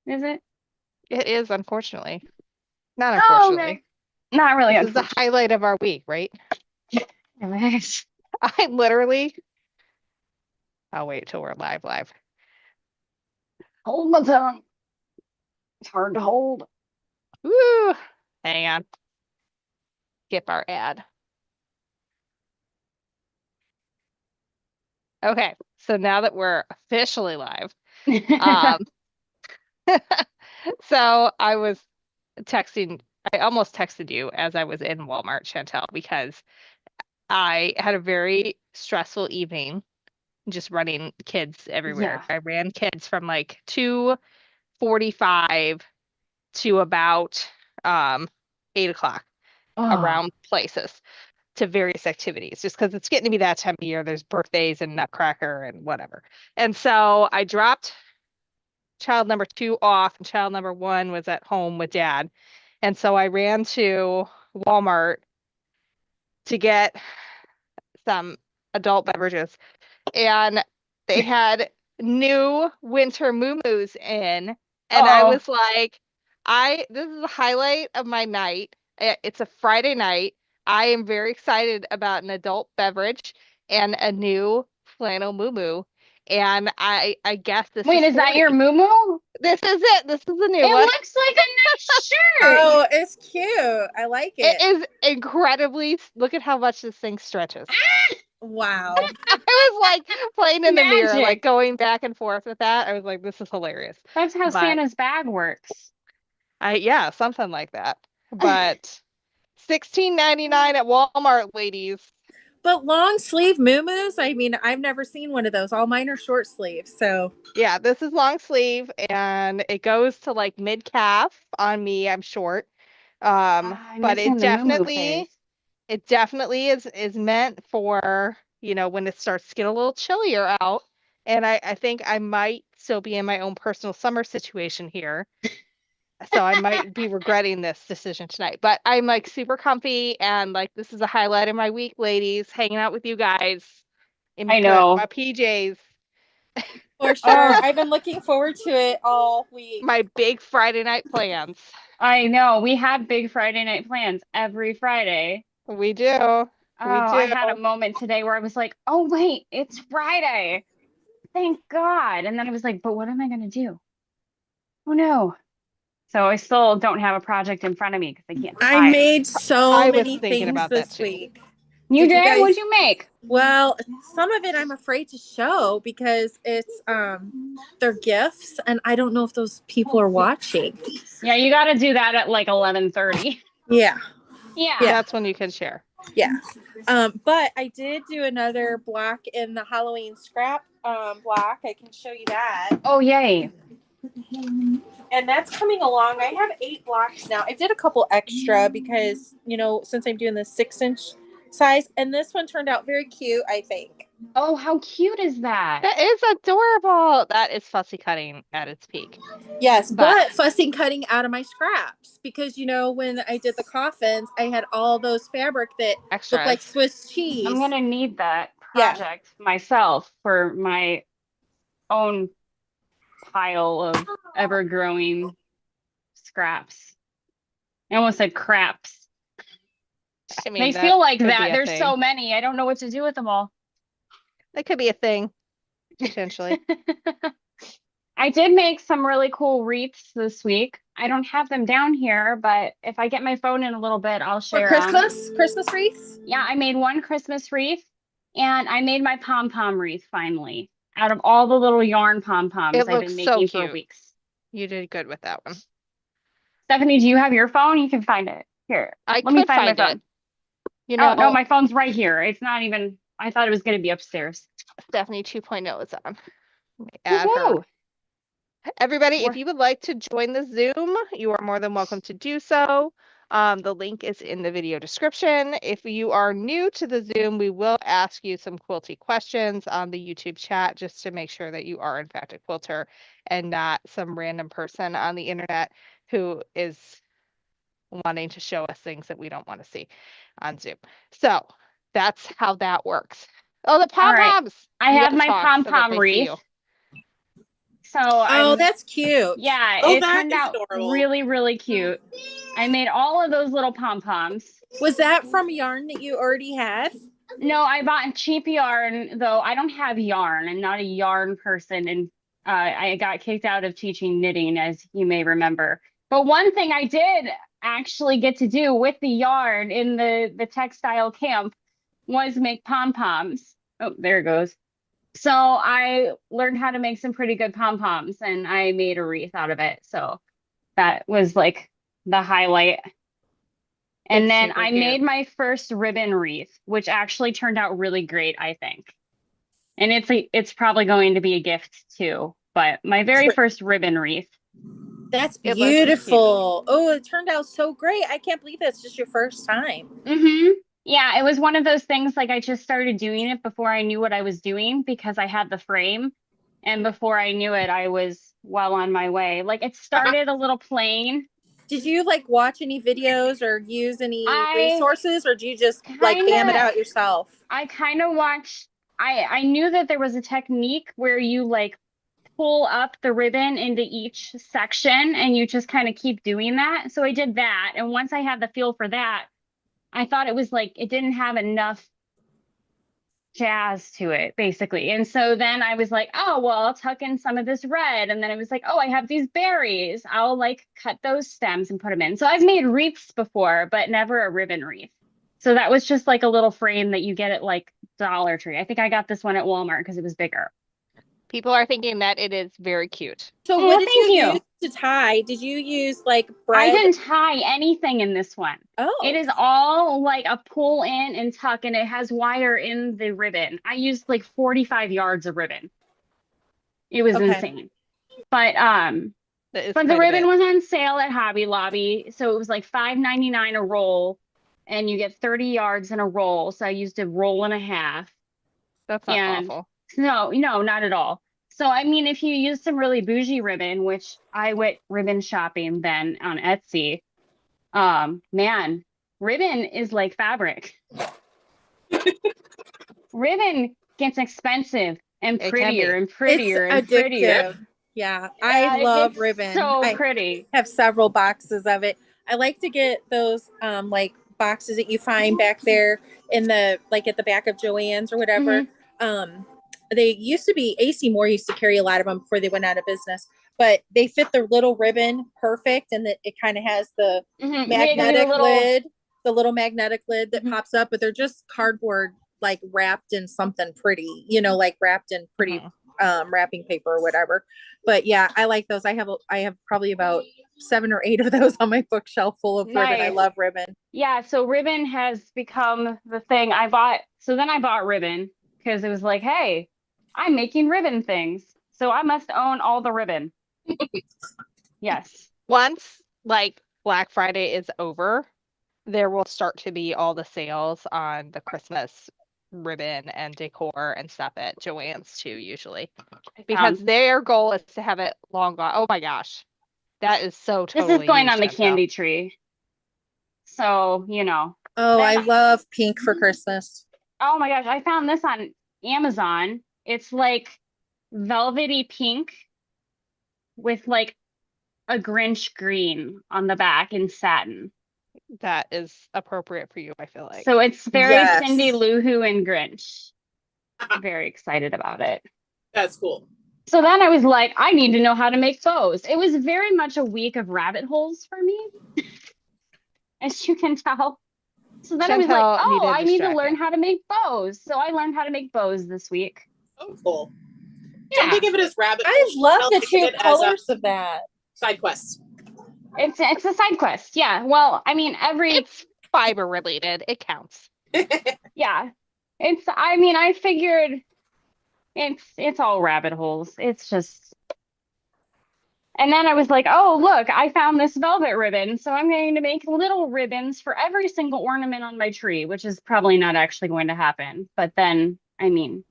Is it? It is, unfortunately. Not Oh, okay. unfortunately. Not really, This is the unfortunately. highlight of our week, right? Right. I literally, I'll wait till we're live. Hold my tongue. It's hard to hold. Woo! Hang on. Skip our ad. Okay, so now that we're officially live, um, so I was texting, I almost texted you as I was in Walmart, Chantel, because I had a very stressful evening just running kids everywhere. Yeah. I ran kids from like 2:45 to about 8 o'clock Oh, around places to various activities, just because it's getting to be that time of year. There's birthdays and Nutcracker and whatever. And so I dropped child number two off, and child number one was at home with dad. And so I ran to Walmart to get some adult beverages, and they had new winter moo-moos in, and I oh. was like, I this is the highlight of my night. It's a Friday night. I am very excited about an adult beverage and a new flannel moo-moo, and I guess this Wait, is is for that your me. moo? This is it. This is the new It one. looks like a nice shirt. Oh, it's cute. I like It it. is incredibly, look at how much this thing stretches. Wow. I was like playing in the mirror, like Magic. going back and forth with that. I was like, this is hilarious. That's how But Santa's bag works. yeah, something like that. But 16.99 at Walmart, ladies. But long sleeve moo I mean, I've never seen one of those. All mine are short sleeves. So, Yeah, this is long sleeve and it goes to like mid calf on me. I'm short. I'm But missing the moo phase. it definitely is meant for, when it starts to get a little chillier out. And I think I might still be in my own personal summer situation here. So I might be regretting this decision tonight. But I'm like super comfy and like this is a highlight of my week, ladies, hanging out with you guys in I my know. PJs, for sure. Oh, I've been looking forward to it all week. my big Friday night plans. I know. We have big Friday night plans every Friday. We do. Oh, We I do. had a moment today where I was like, oh, wait, it's Friday. Thank God. And then I was like, but what am I going to do? Oh, no. So I still don't have a project in front of me because I can't I type. made so I was many thinking things about that this too. week. You Did you did? What'd guys? you make? Well, some of it I'm afraid to show because it's they're gifts and I don't know if those people are watching. Yeah, you got to do that at like 11:30. Yeah. Yeah. Yeah. That's when you can share. Yeah. But I did do another block in the Halloween scrap block. I can show you that. Oh, yay. And that's coming along. I have 8 blocks now. I did a couple extra because, since I'm doing the 6-inch size, and this one turned out very cute, I think. Oh, how cute is that? That is adorable. That is fussy cutting at its peak. Yes, But but fussing cutting out of my scraps because, when I did the coffins, I had all those fabric that look extras. like Swiss I'm cheese. gonna need that Yeah. project myself for my own pile of ever-growing scraps. I almost said craps. I mean, They that feel like could be that. a There's so thing. many. I don't know what to do with them all. That could be a thing, potentially. I did make some really cool wreaths this week. I don't have them down here, but if I get my phone in a little bit, I'll For share them. Christmas wreaths. Yeah, I made one Christmas wreath and I made my pom pom wreath finally out of all the little yarn pom poms It I've looks been so making for cute. weeks. You did good with that one. Stephanie, do you have your phone? You can find it. Here, I let me could find my find it. phone. You Oh, no, know, my phone's right here. It's not even, I thought it was going to be upstairs. Stephanie 2.0 is on. Let me add her. Woohoo! Everybody, if We're, you would like to join the Zoom, you are more than welcome to do so. The link is in the video description. If you are new to the Zoom, we will ask you some quilty questions on the YouTube chat just to make sure that you are in fact a quilter and not some random person on the internet who is wanting to show us things that we don't want to see on Zoom. So that's how that works. Oh, the all pom right. poms. I You have have to my talk pom so that pom they see wreath. you. So Oh, that's cute. yeah, Oh, it that turned is out adorable. really, really cute. I made all of those little pom-poms. Was that from yarn that you already had? No, I bought cheap yarn, though I don't have yarn. I'm not a yarn person, and I got kicked out of teaching knitting, as you may remember. But one thing I did actually get to do with the yarn in the textile camp was make pom-poms. Oh, there it goes. So I learned how to make some pretty good pom-poms, and I made a wreath out of it. So that was like the highlight. And It's then super I cute. made my first ribbon wreath, which actually turned out really great, I think. And it's probably going to be a gift too, but my very first ribbon wreath. That's It looks cute. beautiful. Oh, it turned out so great. I can't believe that's just your first time. Yeah, it was one of those things like I just started doing it before I knew what I was doing because I had the frame. And before I knew it, I was well on my way. Like it started a little plain. Did you like watch any videos or use any I resources, or do you just like bam it out yourself? I kind of watched, I knew that there was a technique where you like pull up the ribbon into each section and you just kind of keep doing that. So I did that. And once I had the feel for that, I thought it was like it didn't have enough jazz to it, basically. And so then I was like, oh, well, I'll tuck in some of this red. And then I was like, oh, I have these berries. I'll like cut those stems and put them in. So I've made wreaths before, but never a ribbon wreath. So that was just like a little frame that you get at like Dollar Tree. I think I got this one at Walmart because it was bigger. People are thinking that it is very cute. So Oh, what did thank you. use to tie? Did you use like I bread? didn't tie anything in this one. Oh, It is all like a pull in and tuck, and it has wire in the ribbon. I used like 45 yards of ribbon. It was Okay. insane. But That is the quite a ribbon bit. was on sale at Hobby Lobby, so it was like $5.99 a roll, and you get 30 yards in a roll. So I used a roll and a half. That's not And awful. no, not at all. So I mean, if you use some really bougie ribbon, which I went ribbon shopping then on Etsy, man, ribbon is like fabric. Ribbon gets expensive and It can prettier be. and prettier and prettier. addictive. Yeah, I Yeah, love it's ribbon. so I pretty. have several boxes of it. I like to get those like boxes that you find back there in the like at the back of Joann's or whatever. They used to be AC Moore used to carry a lot of them before they went out of business, but they fit the little ribbon perfect, and it kind of has the magnetic lid, the little magnetic lid that pops up, but they're just cardboard like wrapped in something pretty, like wrapped in pretty wrapping paper or whatever. But yeah, I like those. I have probably about 7 or 8 of those on my bookshelf full of ribbon. I love ribbon. Yeah, so ribbon has become the thing I bought. So then I bought ribbon because it was like, hey, I'm making ribbon things, so I must own all the ribbon. Yes. Once like Black Friday is over, there will start to be all the sales on the Christmas ribbon and decor and stuff at Joann's too, usually. Because their goal is to have it long gone. Oh my gosh. That is so totally. This is going you, on the Chantel. candy tree. So, Oh, I love pink for Christmas. Oh my gosh, I found this on Amazon. It's like velvety pink with like a Grinch green on the back in satin. That is appropriate for you, I feel like. So it's very Yes. Cindy Lou Who and Grinch. Very excited about it. That's cool. So then I was like, I need to know how to make bows. It was very much a week of rabbit holes for me, as you can tell. So then I was like, Chantel oh, needed I need to learn distracting. how to make bows. So I learned how to make bows this week. Oh, cool. Yeah. Don't think of it as rabbit. I love I'll the think two of it as a colors of that. side quest. It's a side quest. Yeah. Well, I mean, It's fiber related. It counts. yeah. I figured it's all rabbit holes. It's just, and then I was like, oh, look, I found this velvet ribbon. So I'm going to make little ribbons for every single ornament on my tree, which is probably not actually going to happen. But then, you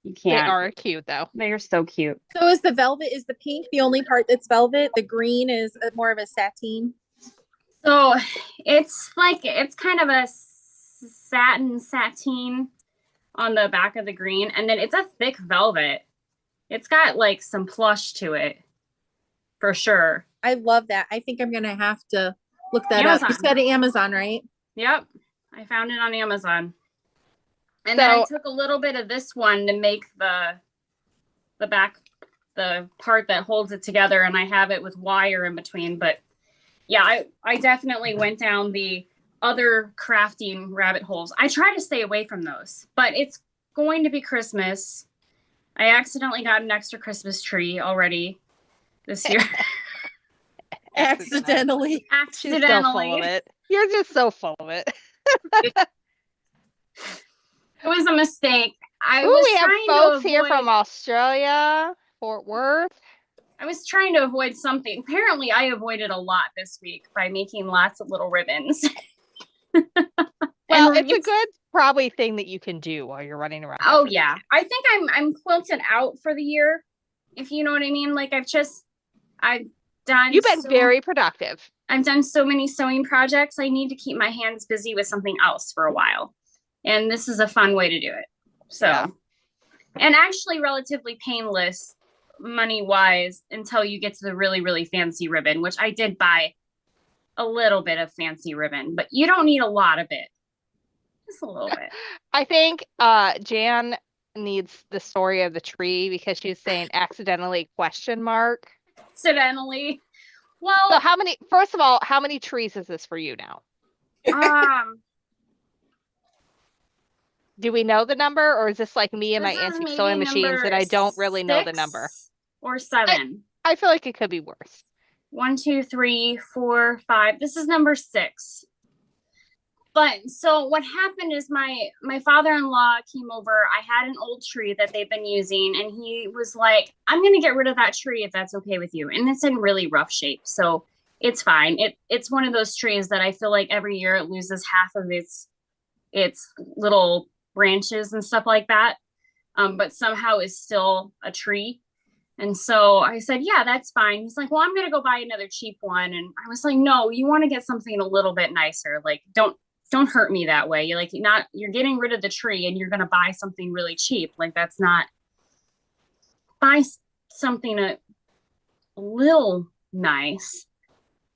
They can't. are cute though. They're so cute. So is the pink the only part that's velvet? The green is more of a sateen. So it's kind of a sateen on the back of the green, and then it's a thick velvet. It's got like some plush to it for sure. I love that. I think I'm gonna have to look that up. You Amazon. said Amazon, right? Yep. I found it on Amazon. And then I took a little bit of this one to make the back, the part that holds it together, and I have it with wire in between. But yeah, I definitely went down the other crafting rabbit holes. I try to stay away from those, but it's going to be Christmas. I accidentally got an extra Christmas tree already this year. Accidentally. She's so full of it. You're just so full of it. It was a mistake. We have folks here from Australia, Fort Worth. I was trying to avoid something. Apparently, I avoided a lot this week by making lots of little ribbons. Well, it's a good probably thing that you can do while you're running around. Oh yeah, I think I'm quilted out for the year, if you know what I mean. Like I've done. You've been very productive. I've done so many sewing projects. I need to keep my hands busy with something else for a while, and this is a fun way to do it. So, yeah. And actually relatively painless money wise until you get to the really, really fancy ribbon, which I did buy a little bit of fancy ribbon, but you don't need a lot of it. Just a little bit. I think Jan needs the story of the tree because she's saying accidentally ? Accidentally. Well, so first of all, how many trees is this for you now? Do we know the number, or is this like me and my antique sewing machines that I don't really know the number? Or 7. I feel like it could be worse. 1, 2, 3, 4, 5. This is number 6. But so what happened is my father-in-law came over. I had an old tree that they've been using, and he was like, I'm going to get rid of that tree if that's okay with you. And it's in really rough shape, so it's fine. It's one of those trees that I feel like every year it loses half of its little branches and stuff like that, but somehow is still a tree. And so I said, yeah, that's fine. He's like, well, I'm going to go buy another cheap one. And I was like, no, you want to get something a little bit nicer. Like, don't hurt me that way. You're getting rid of the tree and you're going to buy something really cheap. Like, that's not, buy something a little nice.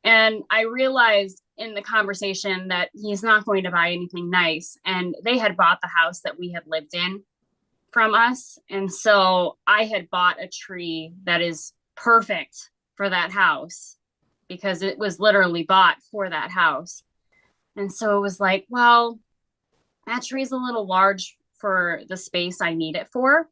And I realized in the conversation that he's not going to buy anything nice. And they had bought the house that we had lived in from us. And so I had bought a tree that is perfect for that house because it was literally bought for that house. And so it was like, well, that tree is a little large for the space I need it for.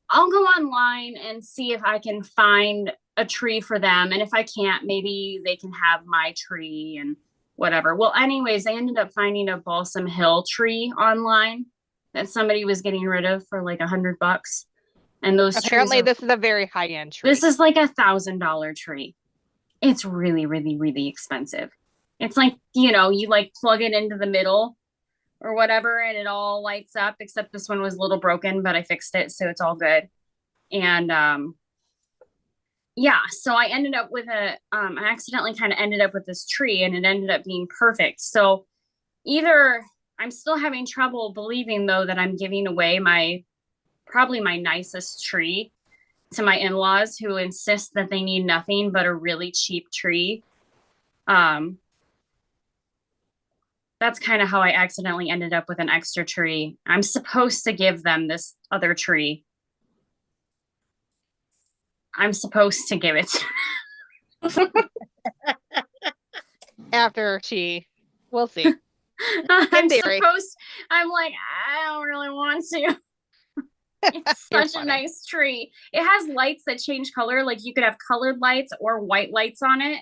I'll go online and see if I can find a tree for them. And if I can't, maybe they can have my tree and whatever. Well, anyways, I ended up finding a Balsam Hill tree online that somebody was getting rid of for like $100. And those apparently this is a very high-end tree. This is like $1,000 tree. It's really, really, really expensive. It's like, you like plug it into the middle or whatever and it all lights up, except this one was a little broken, but I fixed it, so it's all good. And yeah, so I ended up with I accidentally kind of ended up with this tree and it ended up being perfect. So either I'm still having trouble believing though that I'm giving away probably my nicest tree to my in-laws who insist that they need nothing but a really cheap tree. That's kind of how I accidentally ended up with an extra tree. I'm supposed to give them this other tree. I'm supposed to give it. After we'll see. I'm like, I don't really want to. It's such a nice tree. It has lights that change color. Like you could have colored lights or white lights on it.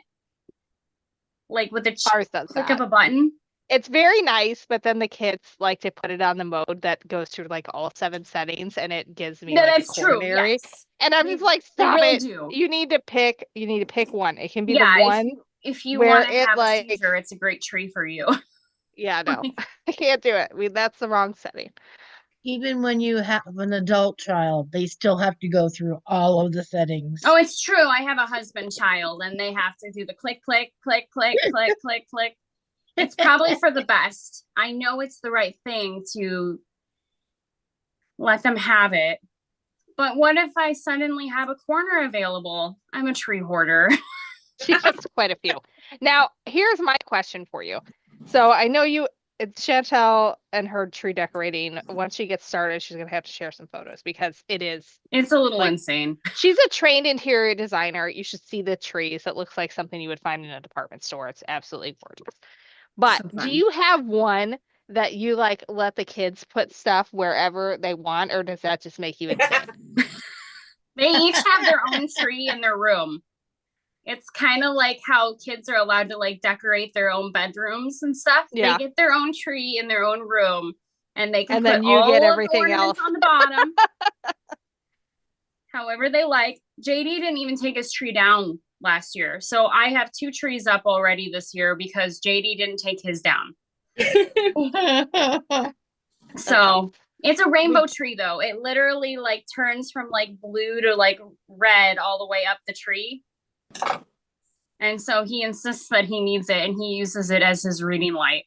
Like with a click of a button. It's very nice, but then the kids like to put it on the mode that goes through like all 7 settings, and it gives me that's true. Yes. And I'm just like, stop really it. Do. You need to pick one. It can be the one. If you want to have a Caesar, it's a great tree for you. Yeah, no, I can't do it. That's the wrong setting. Even when you have an adult child, they still have to go through all of the settings. Oh, it's true. I have a husband child, and they have to do the click, click, click, click, click, click, click. It's probably for the best. I know it's the right thing to let them have it, But what if I suddenly have a corner available? I'm a tree hoarder. She has quite a few. Now, here's my question for you. So I know it's Chantel and her tree decorating. Once she gets started, she's gonna have to share some photos because It's a little like, insane. she's a trained interior designer. You should see the trees. It looks like something you would find in a department store. It's absolutely gorgeous. But So do fun. you have one that you like let the kids put stuff wherever they want, or does that just make you insane? They each have their own tree in their room. It's kind of like how kids are allowed to like decorate their own bedrooms and stuff. Yeah. They get their own tree in their own room, and they can And put then you all get of the everything ornaments else. on the bottom, however they like. JD didn't even take his tree down last year, so I have 2 trees up already this year because JD didn't take his down. So it's a rainbow tree though. It literally like turns from like blue to like red all the way up the tree. And so he insists that he needs it and he uses it as his reading light.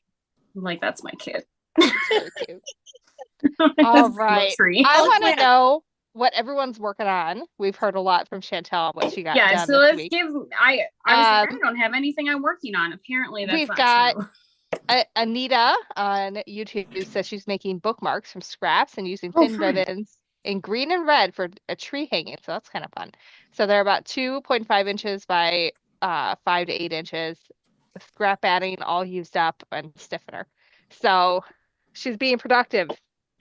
I'm like, that's my kid. Very cute. All right. Tree. I want to Yeah. know what everyone's working on. We've heard a lot from Chantel what she got Yeah, done so this let's week. give I was like, I don't have anything I'm working on. Apparently that's We've not got true. Anita on YouTube says she's making bookmarks from scraps and using Oh, thin fun. ribbons in green and red for a tree hanging. So that's kind of fun. So they're about 2.5 inches by 5 to 8 inches. Scrap batting all used up and stiffener. So she's being productive.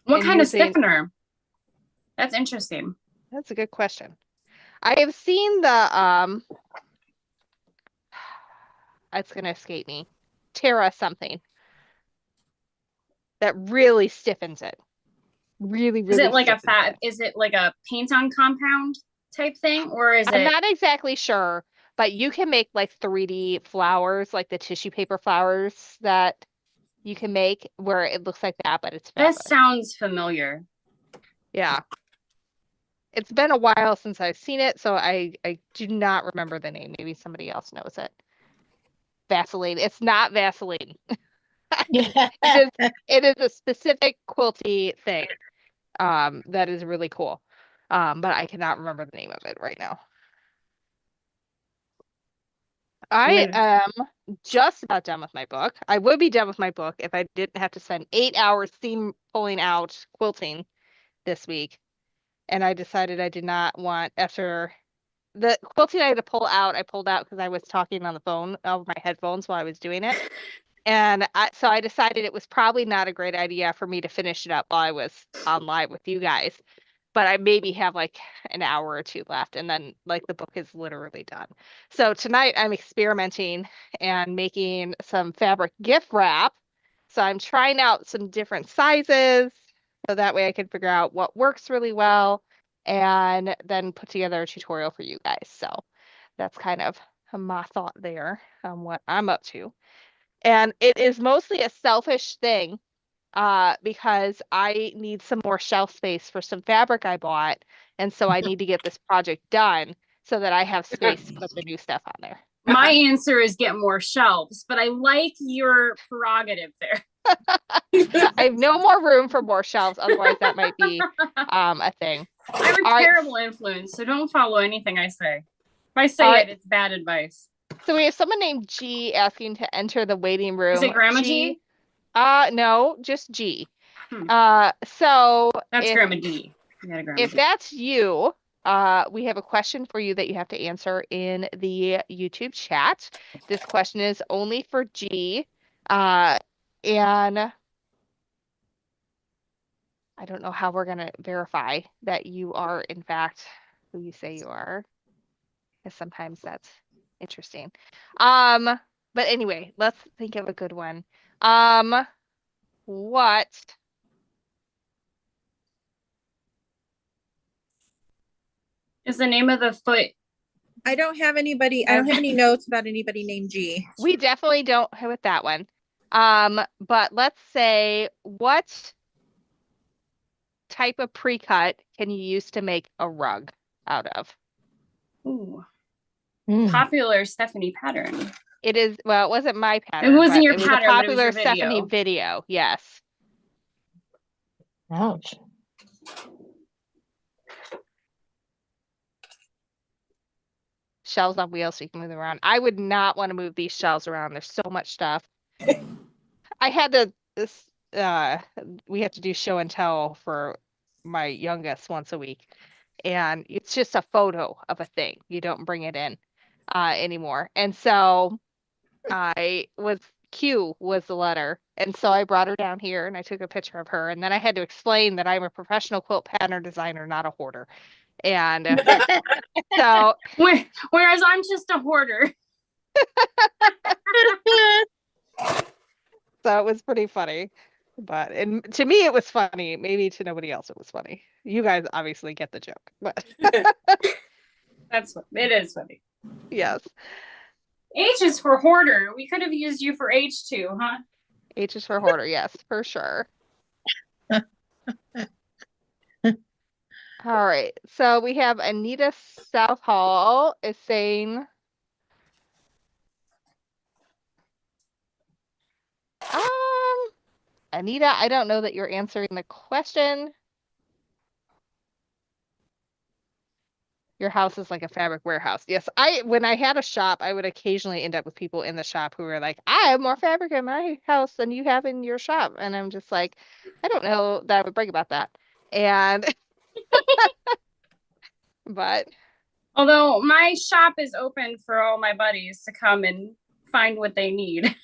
What and kind of using- stiffener? That's interesting. That's a good question. I have seen the it's gonna escape me. Terra something that really stiffens it. Really, Is really it like a stiffens it. is it like a paint on compound type thing? Or is I'm it not exactly sure, but you can make like 3D flowers, like the tissue paper flowers that you can make where it looks like that, but it's that fabric. sounds familiar. Yeah. It's been a while since I've seen it, so I do not remember the name. Maybe somebody else knows it. Vaseline. It's not Vaseline. It is a specific quilty thing that is really cool. But I cannot remember the name of it right now. I am just about done with my book. I would be done with my book if I didn't have to spend 8 hours seam pulling out quilting this week. And I decided I did not want, after the quilting I had to pull out, I pulled out because I was talking on the phone over my headphones while I was doing it. And so I decided it was probably not a great idea for me to finish it up while I was on live with you guys. But I maybe have like an hour or 2 left, and then like the book is literally done. So tonight I'm experimenting and making some fabric gift wrap. So I'm trying out some different sizes so that way I can figure out what works really well and then put together a tutorial for you guys. So that's kind of my thought there on what I'm up to. And it is mostly a selfish thing because I need some more shelf space for some fabric I bought. And so I need to get this project done so that I have space to put the new stuff on there. My answer is get more shelves, but I like your prerogative there. I have no more room for more shelves. Otherwise, that might be a thing. I'm a All right. terrible influence, so don't follow anything I say. If I say All it, right. it's bad advice. So we have someone named G asking to enter the waiting room. Is it Grandma G? No, just G. Hmm. So That's Grandma D. You got a Grandma if D. that's you, we have a question for you that you have to answer in the YouTube chat. This question is only for G. And I don't know how we're going to verify that you are, in fact, who you say you are. Because sometimes that's interesting. But anyway, let's think of a good one. What is the name of the foot? I don't have any notes about anybody named G. We definitely don't with that one. But let's say, what type of pre-cut can you use to make a rug out of? Ooh. Mm. Popular Stephanie pattern. It is, well, it wasn't my pattern. It wasn't but your it was pattern, a but it was popular your video. Stephanie video. Yes. Ouch. shelves on wheels so you can move them around. I would not want to move these shelves around. There's so much stuff. I had to we have to do show and tell for my youngest once a week, and it's just a photo of a thing. You don't bring it in anymore. And so Q was the letter. And so I brought her down here and I took a picture of her. And then I had to explain that I'm a professional quilt pattern designer, not a hoarder. And so Whereas I'm just a hoarder. it was pretty funny. But and to me it was funny. Maybe to nobody else it was funny. You guys obviously get the joke. But It is funny. yes. H is for hoarder. We could have used you for H too, huh? H is for hoarder, yes, for sure. All right, so we have Anita Southall is saying, Anita, I don't know that you're answering the question. Your house is like a fabric warehouse. Yes, when I had a shop, I would occasionally end up with people in the shop who were like, I have more fabric in my house than you have in your shop. And I'm just like, I don't know that I would brag about that. And but Although my shop is open for all my buddies to come and find what they need.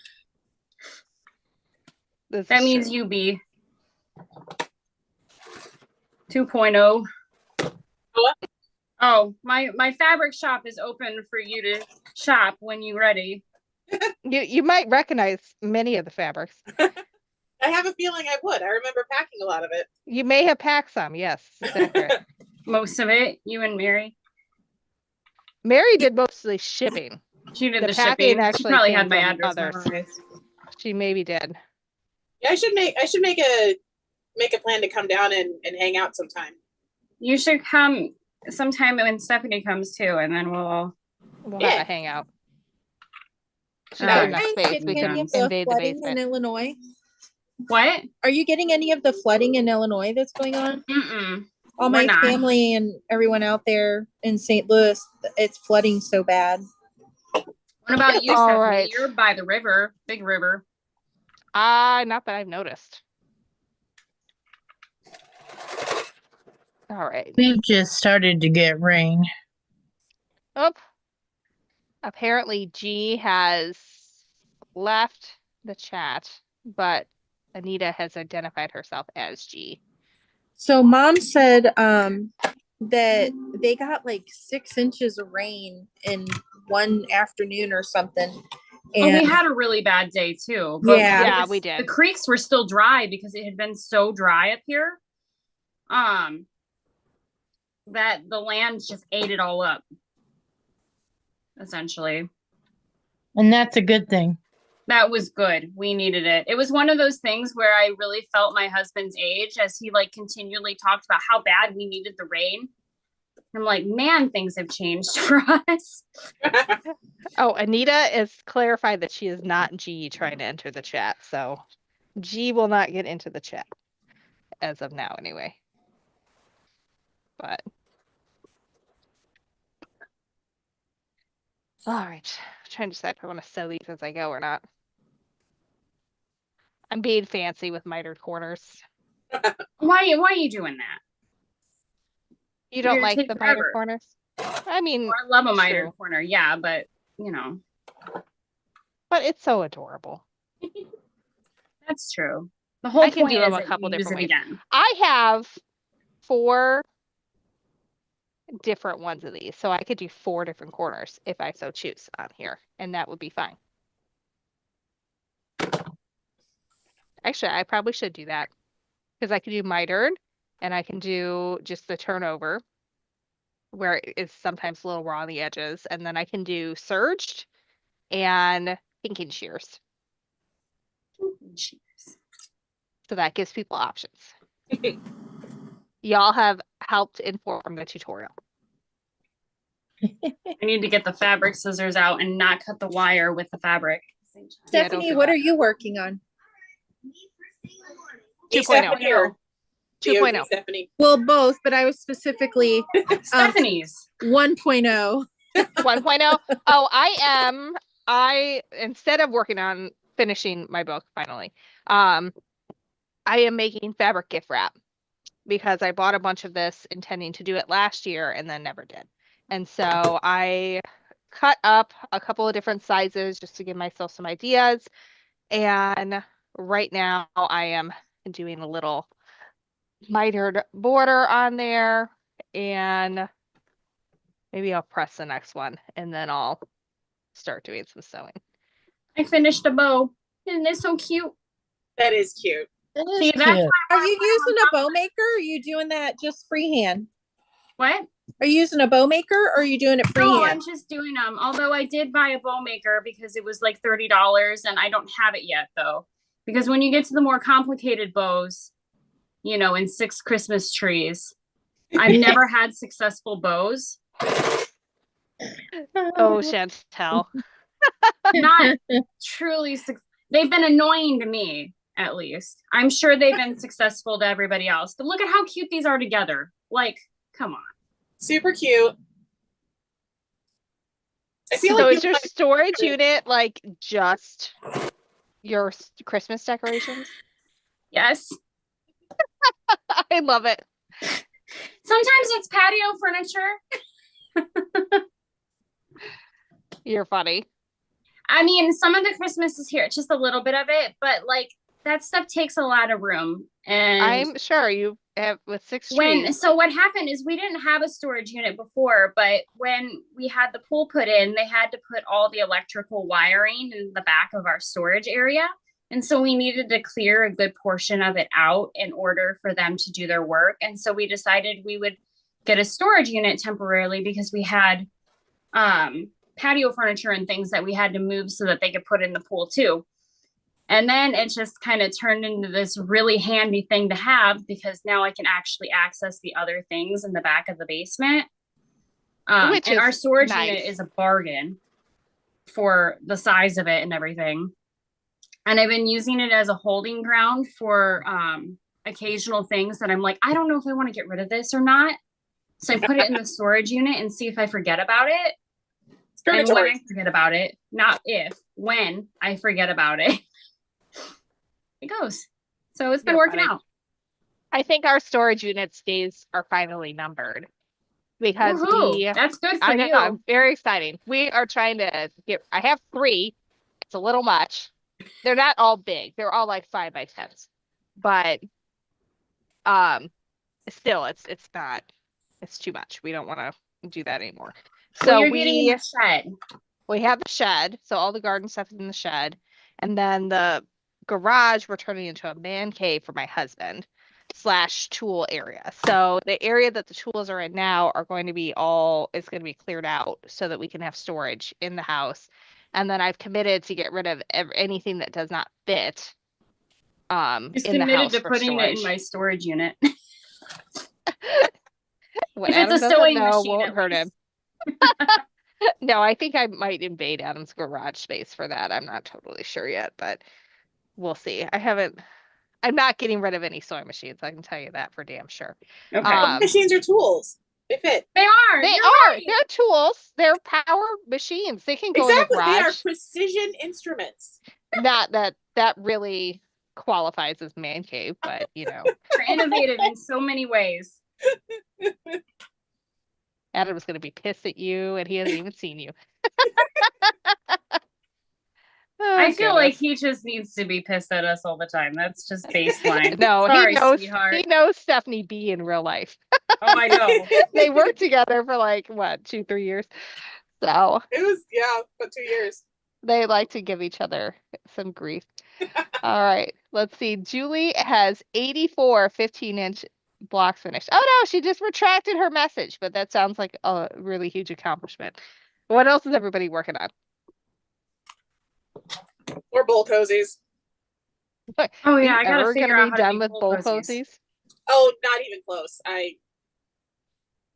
That means true. UB 2.0. What? Oh, my fabric shop is open for you to shop when you're ready. You might recognize many of the fabrics. I have a feeling I would. I remember packing a lot of it. You may have packed some, yes. Most of it, you and Mary. Mary did mostly shipping. She did The the packing shipping. She actually probably came had my from address others. memorized. She maybe did. Yeah, I should make a plan to come down and hang out sometime. You should come sometime when Stephanie comes too, and then we'll have Yeah. a hangout. She's All got right. enough Guys, space. getting We any can of the invade the flooding in basement. Illinois? What? Are you getting any of the flooding in Illinois that's going on? Mm-mm. All We're my not. family and everyone out there in St. Louis, it's flooding so bad. What about you, All Stephanie? right. You're by the river, big river. Not that I've noticed. All right. We've just started to get rain. Oh, apparently G has left the chat, but Anita has identified herself as G. So mom said that they got like 6 inches of rain in one afternoon or something. Oh, we And had a really bad day too. But Yeah. it Yeah, was- we did. The creeks were still dry because it had been so dry up here. That the land just ate it all up. Essentially. And that's a good thing. That was good. We needed it. It was one of those things where I really felt my husband's age as he like continually talked about how bad we needed the rain. I'm like, man, things have changed for us. Oh, Anita has clarified that she is not G trying to enter the chat. So G will not get into the chat as of now anyway. But all right. I'm trying to decide if I want to sew these as I go or not. I'm being fancy with mitered corners. Why are you doing that? You don't You're like taking the forever. mitered corners? I mean, I love a mitered true. corner, yeah, but you know, But it's so adorable. that's true. The whole I can point do is them a that couple you use different it ways. again. I have 4 different ones of these, so I could do 4 different corners if I so choose on here, and that would be fine. Actually, I probably should do that because I could do mitered and I can do just the turnover where it's sometimes a little raw on the edges, and then I can do serged and pinking shears. So that gives people options. Y'all have helped inform the tutorial. I need to get the fabric scissors out and not cut the wire with the fabric. Yeah, don't Stephanie, do what that. are you working on? 2.0. Stephanie or 2.0. DOD Stephanie. Well, both, but I was specifically Stephanie's. 1.0. 1.0. Oh, I instead of working on finishing my book finally, I am making fabric gift wrap because I bought a bunch of this intending to do it last year and then never did. And so I cut up a couple of different sizes just to give myself some ideas. And right now I am doing a little mitered border on there, and maybe I'll press the next one and then I'll start doing some sewing. I finished a bow. Isn't it so cute? That is cute. That is See, that's cute. why Are you using a bow maker or are you doing that just freehand? what? Are you using a bow maker or are you doing it No, freehand? I'm just doing them. Although I did buy a bow maker because it was like $30 and I don't have it yet though. Because when you get to the more complicated bows, you know, in 6 Christmas trees, I've never had successful bows. Oh, Chantel. Not truly. They've been annoying to me, at least. I'm sure they've been successful to everybody else. But look at how cute these are together. Like, come on. Super cute. I feel So like is your storage unit like just your Christmas decorations? Yes. I love it. Sometimes it's patio furniture. You're funny. I mean, some of the Christmas is here, just a little bit of it, but like that stuff takes a lot of room. And I'm sure you have with 6 trees. so what happened is we didn't have a storage unit before, but when we had the pool put in, they had to put all the electrical wiring in the back of our storage area. And so we needed to clear a good portion of it out in order for them to do their work. And so we decided we would get a storage unit temporarily because we had patio furniture and things that we had to move so that they could put in the pool too. And then it just kind of turned into this really handy thing to have because now I can actually access the other things in the back of the basement. Which and is our storage nice. unit is a bargain for the size of it and everything. And I've been using it as a holding ground for occasional things that I'm like, I don't know if I want to get rid of this or not. So I put it in the storage unit and see if I forget about it. And when I forget about it, not if, when I forget about it, it goes. So it's been You're working funny. out. I think our storage units days are finally numbered because Woohoo! That's good for I know, you. I'm very exciting. We are trying to I have 3. It's a little much. They're not all big. They're all like 5 by 10s. But still it's too much. We don't want to do that anymore. Well, So you're getting in the shed. we have the shed, so all the garden stuff is in the shed, and then the garage we're turning into a man cave for my husband / tool area. So the area that the tools are in now are going to be it's going to be cleared out so that we can have storage in the house. And then I've committed to get rid of anything that does not fit Just in the committed house to for putting it in storage. my storage unit. What If Adam it's a doesn't sewing know machine, won't at hurt least. him. No, I think I might invade Adam's garage space for that. I'm not totally sure yet, but we'll see. I'm not getting rid of any sewing machines. I can tell you that for damn sure. Okay. Machines are tools. They fit. They are. They You're are. right. They're tools. They're power machines. They can go Exactly. in the They are garage. precision instruments. Not that really qualifies as man cave, but you know. They're innovative in so many ways. Adam's gonna be pissed at you and he hasn't even seen you. Oh, I feel goodness. like he just needs to be pissed at us all the time. That's just baseline. No, Sorry, he knows sweetheart. he knows Stephanie B in real life. Oh, I know. They worked together for like what, 2-3 years. So It was, but 2 years. they like to give each other some grief. All right, let's see. Julie has 84 15-inch blocks finished. Oh no, she just retracted her message, but that sounds like a really huge accomplishment. What else is everybody working on? Or bowl cozies. Oh yeah, Are I you gotta ever figure gonna out be how to done make with bowl bowl cozies. cozies? Oh, not even close.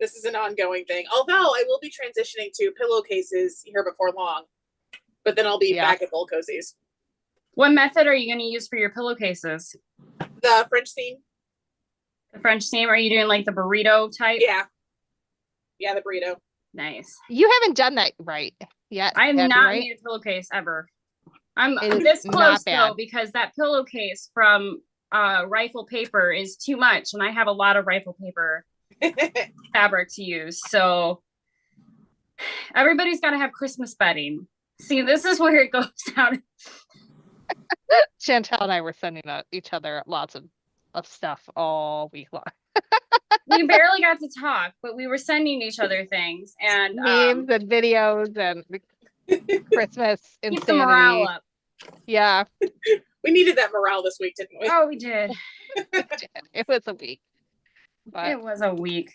This is an ongoing thing. Although I will be transitioning to pillowcases here before long. But then I'll be back at bowl cozies. What method are you going to use for your pillowcases? The French seam. The French seam? Are you doing like the burrito type? Yeah. Yeah, the burrito. Nice. You haven't done that right yet. I have have you, not right? made a pillowcase ever. I'm It is this not close bad. though, because that pillowcase from rifle paper is too much, and I have a lot of rifle paper fabric to use. So everybody's got to have Christmas bedding. See, this is where it goes down. Chantel and I were sending each other lots of stuff all week long. We barely got to talk, but we were sending each other things and Memes and videos and Christmas keep the morale insanity. up. Yeah, We needed that morale this week, didn't we? Oh, we did. it was a week. But It was a week.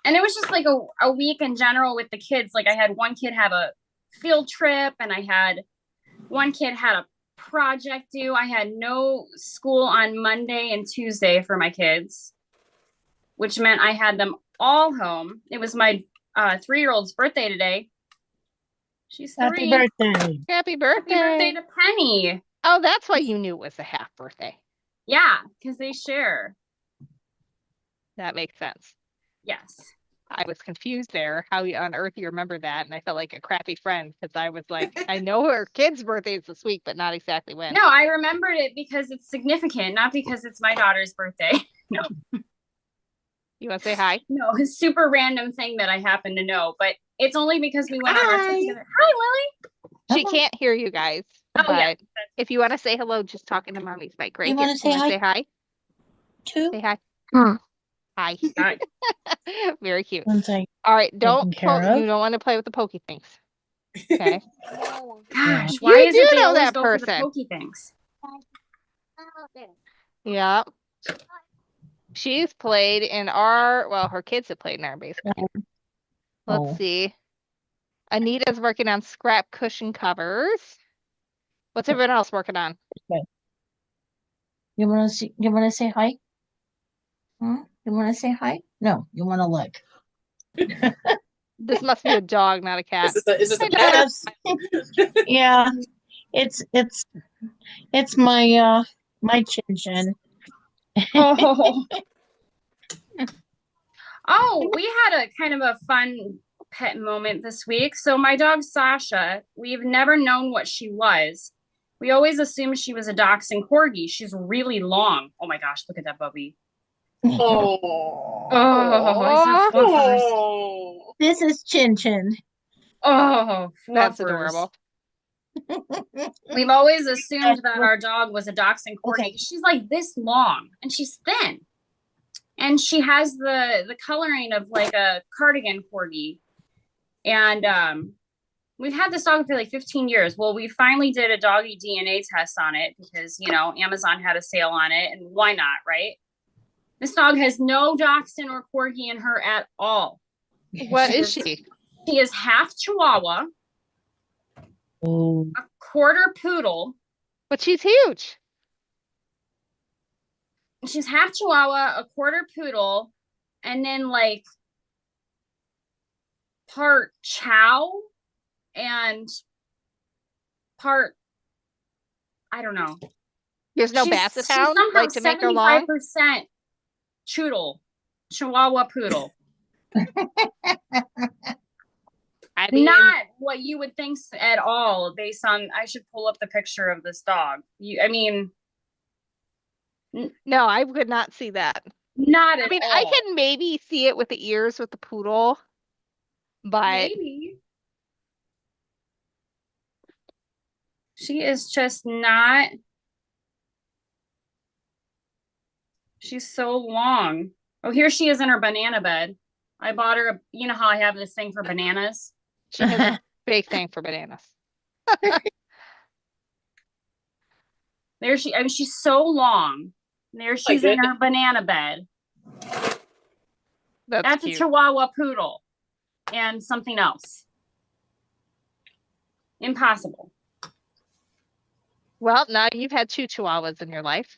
And it was just like a week in general with the kids. Like I had one kid have a field trip, and I had one kid had a project due. I had no school on Monday and Tuesday for my kids, which meant I had them all home. It was my 3-year-old's birthday today. She's 3. Happy birthday. happy Happy birthday. birthday to Penny. Oh, that's why you knew it was a half birthday. Yeah, because they share. That makes sense. Yes. I was confused there. How on earth you remember that? And I felt like a crappy friend because I was like, I know her kid's birthday is this week, but not exactly when. No, I remembered it because it's significant, not because it's my daughter's birthday. No. You want to say hi? No, it's a super random thing that I happen to know, but it's only because we went on our trip Hi. together. Hi, Lily. She can't hear you guys. Oh, but yeah. if you want to say hello, just talking to mommy's mic, right? You wanna say hi? Say hi? Two. Say hi. Hi. Hi. Very cute. Once I All right, don't care of. you don't want to play with the pokey things. Okay. Gosh, You why is do it they know always that go for the person. pokey things? Yeah. She's played in her kids have played in our basement. Let's Oh. see. Anita's working on scrap cushion covers. What's everyone else working on? You wanna see? You wanna say hi? Hmm? You wanna say hi? No, you wanna look. This must be a dog, not a cat. Is this a pet? Yes. Yeah. It's my my chin chin. Oh. Oh, we had a kind of a fun pet moment this week. So my dog Sasha, we've never known what she was. We always assumed she was a dachshund corgi. She's really long. Oh my gosh, look at that puppy. Oh. Oh, he's a fluffers. Oh. This is Chin Chin. Oh, That's fluffers. adorable. We've always assumed that our dog was a dachshund corgi. Okay. She's like this long and she's thin. And she has the coloring of like a cardigan corgi. And we've had this dog for like 15 years. Well, we finally did a doggy DNA test on it because, Amazon had a sale on it, and why not, right? This dog has no dachshund or corgi in her at all. What is she? She is half Chihuahua, Oh. a quarter poodle. But she's huge. She's half Chihuahua, a quarter poodle, and then like part Chow and part, I don't know. There's no She's basset hound, somehow like to make her long. 75% Chihuahua poodle. I mean, Not what you would think at all, based on. I should pull up the picture of this dog. no, I could not see that. Not at I mean, all. I can maybe see it with the ears with the poodle, but Maybe. She is just not. She's so long. Oh, here she is in her banana bed. I bought her you know how I have this thing for bananas? she has a big thing for bananas. There she's so long. There she's in her banana bed. That's cute. a Chihuahua poodle and something else. Impossible. Well, now you've had 2 chihuahuas in your life.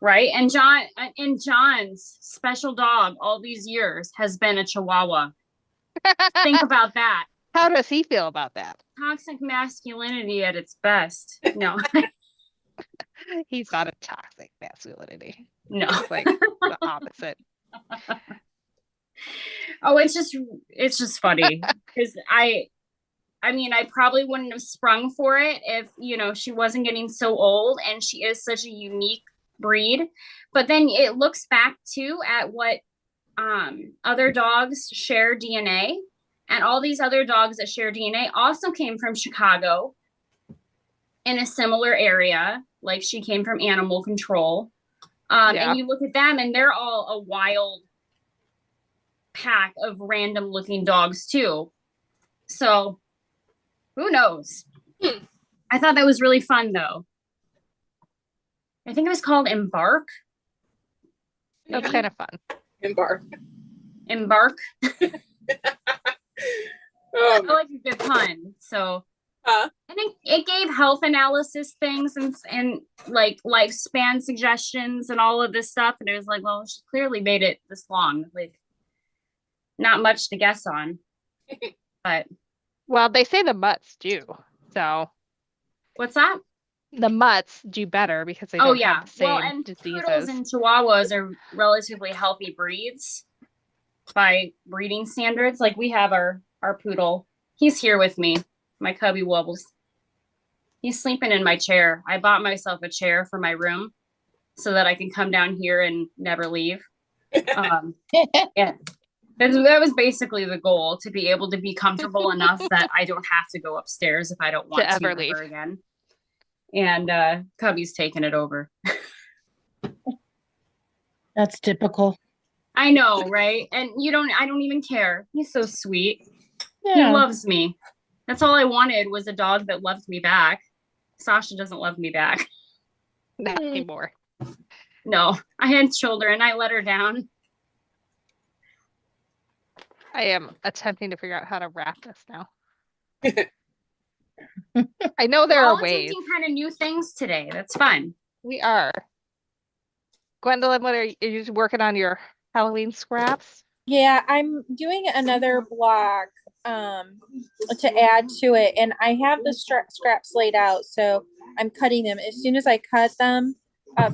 Right? And John's special dog all these years has been a Chihuahua. Think about that. How does he feel about that? Toxic masculinity at its best. No. He's not a toxic masculinity. No. He's like the opposite. Oh, it's just funny because I mean, I probably wouldn't have sprung for it if, she wasn't getting so old and she is such a unique breed. But then it looks back too at what other dogs share DNA. And all these other dogs that share DNA also came from Chicago in a similar area. Like she came from animal control. Yeah. And you look at them and they're all a wild pack of random looking dogs too. So who knows? I thought that was really fun though. I think it was called Embark. That's kind of fun. Embark. Embark. I Um, like a good pun. So huh? I think it gave health analysis things and like lifespan suggestions and all of this stuff. And it was like, well, she clearly made it this long. Like not much to guess on. But Well, they say the mutts do. So what's that? the mutts do better because they Oh don't yeah. have the Well, same and diseases. poodles and chihuahuas are relatively healthy breeds by breeding standards. Like we have our poodle. He's here with me. My cubby wobbles. He's sleeping in my chair. I bought myself a chair for my room so that I can come down here and never leave. Yeah. That was basically the goal, to be able to be comfortable enough that I don't have to go upstairs if I don't want to ever ever leave. again. And Cubby's taking it over. That's typical. I know, right? And I don't even care. He's so sweet. He Yeah. loves me. That's all I wanted, was a dog that loved me back. Sasha doesn't love me back. Not anymore. No, I had children. I let her down. I am attempting to figure out how to wrap this now. I know there We're all are ways. attempting kind of new things today. That's fun. We are. Gwendolyn, what are you just working on your Halloween scraps? Yeah, I'm doing another block to add to it, and I have the scraps laid out, so I'm cutting them. As soon as I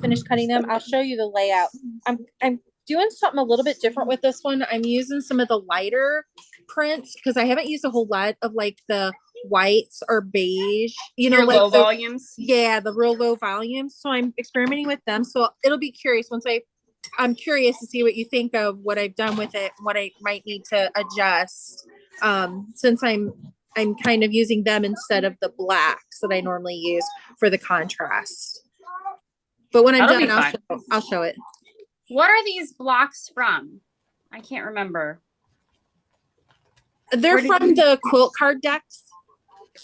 finish cutting them, I'll show you the layout. I'm doing something a little bit different with this one. I'm using some of the lighter prints because I haven't used a whole lot of like the whites or beige, Your like low volumes. Yeah, the real low volumes. So I'm experimenting with them. So it'll be curious I'm curious to see what you think of what I've done with it, what I might need to adjust. Since I'm kind of using them instead of the blacks that I normally use for the contrast. But when I'm That'll be done, fun. I'll show it. What are these blocks from? I can't remember. They're from the quilt card decks.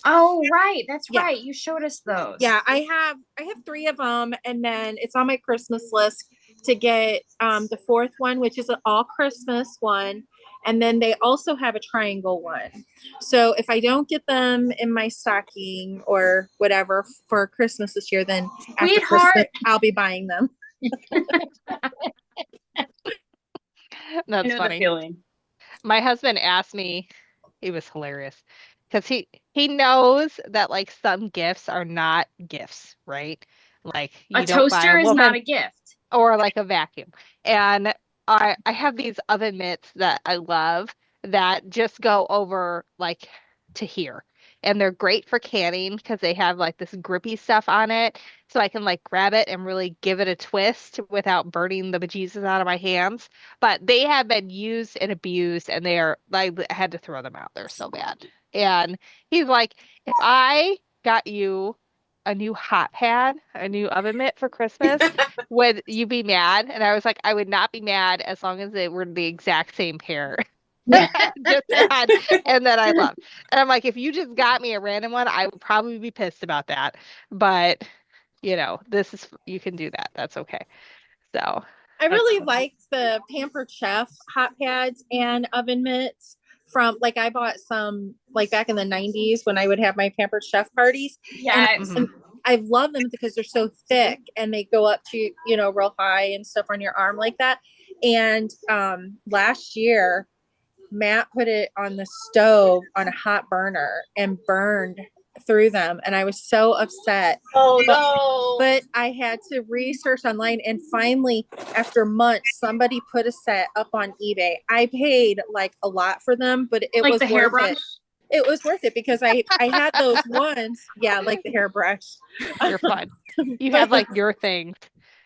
Oh, right. That's Yeah. right. You showed us those. Yeah, I have 3 of them, and then it's on my Christmas list to get the 4th one, which is an all Christmas one, and then they also have a triangle one. So if I don't get them in my stocking or whatever for Christmas this year, then after Christmas I'll be buying them. That's I know funny. the feeling. My husband asked me, he was hilarious, because he knows that like some gifts are not gifts, right? Like you A don't buy toaster a is woman not a gift. or like a vacuum. And I have these oven mitts that I love that just go over like to here. And they're great for canning because they have like this grippy stuff on it. So I can like grab it and really give it a twist without burning the bejesus out of my hands. But they have been used and abused, and they are like, I had to throw them out. They're so bad. And he's like, if I got you a new hot pad, a new oven mitt for Christmas, would you be mad? And I was like, I would not be mad as long as they were the exact same pair. Just one, and that I love. And I'm like, if you just got me a random one, I would probably be pissed about that. But you can do that. That's okay. So I really liked the Pampered Chef hot pads and oven mitts from I bought some like back in the 90s when I would have my Pampered Chef parties. Yes. And I love them because they're so thick and they go up to, real high and stuff on your arm like that. And last year, Matt put it on the stove on a hot burner and burned through them, and I was so upset. Oh But- no. But I had to research online, and finally, after months, somebody put a set up on eBay. I paid like a lot for them, but it Like was the worth hairbrush. it. It was worth it because I had those ones. Yeah, like the hairbrush. You're fun. You But have like your thing.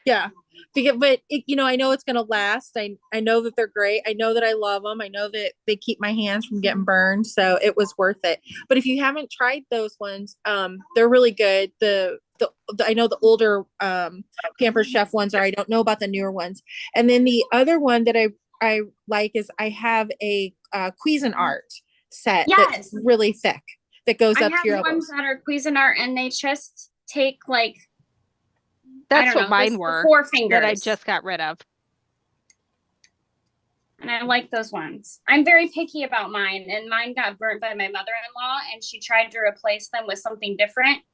yeah, but I know it's gonna last. I know that they're great. I know that I love them. I know that they keep my hands from getting burned, so it was worth it. But if you haven't tried those ones, they're really good. The I know the older Pampered Chef ones are. I don't know about the newer ones. And then the other one that I like is I have a Cuisinart set that's Yes. really thick that goes I up have to your ones elbows. that are Cuisinart, and they just take like That's don't what know, mine the were 4 fingers. that I just got rid of. And I like those ones. I'm very picky about mine, and mine got burnt by my mother-in-law, and she tried to replace them with something different.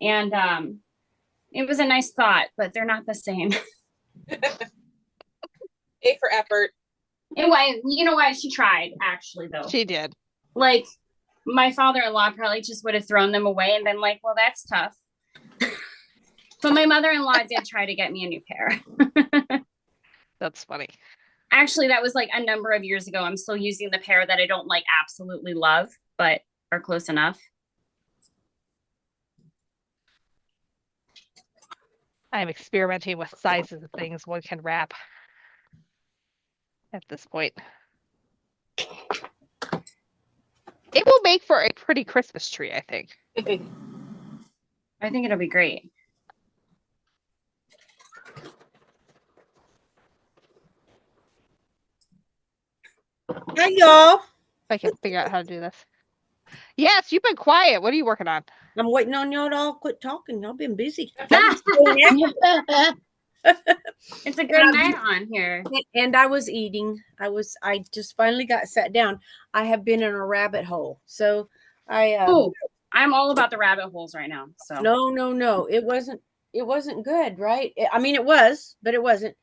And it was a nice thought, but they're not the same. A for effort. Anyway, you know what? She tried, actually, though. She did. Like, my father-in-law probably just would have thrown them away and been like, well, that's tough. But my mother-in-law did try to get me a new pair. That's funny. Actually, that was like a number of years ago. I'm still using the pair that I don't like absolutely love, but are close enough. I'm experimenting with sizes of things one can wrap at this point. It will make for a pretty Christmas tree, I think. I think it'll be great. Hi, y'all. If I can figure out how to do this. Yes, you've been quiet. What are you working on? I'm waiting on y'all to all quit talking. Y'all been busy. It's a good night on here. And I was eating. I just finally got sat down. I have been in a rabbit hole. So Oh, I'm all about the rabbit holes right now. So no. It wasn't good, right? I mean it was, but it wasn't.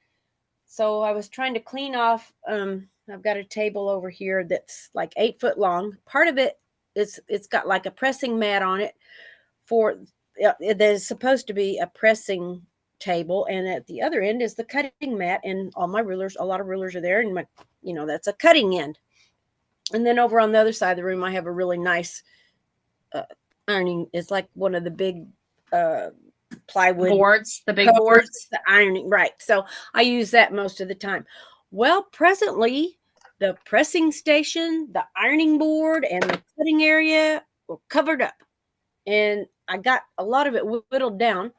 So I was trying to clean off I've got a table over here that's like 8 foot long. Part of it it's got like a pressing mat on it for there's supposed to be a pressing table, and at the other end is the cutting mat, and all my rulers, a lot of rulers are there, and my that's a cutting end. And then over on the other side of the room I have a really nice ironing. It's like one of the big plywood boards, the big covers, boards. the ironing, right? So I use that most of the time. Well, presently the pressing station, the ironing board, and the cutting area were covered up, and I got a lot of it whittled down.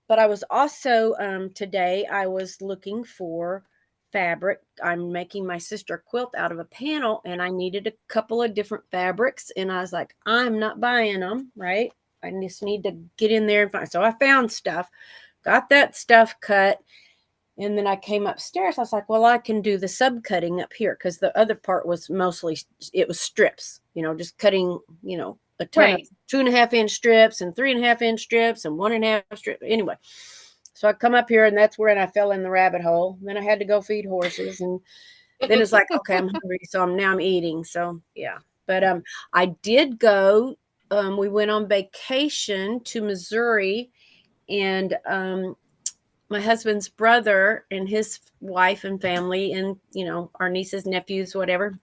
But I was also today I was looking for fabric. I'm making my sister a quilt out of a panel, and I needed a couple of different fabrics, and I was like, I'm not buying them, right? I just need to get in there and find. So I found stuff, got that stuff cut, and then I came upstairs. I was like, well, I can do the subcutting up here, because the other part was mostly, it was strips, just cutting, a ton of 2.5-inch strips and 3.5-inch strips and 1.5 strip. Anyway, so I come up here, and that's where I fell in the rabbit hole. And then I had to go feed horses, and then it's like, okay, I'm hungry, so I'm eating. So yeah, but I did go. We went on vacation to Missouri, and my husband's brother and his wife and family, and our nieces, nephews, whatever,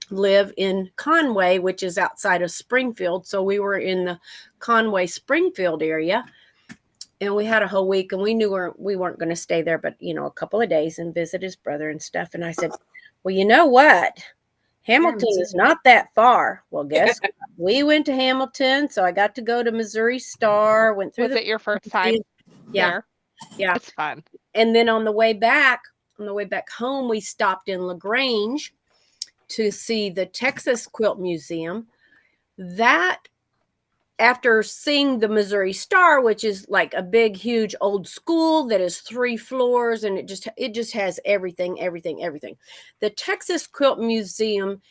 live in Conway, which is outside of Springfield. So we were in the Conway Springfield area, and we had a whole week, and we knew we weren't going to stay there, but a couple of days and visit his brother and stuff. And I said, well, you know what? Hamilton is not that far. Well, guess what? We went to Hamilton, so I got to go to Missouri Star. Went through. Was it your first time? Yeah, there? Yeah, it's fun. And then on the way back home, we stopped in LaGrange to see the Texas Quilt Museum. That, after seeing the Missouri Star, which is like a big, huge old school that is 3 floors, and it just has everything. The Texas Quilt Museum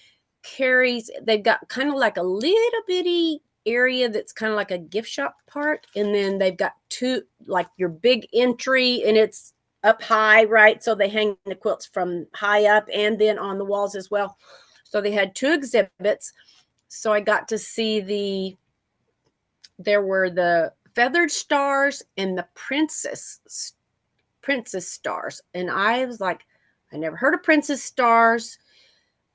they've got kind of like a little bitty area that's kind of like a gift shop part, and then they've got 2, like your big entry, and it's up high, right? So they hang the quilts from high up and then on the walls as well. So they had 2 exhibits. So I got to see the there were the feathered stars and the princess stars. And I was like, I never heard of princess stars.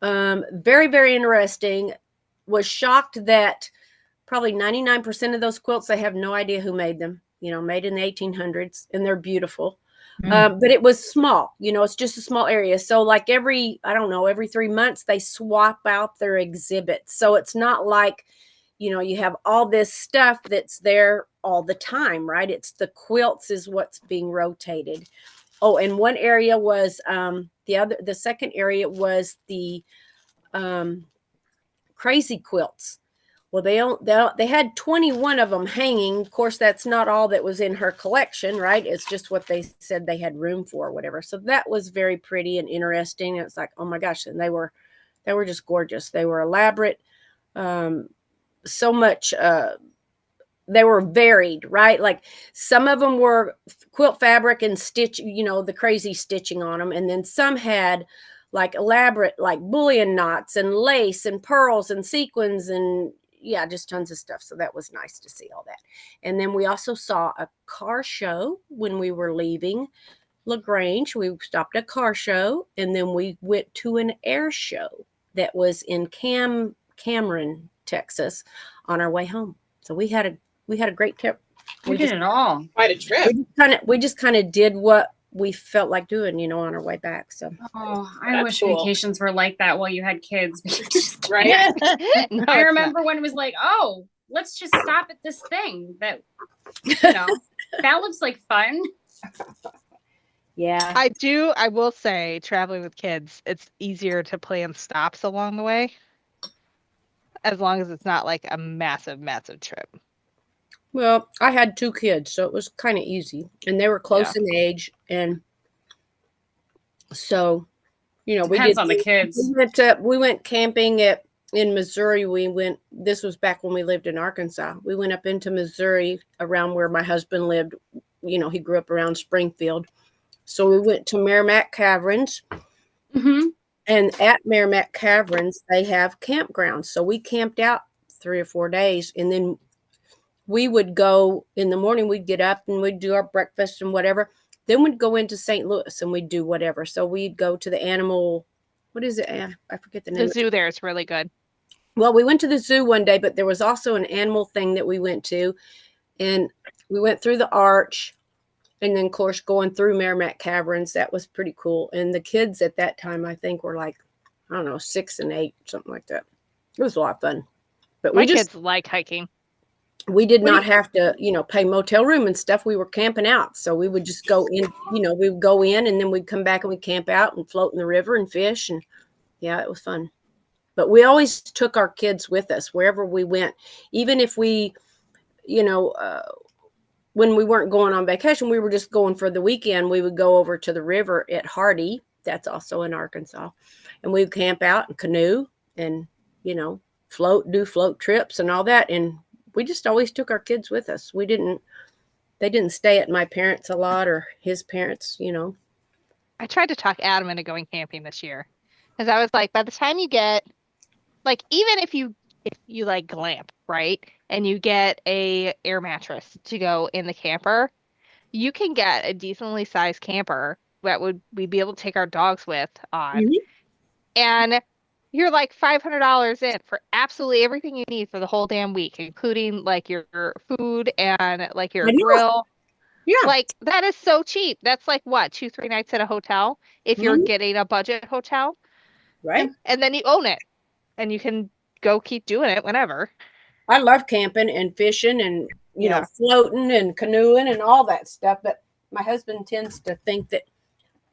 Very, very interesting. Was shocked that probably 99% of those quilts, they have no idea who made them, made in the 1800s, and they're beautiful. But it was small, it's just a small area. So like every 3 months they swap out their exhibits. So it's not like, you have all this stuff that's there all the time, right? It's the quilts is what's being rotated. Oh, and one area was the second area was the crazy quilts. Well, they had 21 of them hanging. Of course, that's not all that was in her collection, right? It's just what they said they had room for or whatever. So that was very pretty and interesting. It's like, oh my gosh, and they were just gorgeous. They were elaborate. So much they were varied, right? Like some of them were quilt fabric and stitch, the crazy stitching on them, and then some had like elaborate like bullion knots and lace and pearls and sequins and just tons of stuff. So that was nice to see all that. And then we also saw a car show when we were leaving LaGrange. We stopped at a car show, and then we went to an air show that was in Cameron, Texas, on our way home. So we had a great trip. We did it all. Quite a trip. We just kind of did what we felt like doing, on our way back. So I wish vacations were like that while you had kids. Right? No, I remember when it was like, oh, let's just stop at this thing that that looks like fun. Yeah. I will say, traveling with kids, it's easier to plan stops along the way, as long as it's not like a massive, massive trip. Well, I had 2 kids, so it was kind of easy, and they were close in age, and so, Depends on the kids. We went camping in Missouri. This was back when we lived in Arkansas. We went up into Missouri around where my husband lived. He grew up around Springfield. So we went to Merrimack Caverns. Mm-hmm. And at Merrimack Caverns, they have campgrounds. So we camped out 3 or 4 days, and then we would go in the morning. We'd get up and we'd do our breakfast and whatever. Then we'd go into St. Louis and we'd do whatever. So we'd go to the animal. What is it? I forget the name. The zoo there is really good. Well, we went to the zoo one day, but there was also an animal thing that we went to, and we went through the arch, and then of course going through Merrimack Caverns. That was pretty cool. And the kids at that time, I think, were like, 6 and 8, something like that. It was a lot of fun. But My kids like hiking. We did not have to, pay motel room and stuff. We were camping out. So we would just go in, we would go in, and then we'd come back and we'd camp out and float in the river and fish. And yeah, it was fun. But we always took our kids with us wherever we went. Even if we, when we weren't going on vacation, we were just going for the weekend. We would go over to the river at Hardy. That's also in Arkansas. And we would camp out and canoe and, do float trips and all that. And we just always took our kids with us. They didn't stay at my parents a lot or his parents, I tried to talk Adam into going camping this year, because I was like, by the time you get, like, even if you like glamp, right, and you get a air mattress to go in the camper, you can get a decently sized camper that we'd be able to take our dogs with on. Mm-hmm. And you're like $500 in for absolutely everything you need for the whole damn week, including like your food and like your grill. Yeah. Like that is so cheap. That's like what, 2-3 nights at a hotel if you're getting a budget hotel. Right. And then you own it and you can go keep doing it whenever. I love camping and fishing and, floating and canoeing and all that stuff. But my husband tends to think that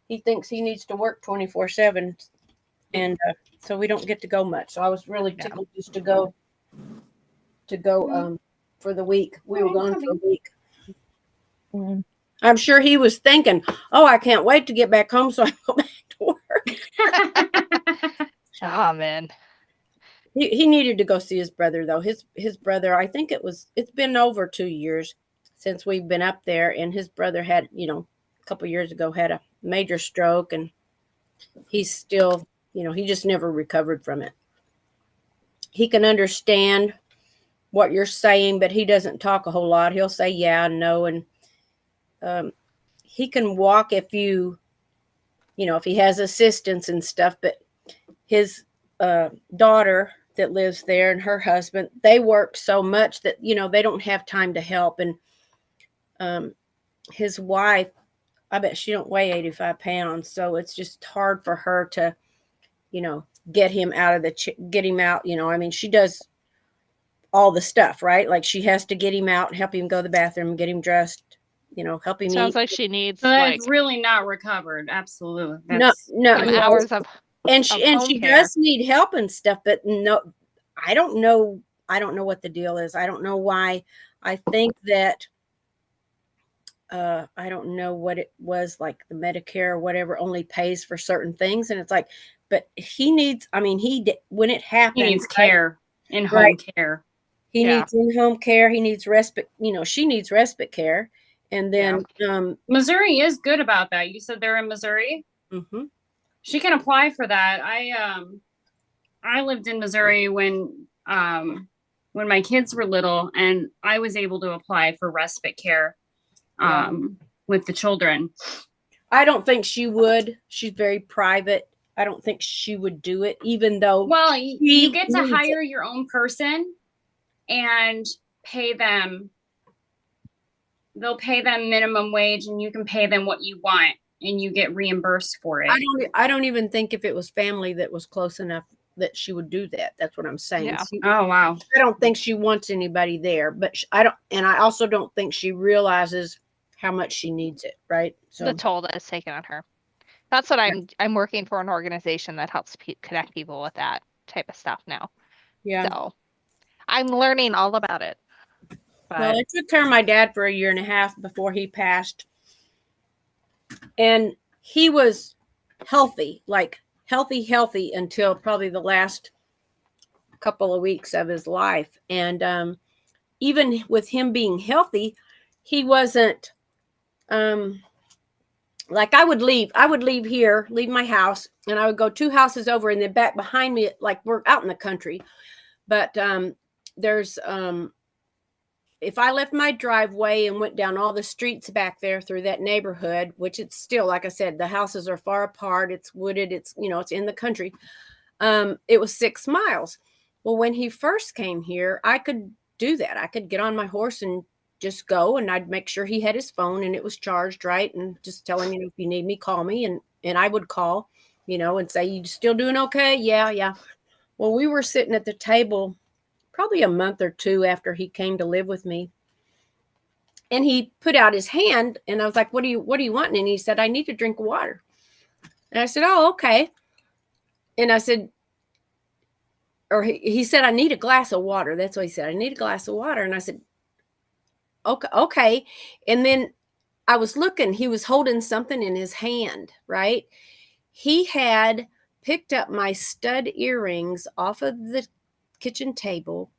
he thinks he needs to work 24/7. And so we don't get to go much. So I was really tickled just to go for the week. We were gone for a week. Mm-hmm. I'm sure he was thinking, oh, I can't wait to get back home so I can go back to work. Oh, man. He needed to go see his brother, though. His brother, I think it's been over 2 years since we've been up there. And his brother had, a couple years ago, had a major stroke. And he's still... he just never recovered from it. He can understand, what you're saying, but he doesn't talk a whole lot. He'll say yeah and no, and he can walk if if he has assistance and stuff. But his daughter that lives there and her husband, they work so much that they don't have time to help. And his wife, I bet she don't weigh 85 pounds, so it's just hard for her to get him out of get him out. I mean, she does all the stuff, right? Like she has to get him out, help him go to the bathroom, get him dressed, help him Sounds eat. like she needs So like that's really not recovered. Absolutely. No, some hours of and she home care. does need help and stuff, but no, I don't know what the deal is. I don't know why. I think that I don't know what it was, like the Medicare or whatever only pays for certain things, and it's like, but he needs, I mean, when it happens, he needs care, in-home right, care. he Yeah. needs in-home care, he needs respite, she needs respite care. And then Missouri is good about that. You said they're in Missouri? mhm. She can apply for that. I lived in Missouri when my kids were little, and I was able to apply for respite care with the children. I don't think she would. She's very private. I don't think she would do it, even though. Well, you get to hire your own person and pay them. They'll pay them minimum wage, and you can pay them what you want, and you get reimbursed for it. I don't even think if it was family that was close enough that she would do that. That's what I'm saying. Yeah. Oh, wow. I don't think she wants anybody there, but I also don't think she realizes how much she needs it, right? So the toll that is taken on her. That's what I'm working for, an organization that helps connect people with that type of stuff now. yeah. So I'm learning all about it. But Well, I took care of my dad for 1.5 years before he passed. And he was healthy, like healthy until probably the last couple of weeks of his life. And even with him being healthy, he wasn't like I would leave here, leave my house, and I would go 2 houses over, and then back behind me, like we're out in the country. But there's if I left my driveway and went down all the streets back there through that neighborhood, which it's still, like I said, the houses are far apart, it's wooded, it's it's in the country. It was 6 miles. Well, when he first came here, I could do that. I could get on my horse and just go, and I'd make sure he had his phone and it was charged right, and just tell him, if you need me, call me, and I would call, and say, you still doing okay? Yeah. Well, we were sitting at the table probably a month or 2 after he came to live with me. And he put out his hand, and I was like, what do you want? And he said, I need a drink of water. And I said, oh, okay. And I said, or he said, I need a glass of water. That's what he said. I need a glass of water. And I said, okay. And then I was looking, he was holding something in his hand, right? He had picked up my stud earrings off of the kitchen table.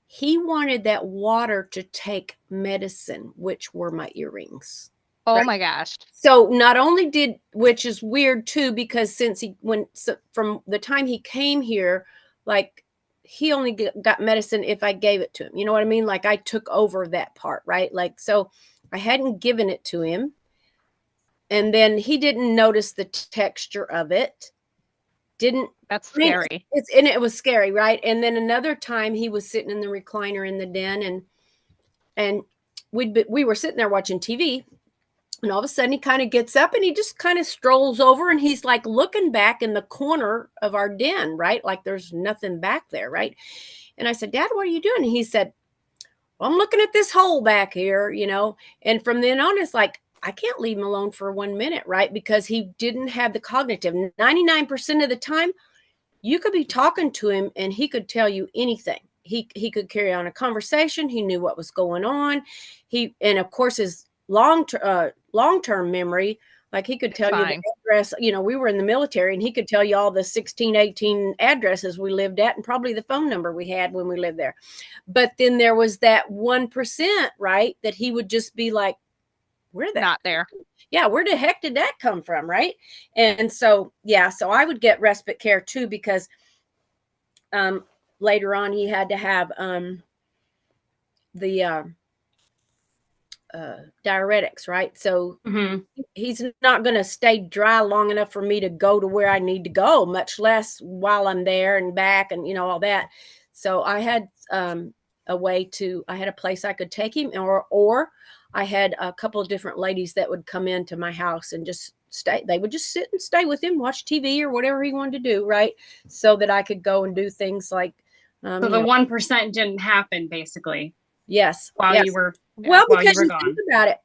He wanted that water to take medicine, which were my earrings. oh right? my gosh. So not only which is weird too, because from the time he came here, like he only got medicine if I gave it to him. You know what I mean? Like I took over that part, right? Like, so I hadn't given it to him. And then he didn't notice the texture of it. That's scary. It was scary, right? And then another time he was sitting in the recliner in the den, and we were sitting there watching TV, and all of a sudden he kind of gets up and he just kind of strolls over, and he's like looking back in the corner of our den, right? Like there's nothing back there, right? And I said, Dad, what are you doing? And he said, well, I'm looking at this hole back here, And from then on, it's like, I can't leave him alone for 1 minute, right? Because he didn't have the cognitive. 99% of the time, you could be talking to him and he could tell you anything. He could carry on a conversation. He knew what was going on. And of course, his long-term memory, like he could tell you the address. We were in the military, and he could tell you all the 16, 18 addresses we lived at, and probably the phone number we had when we lived there. But then there was that 1%, right, that he would just be like, where that? Not there. Yeah, where the heck did that come from, right? And so, so I would get respite care too, because later on he had to have diuretics, right? So Hmm. he's not going to stay dry long enough for me to go to where I need to go, much less while I'm there and back and, all that. So I had I had a place I could take him, or I had a couple of different ladies that would come into my house and just stay. They would just sit and stay with him, watch TV or whatever he wanted to do, right? So that I could go and do things like, So the 1% didn't happen basically yes, while yes. you were Well, while you because were you gone. think about it,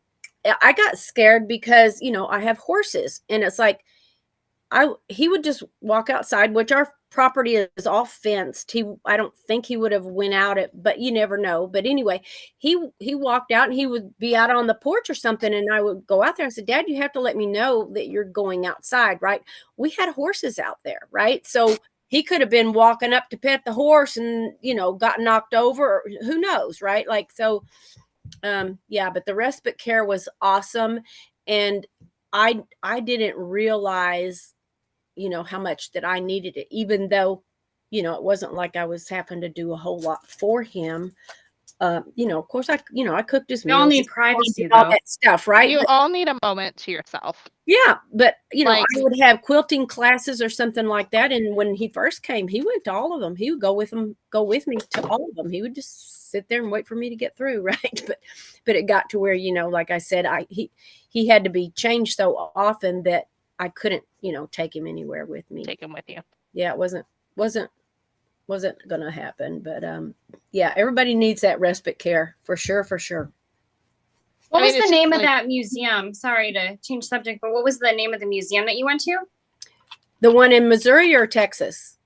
I got scared because, I have horses, and it's like he would just walk outside, which our property is all fenced. I don't think he would have went out but you never know. But anyway, he walked out and he would be out on the porch or something, and I would go out there. I said, Dad, you have to let me know that you're going outside, right? We had horses out there, right? So he could have been walking up to pet the horse and, got knocked over, or who knows, right? Like, so yeah, but the respite care was awesome, and I didn't realize how much that I needed it, even though it wasn't like I was having to do a whole lot for him. Of course I cooked his We all meals, need privacy all though. that stuff, right? You all need a moment to yourself. Yeah, but Like- I would have quilting classes or something like that, and when he first came, he went to all of them. He would go with me to all of them. He would just sit there and wait for me to get through, right? But it got to where, like I said, he had to be changed so often that I couldn't, take him anywhere with me. Take him with you. Yeah, it wasn't going to happen, but yeah, everybody needs that respite care for sure, for sure. What was the it's name of like- that museum? Sorry to change subject, but what was the name of the museum that you went to? The one in Missouri or Texas?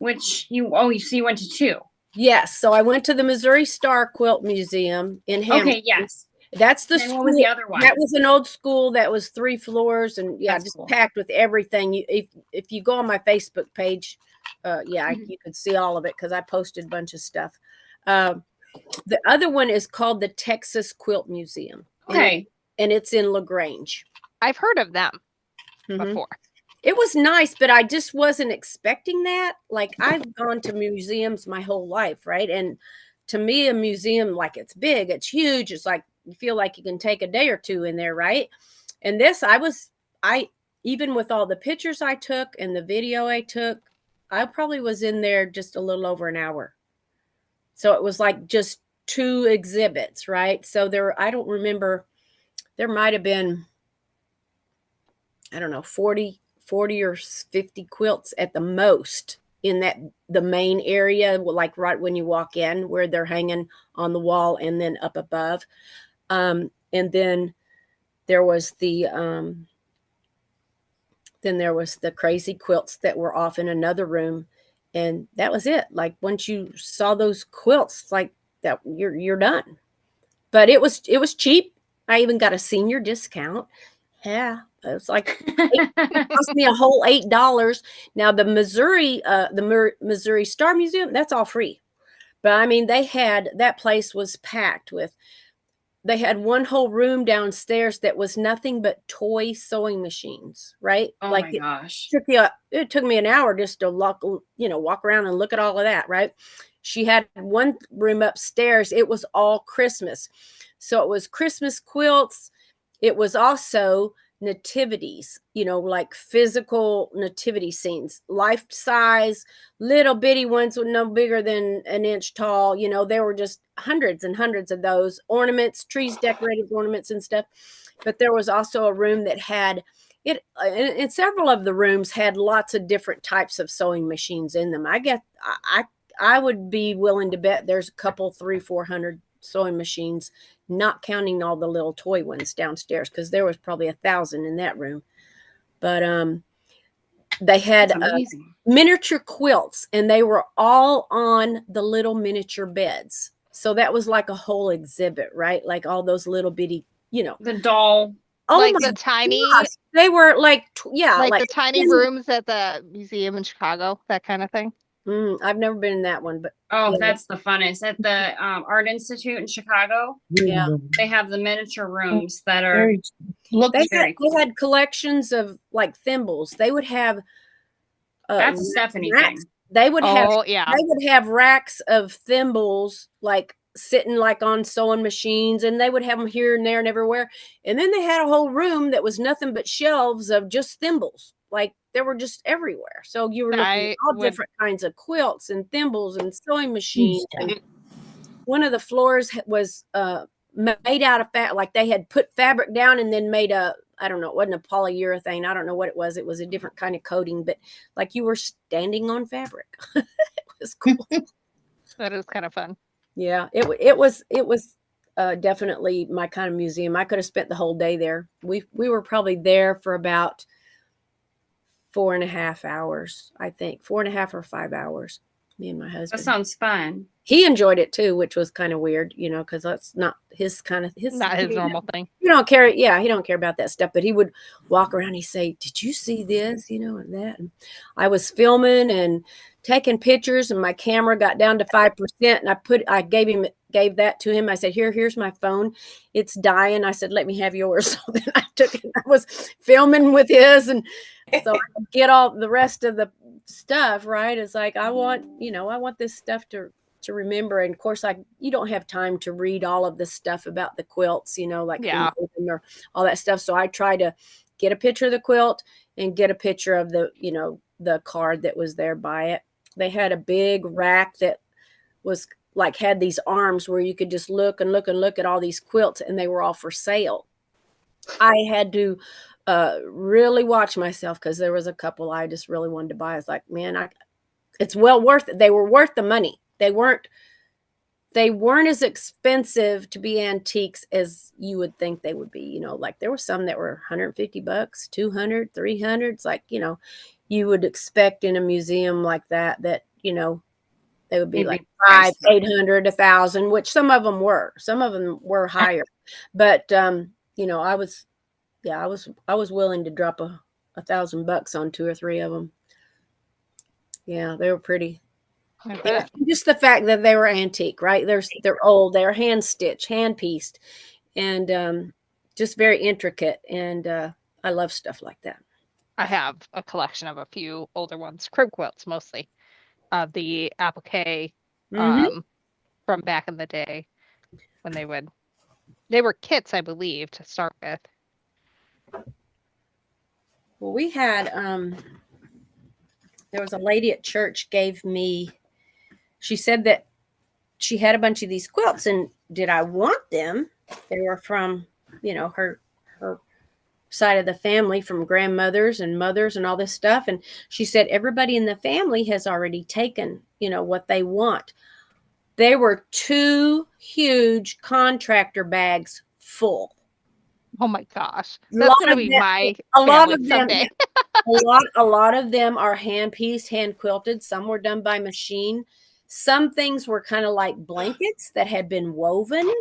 So you went to two. Yes. So I went to the Missouri Star Quilt Museum in Hamilton. Okay, yes. That's the And school. what was the other one? That was an old school that was 3 floors and That's just cool. packed with everything. If you go on my Facebook page, Mhm. you could see all of it because I posted a bunch of stuff. The other one is called the Texas Quilt Museum. Okay. And it's in LaGrange. I've heard of them Mhm. before. It was nice, but I just wasn't expecting that. Like, I've gone to museums my whole life, right? And to me, a museum, like, it's big, it's huge. It's like you feel like you can take a day or two in there, right? And this, even with all the pictures I took and the video I took, I probably was in there just a little over an hour. So it was like just 2 exhibits, right? So I don't remember, there might have been, I don't know, 40 or 50 quilts at the most in the main area, like right when you walk in, where they're hanging on the wall and then up above. And then there was the crazy quilts that were off in another room, and that was it. Like, once you saw those quilts, like that, you're done. But it was cheap. I even got a senior discount. Yeah, it was like it cost me a whole $8. Now the Missouri Star Museum, that's all free. But I mean, that place was packed with. They had one whole room downstairs that was nothing but toy sewing machines, right? Oh like my gosh. it took me an hour just to walk around and look at all of that, right? She had one room upstairs. It was all Christmas. So it was Christmas quilts. It was also nativities, like physical nativity scenes, life size, little bitty ones with no bigger than an inch tall. There were just hundreds and hundreds of those ornaments, trees decorated ornaments and stuff. But there was also a room that had it, and several of the rooms had lots of different types of sewing machines in them. I would be willing to bet there's a couple, 300-400 sewing machines, not counting all the little toy ones downstairs, because there was probably 1,000 in that room. But they had miniature quilts, and they were all on the little miniature beds. So that was like a whole exhibit, right? Like all those little bitty, the doll. Oh, like my the tiny, gosh. They were like the tiny rooms at the museum in Chicago, that kind of thing. I've never been in that one, but yeah. That's the funnest. At the Art Institute in Chicago, yeah, they have the miniature rooms that are they had collections of like thimbles. They would have that's a Stephanie racks. thing. They would have yeah. They would have racks of thimbles, like sitting like on sewing machines, and they would have them here and there and everywhere. And then they had a whole room that was nothing but shelves of just thimbles. Like they were just everywhere. So you were looking at all different kinds of quilts and thimbles and sewing machines. And one of the floors was made out of like they had put fabric down and then made a, I don't know, it wasn't a polyurethane. I don't know what it was. It was a different kind of coating, but like you were standing on fabric. It was cool. That is kind of fun. Yeah, it was definitely my kind of museum. I could have spent the whole day there. We were probably there for about 4.5 hours, I think, 4.5 or 5 hours. Me and my husband. That sounds fun. He enjoyed it too, which was kind of weird, you know, because that's not his not his normal thing. You don't care. Yeah, he don't care about that stuff. But he would walk around. He'd say, "Did you see this?" You know, and that. And I was filming and taking pictures, and my camera got down to 5%. And I gave that to him. I said, "Here's my phone. It's dying." I said, "Let me have yours." So then I took it. I was filming with his, and so I could get all the rest of the stuff. Right? It's like I want this stuff to remember. And of course, you don't have time to read all of the stuff about the quilts, you know, like or all that stuff. So I try to get a picture of the quilt and get a picture of the, you know, the card that was there by it. They had a big rack that was like had these arms where you could just look and look and look at all these quilts, and they were all for sale. I had to really watch myself because there was a couple I just really wanted to buy. I was like, man, it's well worth it. They were worth the money. They weren't as expensive to be antiques as you would think they would be. You know, like there were some that were $150, $200, $300. It's like, you know, you would expect in a museum like that, you know, they would be like $500, $800, $1,000, which some of them were higher. But, you know, I was willing to drop $1,000 on 2 or 3 of them. Yeah, they were pretty. Just the fact that they were antique, right? They're old, they're hand stitched, hand pieced, and just very intricate. And I love stuff like that. I have a collection of a few older ones, crib quilts mostly, the applique from back in the day when they were kits, I believe, to start with. Well, we had there was a lady at church gave me. She said that she had a bunch of these quilts, and did I want them? They were from, you know, her side of the family, from grandmothers and mothers and all this stuff. And she said everybody in the family has already taken, you know, what they want. They were 2 huge contractor bags full. Oh my gosh, that's gonna be my family someday. A lot of them are hand pieced, hand quilted. Some were done by machine. Some things were kind of like blankets that had been woven.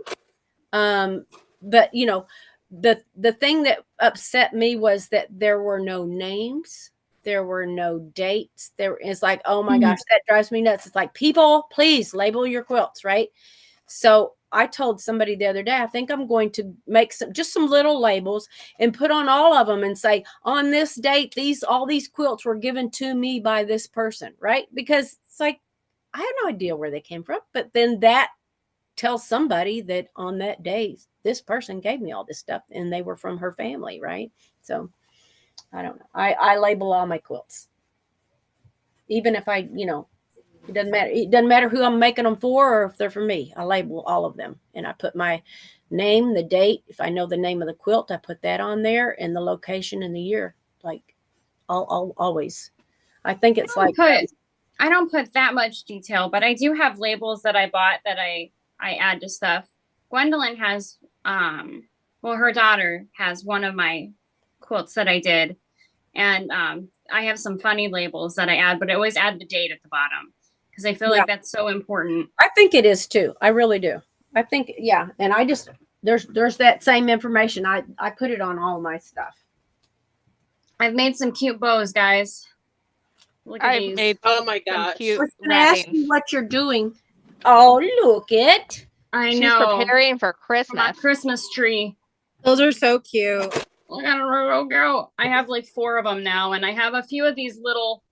But you know, the thing that upset me was that there were no names. There were no dates. It's like, oh my gosh, that drives me nuts. It's like, people, please label your quilts, right? So I told somebody the other day, I think I'm going to make some little labels and put on all of them and say, on this date, all these quilts were given to me by this person, right? Because it's like, I have no idea where they came from, but then that tells somebody that on that day, this person gave me all this stuff and they were from her family, right? So I don't know. I label all my quilts. Even if I, you know, it doesn't matter. It doesn't matter who I'm making them for or if they're for me. I label all of them, and I put my name, the date. If I know the name of the quilt, I put that on there, and the location and the year. Like, I'll always. I think it's I don't put that much detail, but I do have labels that I bought that I add to stuff. Gwendolyn has, her daughter has one of my quilts that I did, and I have some funny labels that I add, but I always add the date at the bottom because I feel like that's so important. I think it is too. I really do. I think, yeah. And I just, there's that same information. I put it on all my stuff. I've made some cute bows, guys. Look at these. Oh my gosh. I was going to ask you what you're doing. Oh, look it. She's preparing for Christmas. My Christmas tree. Those are so cute. Look at her go. I have like 4 of them now, and I have a few of these little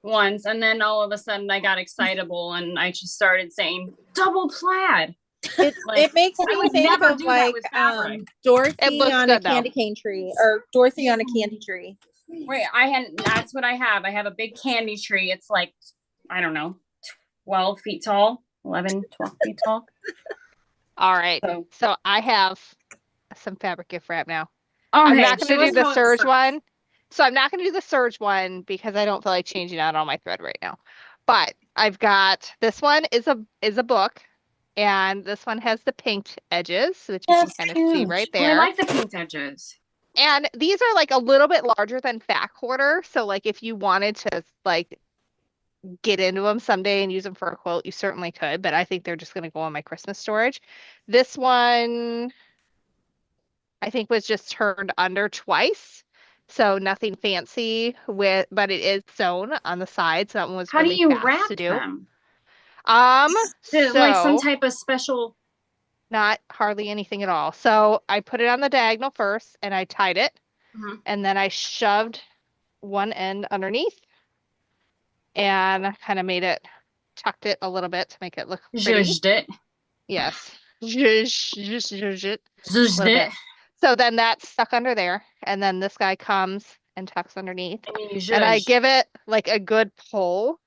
ones, and then all of a sudden I got excitable and I just started saying double plaid. It makes I me would think never of do that like with fabric. Dorothy looks on a good, though. candy cane tree, or Dorothy on a candy tree. Wait, that's what I have. I have a big candy tree. It's like, I don't know, 12 feet tall, 11, 12 feet tall. All right. So, So I have some fabric gift wrap now. okay, I'm not going show to do us the how it serge serves. one. So I'm not going to do the serge one because I don't feel like changing out all my thread right now. But I've got this one is a book, and this one has the pinked edges, which you can That's kind of see cute. right Oh, I there. like the pink edges. And these are like a little bit larger than fat quarter. So like if you wanted to like get into them someday and use them for a quilt, you certainly could. But I think they're just going to go on my Christmas storage. This one I think was just turned under twice. So nothing fancy but it is sewn on the side. So that one was How do really you fast wrap to do. them? Like some So type of special. not hardly anything at all. So I put it on the diagonal first and I tied it, and then I shoved one end underneath and kind of tucked it a little bit to make it look pretty. Zhuzhed it. Yes. Zhuzhed it a Zhuzhed little it. bit. So then that's stuck under there, and then this guy comes and tucks underneath. And you And I zhuzh. give it like a good pull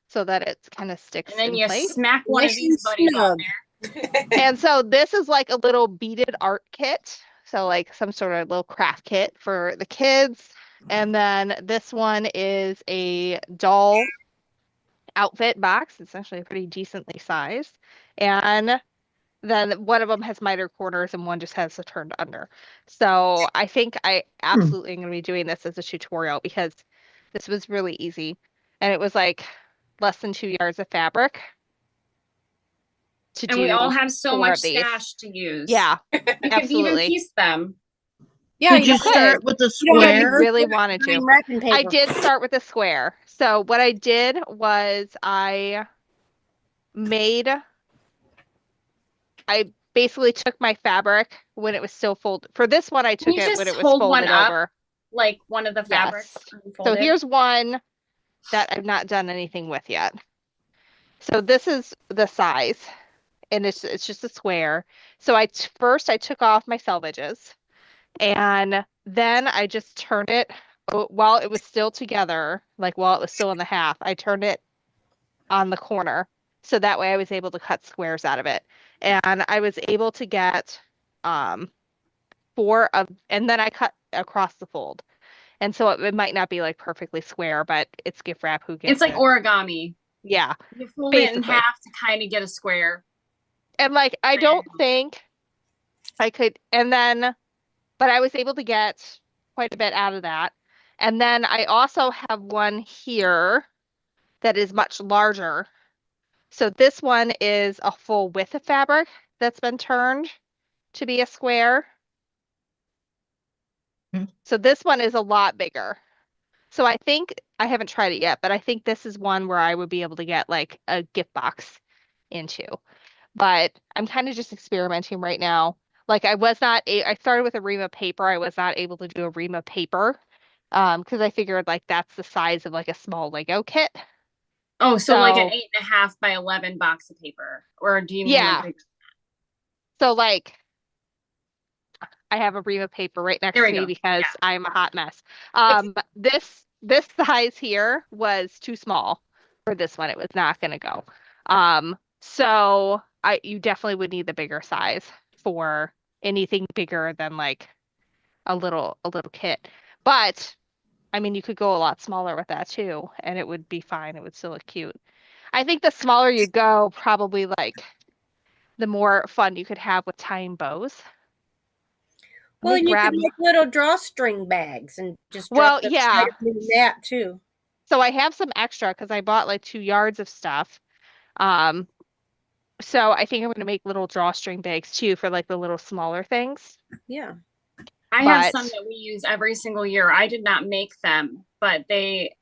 so that it kind of sticks And then in you place. smack one of Nice these and buddies on snug. there. And so this is like a little beaded art kit. So like some sort of little craft kit for the kids. And then this one is a doll outfit box. It's actually pretty decently sized. And then one of them has miter corners and one just has a turned under. So I think I absolutely am going to be doing this as a tutorial because this was really easy. And it was like less than 2 yards of fabric to And we do all have so 4 much of these. stash to use. Yeah, You could even absolutely. piece them. Yeah, Could you could. start with a You don't have I to square? really wanted to. green wrapping paper. I did start with a square. So what I did was I basically took my fabric when it was still folded. For this one, I took you it when just it was hold one folded up? over. Like one of the fabrics. Yes. So unfolded? here's one that I've not done anything with yet. So this is the size, and it's just a square. So first I took off my selvages, and then I just turned it while it was still together, like while it was still in the half. I turned it on the corner, so that way I was able to cut squares out of it, and I was able to get 4 of, and then I cut across the fold. And so it might not be like perfectly square, but it's gift wrap. Who gets It's like it? origami. Yeah. You fold it in basically. half to kind of get a square. And like, I don't think I could, but I was able to get quite a bit out of that. And then I also have one here that is much larger. So this one is a full width of fabric that's been turned to be a square. So this one is a lot bigger. So I think I haven't tried it yet, but I think this is one where I would be able to get like a gift box into. But I'm kind of just experimenting right now. Like I started with a ream of paper. I was not able to do a ream of paper because I figured like that's the size of like a small Lego kit. Oh, so like an 8.5 by 11 box of paper, or do you mean Yeah. like? So like I have a ream of paper right next to me because I'm a hot mess. This size here was too small for this one. It was not going to go. So you definitely would need the bigger size for anything bigger than like a little kit. But I mean, you could go a lot smaller with that too, and it would be fine. It would still look cute. I think the smaller you go, probably like the more fun you could have with tying bows. Well, and you can make little drawstring bags and just drop the yeah. in that too. So I have some extra because I bought like 2 yards of stuff. So I think I'm going to make little drawstring bags too for like the little smaller things. Yeah. I have some that we use every single year. I did not make them, but they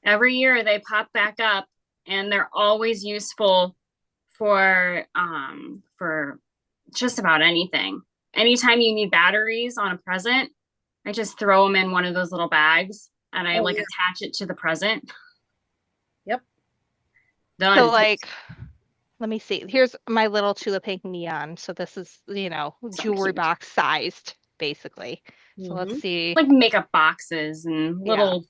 every year they pop back up, and they're always useful for just about anything. Anytime you need batteries on a present, I just throw them in one of those little bags, and I attach it to the present. Yep. Done. So like let me see. Here's my little tulip pink neon. So this is, jewelry cute. box sized, basically. So let's Mhm. see. Like makeup boxes and little.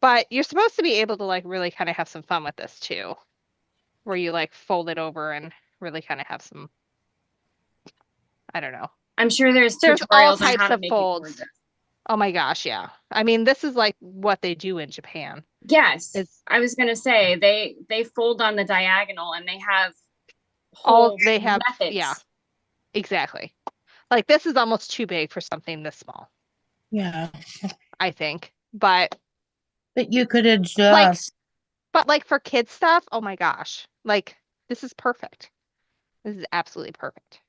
But you're supposed to be able to like really kind of have some fun with this too, where you like fold it over and really kind of have some, I don't know. I'm sure there's There's all tutorials on how types to of make it folds. gorgeous. Oh my gosh, yeah. I mean, this is like what they do in Japan. Yes, It's I was gonna say they fold on the diagonal and they have all whole they have. methods. Yeah, exactly. Like this is almost too big for something this small, Yeah. I think. But But you could adjust. like for kids stuff, oh my gosh. Like this is perfect. This is absolutely perfect.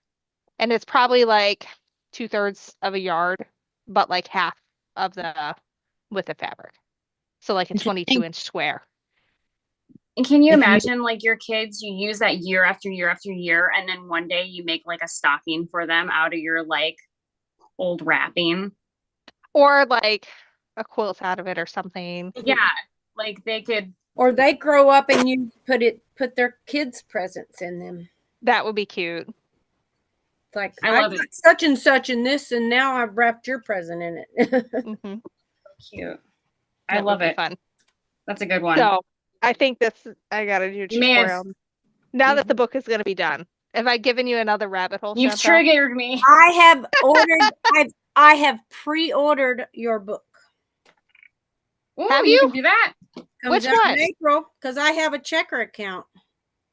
And it's probably like 2/3 of a yard, but like half of the width of fabric. So like a And to 22-inch square. And can you If you- imagine like your kids, you use that year after year after year, and then one day you make like a stocking for them out of your like old wrapping? Or like a quilt out of it or something. Yeah, like they could. Or they grow up and you put their kids' presents in them. That would be cute. It's like I love got it. such and such in this, and now I've wrapped your present in it. hmm Cute. I That love would be it. fun. That's a good one. So I think I gotta do a You may have- tutorial. Now that the book is gonna be done. Have I given you another rabbit hole, You've Chantal? triggered me. I have ordered. I have pre-ordered your book. Ooh, Have you you? can do that. Comes Which out one? in April because I have a checker account.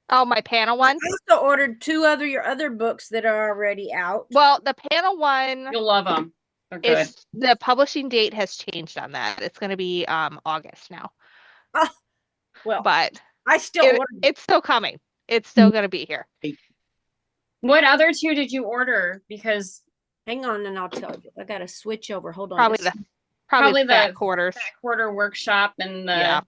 Oh, my panel I one? also ordered your other books that are already out. Well, the panel one You'll love them. They're good. is the publishing date has changed on that. It's gonna be August now. Well, But I still ordered. it's still coming. It's still gonna be here. What other two did you order? Because Hang on, and I'll tell you. I got to switch over. Hold on. Probably just- probably the fat the quarters. Fat Quarter Workshop and the Yeah.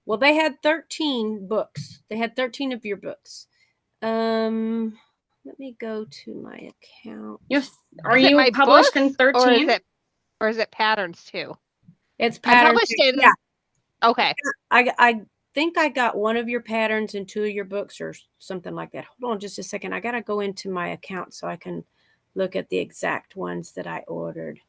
Well, they had 13 books. They had 13 of your books. Let me go to my account. Are Is it you my published in books, or 13? is it patterns too? It's I patterns. published in Yeah, Okay. I think I got one of your patterns and two of your books or something like that. Hold on just a second. I got to go into my account so I can look at the exact ones that I ordered.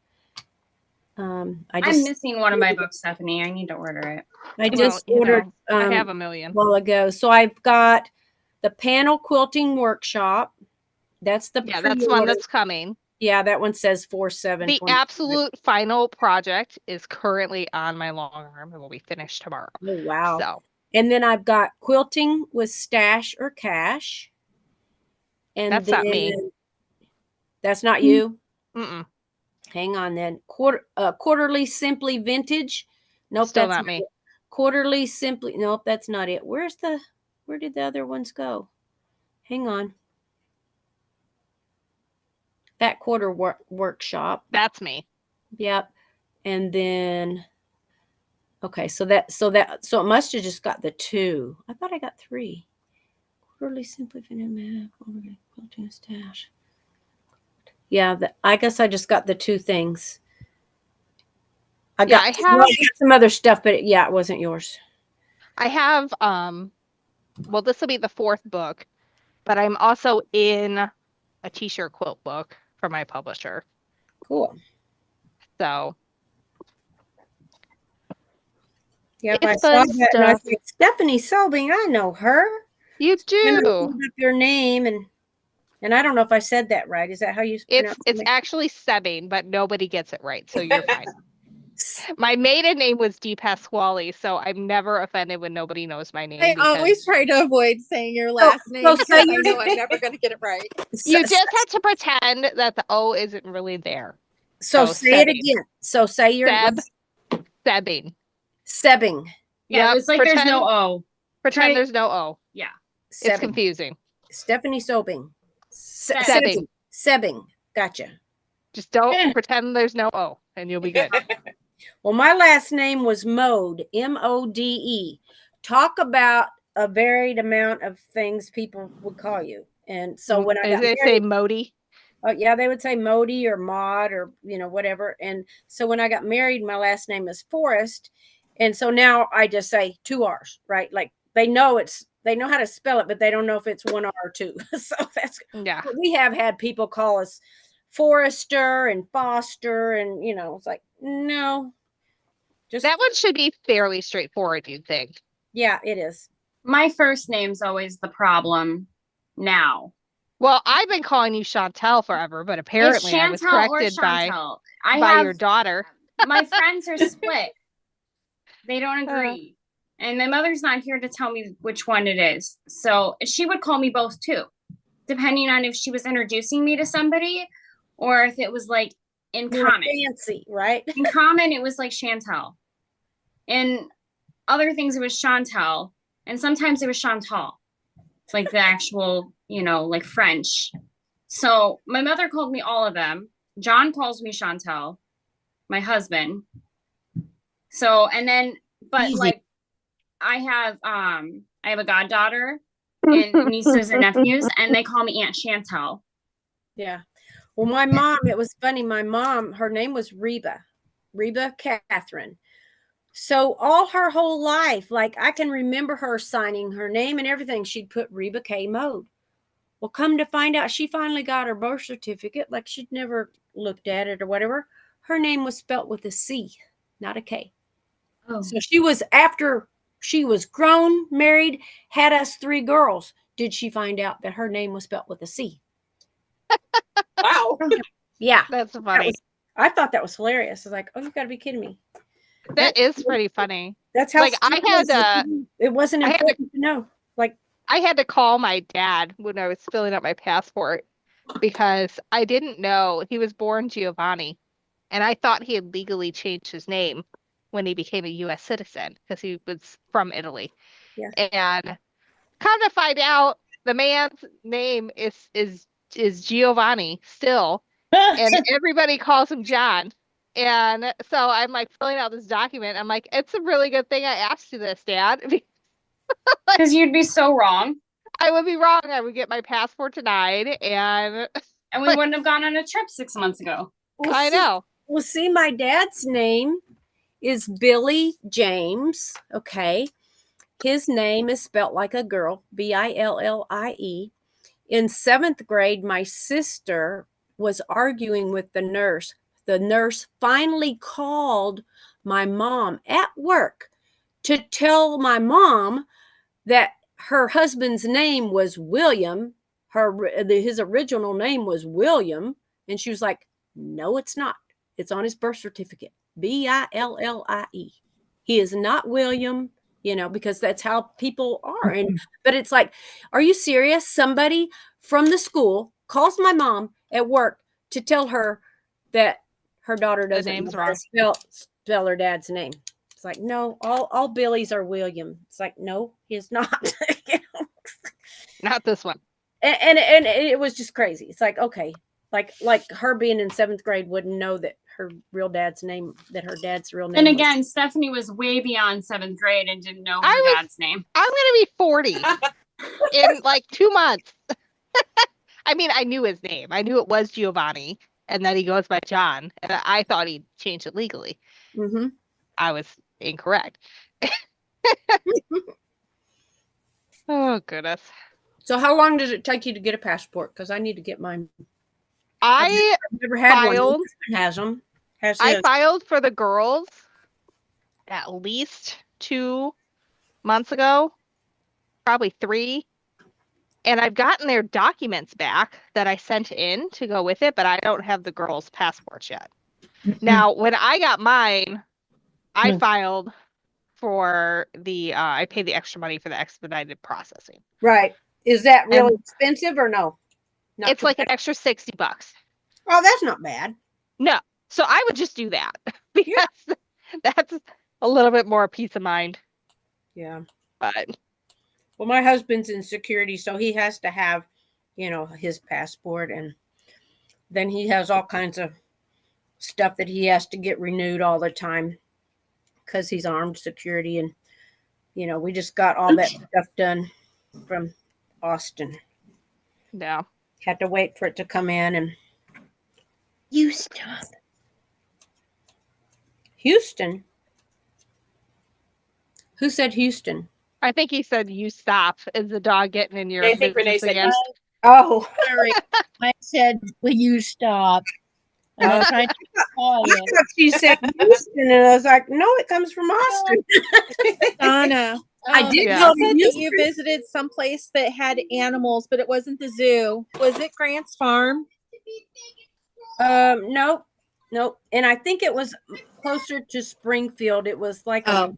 I'm missing one of my books, Stephanie. I need to order it. I just ordered I have a million. a while ago. So I've got the panel quilting workshop. That's the Yeah, that's one pre-order. that's coming. Yeah, that one says 4/7. The absolute final project is currently on my long arm and will be finished tomorrow. Oh, wow. So And then I've got quilting with stash or cash. And That's not me. That's not you? mm-mm. Hang on then. Quarterly simply vintage. Nope, Still that's not me. it. Quarterly simply. Nope, that's not it. Where did the other ones go? Hang on. That quarter workshop. That's me. Yep. And then okay, so it must have just got the two. I thought I got three. Quarterly simply vintage quilting stash. Yeah, I guess I just got the two things. I got some other stuff, but it wasn't yours. I have well, this will be the fourth book, but I'm also in a t-shirt quilt book for my publisher. Cool. So yeah, I saw that and I was like, Stephanie Sobing, I know her. You do. Up your name and I don't know if I said that right. Is that how you pronounce it? It's actually Sebing, but nobody gets it right, so you're fine. My maiden name was Di Pasquale, so I'm never offended when nobody knows my name. I always try to avoid saying your last name because I know I'm never going to get it right. You just have to pretend that the O isn't really there. So say it again. So say your Sebing. Sebing. Yeah, it's like there's no O. Pretend there's no O. Yeah. It's confusing. Stephanie Sobing. Sebing. Sebing. Gotcha. Just don't pretend there's no O and you'll be good. Well, my last name was Mode, Mode. Talk about a varied amount of things people would call you. And so when I got married, say Modi. Oh yeah, they would say Modi or Maud or whatever. And so when I got married, my last name is Forrest. And so now I just say two R's, right? Like they know how to spell it, but they don't know if it's one R or two. So that's Yeah. we have had people call us Forrester and Foster, and it's like, no, just That one should be fairly straightforward, you'd think. yeah, it is. My first name's always the problem now. Well, I've been calling you Chantel forever, but It's apparently I was Chantel or corrected by Chantel. your daughter. My friends are split. They don't agree. And my mother's not here to tell me which one it is. So she would call me both too, depending on if she was introducing me to somebody or if it was like in common. Fancy, right? In common, it was like Chantel. And other things, it was Chantel. And sometimes it was Chantal. It's like the actual, like French. So my mother called me all of them. John calls me Chantel, my husband. So, and then, but Easy. like, I have a goddaughter and nieces and nephews, and they call me Aunt Chantel. Yeah. Well, my mom, it was funny. My mom, her name was Reba Catherine. So all her whole life, like I can remember her signing her name and everything. She'd put Reba K. Mode. Well, come to find out, she finally got her birth certificate. Like she'd never looked at it or whatever. Her name was spelt with a C, not a K. Oh. So she was, after she was grown, married, had us 3 girls, did she find out that her name was spelt with a C. Wow. Yeah. That's funny. I thought that was hilarious. I was like, oh, you got to be kidding me. That is pretty funny. That's how Like it wasn't I had important to know. Like I had to call my dad when I was filling out my passport because I didn't know he was born Giovanni, and I thought he had legally changed his name when he became a U.S. citizen because he was from Italy. Yeah. And come to find out, the man's name is Giovanni still, and everybody calls him John. And so I'm like filling out this document. I'm like, it's a really good thing I asked you this, Dad. Because you'd be so wrong. I would be wrong. I would get my passport denied, and we wouldn't have gone on a trip 6 months ago. I know. Well, see, my dad's name is Billy James. Okay. His name is spelt like a girl, Billie. In 7th grade, my sister was arguing with the nurse. The nurse finally called my mom at work to tell my mom that her husband's name was William. His original name was William. And she was like, no, it's not. It's on his birth certificate. Billie. He is not William, because that's how people are. But it's like, are you serious? Somebody from the school calls my mom at work to tell her that her daughter doesn't name's know how to spell her dad's name. It's like, no, all Billies are William. It's like, no, he's not. Not this one. And it was just crazy. It's like, okay, like her being in 7th grade wouldn't know that her dad's real name. And again, Stephanie was way beyond 7th grade and didn't know her dad's name. I'm going to be 40 in like 2 months. I mean, I knew his name. I knew it was Giovanni and that he goes by John. And I thought he changed it legally. Mm-hmm. I was incorrect. Oh, goodness. So how long does it take you to get a passport? Because I need to get mine. I've never had filed, one. Has them. I filed for the girls at least 2 months ago, probably 3. And I've gotten their documents back that I sent in to go with it, but I don't have the girls' passports yet. Now, when I got mine, I filed for I paid the extra money for the expedited processing. Right. Is that really expensive or no? It's like an extra $60. Oh, that's not bad. No. So I would just do that because that's a little bit more peace of mind. Yeah. But well, my husband's in security, so he has to have, his passport, and then he has all kinds of stuff that he has to get renewed all the time because he's armed security. And, we just got all that stuff done from Austin. Yeah. Had to wait for it to come in. And You stop. Houston? Who said Houston? I think he said you stop. Is the dog getting in your I think Renee business said again? Oh, Sorry. I said, will you stop? And I tried to be I quiet. thought she said Houston, and I was like, no, it comes from Austin. Donna, I did Yeah. go you to said that Houston. you visited some place that had animals, but it wasn't the zoo. Was it Grant's Farm? Nope, nope. And I think it was closer to Springfield. It was like a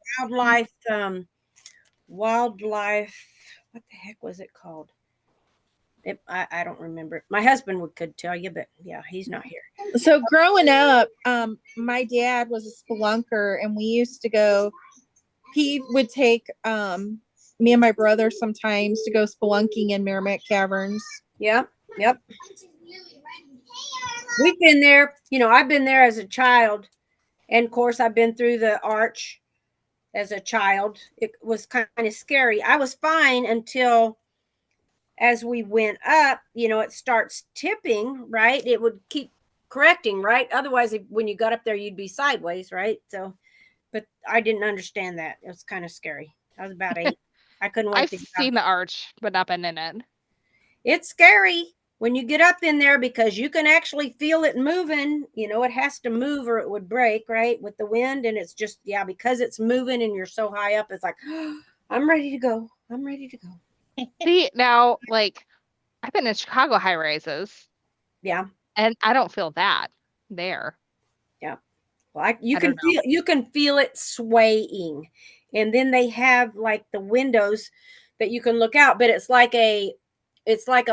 Oh. wildlife. What the heck was it called? I don't remember. My husband could tell you, but yeah, he's not here. So growing up, my dad was a spelunker, and we used to go. He would take me and my brother sometimes to go spelunking in Merrimack Caverns. Yep, yep. We've been there. I've been there as a child, and of course, I've been through the arch as a child. It was kind of scary. I was fine until, as we went up, it starts tipping, right? It would keep correcting, right? Otherwise, when you got up there, you'd be sideways, right? So, but I didn't understand that. It was kind of scary. I was about 8. I couldn't wait I've to get seen up. the arch, but not been in it. It's scary when you get up in there because you can actually feel it moving. It has to move or it would break, right? With the wind. And it's just, because it's moving and you're so high up, it's like, I'm ready to go. I'm ready to go. See, now, like, I've been in Chicago high rises, Yeah. and I don't feel that there. Yeah. Well, you I can don't know. feel it swaying. And then they have like the windows that you can look out, but it's like a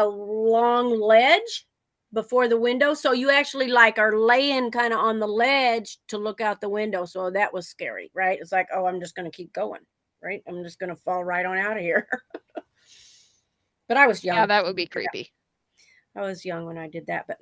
long ledge before the window. So you actually like are laying kind of on the ledge to look out the window. So that was scary, right? It's like, oh, I'm just going to keep going, right? I'm just going to fall right on out of here. But I was young. Yeah, that would be creepy. I was young when I did that, but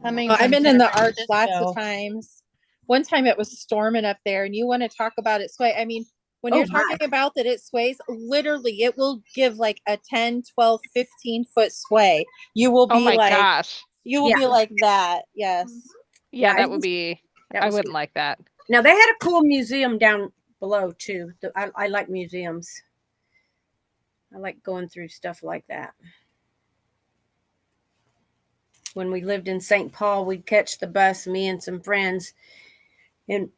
I've been in the arch lots Francisco. of times. One time it was storming up there, and you want to talk about it sway. I mean, when Oh you're my. talking about that it sways, literally it will give like a 10, 12, 15-foot sway. You will Oh be my like, gosh. you will Yeah. be like that. Yes. Yeah, Yeah, that would be, that I was wouldn't like that. Now they had a cool museum down below too. I like museums. I like going through stuff like that. When we lived in St. Paul, we'd catch the bus, me and some friends, and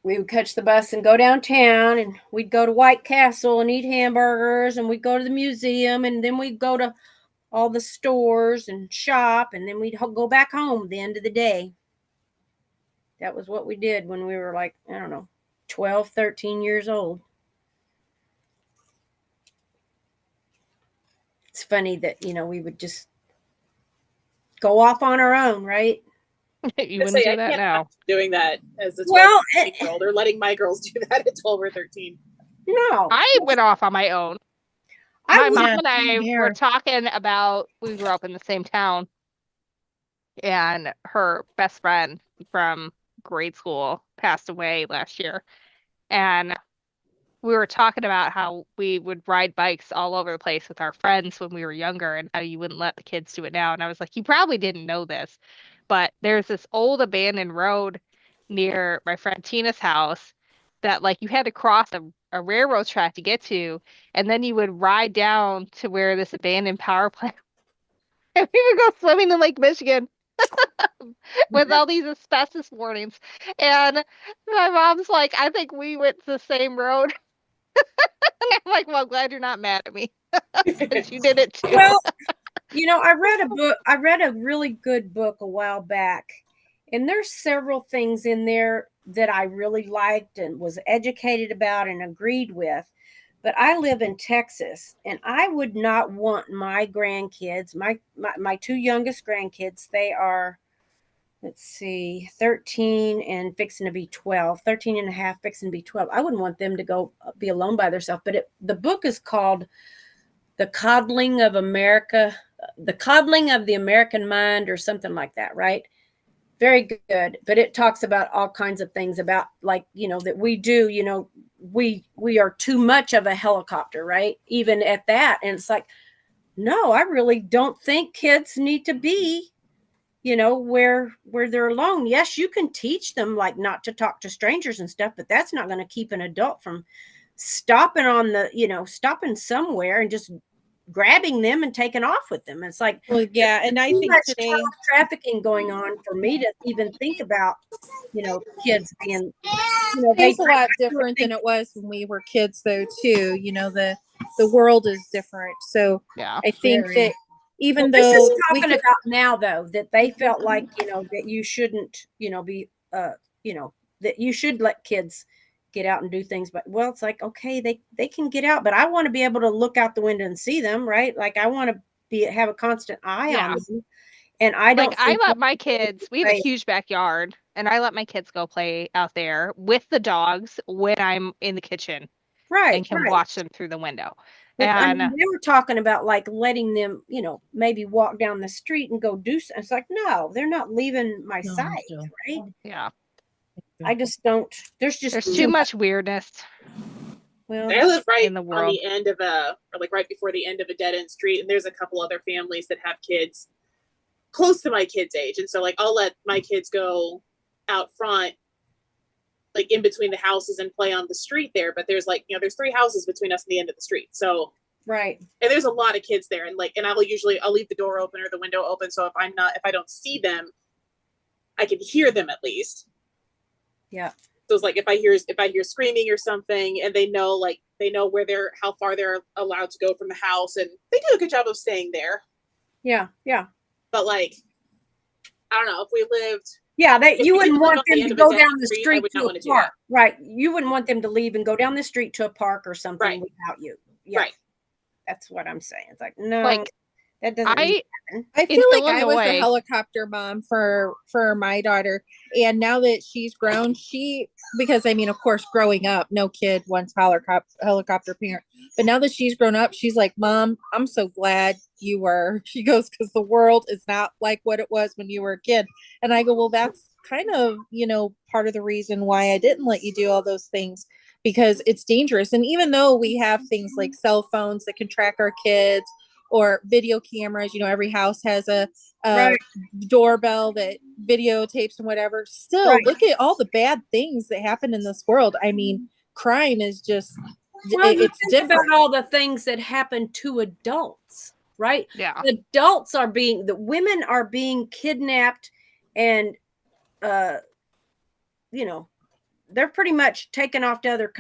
we would catch the bus and go downtown, and we'd go to White Castle and eat hamburgers, and we'd go to the museum, and then we'd go to all the stores and shop, and then we'd go back home at the end of the day. That was what we did when we were like, I don't know, 12, 13 years old. It's funny that, we would just go off on our own, right? You I wouldn't say, do I that can't now. imagine doing that as a 12 Well, year old or letting my girls do that at 12 or 13. No. I went off on my own. I My would, mom Yeah, and I same were here. talking about, we grew up in the same town, and her best friend from grade school passed away last year. And we were talking about how we would ride bikes all over the place with our friends when we were younger, and how you wouldn't let the kids do it now. And I was like, you probably didn't know this, but there's this old abandoned road near my friend Tina's house that, like, you had to cross a railroad track to get to, and then you would ride down to where this abandoned power plant. And we would go swimming in Lake Michigan with all these asbestos warnings. And my mom's like, I think we went the same road. And I'm like, well, I'm glad you're not mad at me. Because you did it too. well, I read a really good book a while back, and there's several things in there that I really liked and was educated about and agreed with. But I live in Texas, and I would not want my grandkids, my two youngest grandkids, they are, let's see, 13 and fixing to be 12, 13 and a half, fixing to be 12. I wouldn't want them to go be alone by themselves. But the book is called The Coddling of America, The Coddling of the American Mind, or something like that, right? Very good. But it talks about all kinds of things about, like, that we do, we are too much of a helicopter, right? Even at that. And it's like, no, I really don't think kids need to be you know, where they're alone. Yes, you can teach them like not to talk to strangers and stuff, but that's not going to keep an adult from stopping on the, you know, stopping somewhere and just grabbing them and taking off with them. It's like, Well, yeah, and I too think much today, child trafficking going on for me to even think about, you know, kids being, you know, it's a lot different than it was when we were kids, though. Too, you know, the world is different. So Yeah. I think Very. that even This though is we talking could, about now, though, that they felt like, you know, that you shouldn't, you know, be, you know, that you should let kids get out and do things. But well, it's like, okay, they can get out, but I want to be able to look out the window and see them, right? Like I want to have a constant eye on them. And I don't Like I think let my kids, we have a right. huge backyard, and I let my kids go play out there with the dogs when I'm in the kitchen and can watch them through the window. But I And mean, they were talking about like letting them, you know, maybe walk down the street and go do something. It's like, no, they're not leaving my No, sight, so. right? yeah, I just don't. There's just there's too much weirdness Well, I live right in the on world. the end of or like right before the end of a dead end street, and there's a couple other families that have kids close to my kids' age, and so like I'll let my kids go out front, like in between the houses, and play on the street there. But there's like, you know, there's 3 houses between us and the end of the street, so right. and there's a lot of kids there, and like, and I'll leave the door open or the window open, so if I don't see them, I can hear them at least. Yeah. So it's like if I hear screaming or something, and they know how far they're allowed to go from the house, and they do a good job of staying there. Yeah. Yeah. But like, I don't know, if we lived, Yeah, if you we wouldn't didn't live want on the them end to of a go dead down the street, I street would not to want a to do park. that. Right. You wouldn't want them to leave and go down the street to a park or something Right. without you. Yeah. Right. That's what I'm saying. It's like, no, Like that doesn't need I to happen. I in feel like I was the Illinois, helicopter mom for my daughter, and now that she's grown, because I mean, of course, growing up, no kid wants helicopter parent, but now that she's grown up, she's like, Mom, I'm so glad you were. She goes, because the world is not like what it was when you were a kid, and I go, well, that's kind of, you know, part of the reason why I didn't let you do all those things, because it's dangerous. And even though we have things like cell phones that can track our kids, or video cameras, you know, every house has a Right. doorbell that videotapes and whatever. Still, Right. look at all the bad things that happen in this world. I mean, crime is just, Well, you it's think different. about all the things that happen to adults, right? yeah, Adults are the women are being kidnapped and, you know, they're pretty much taken off to other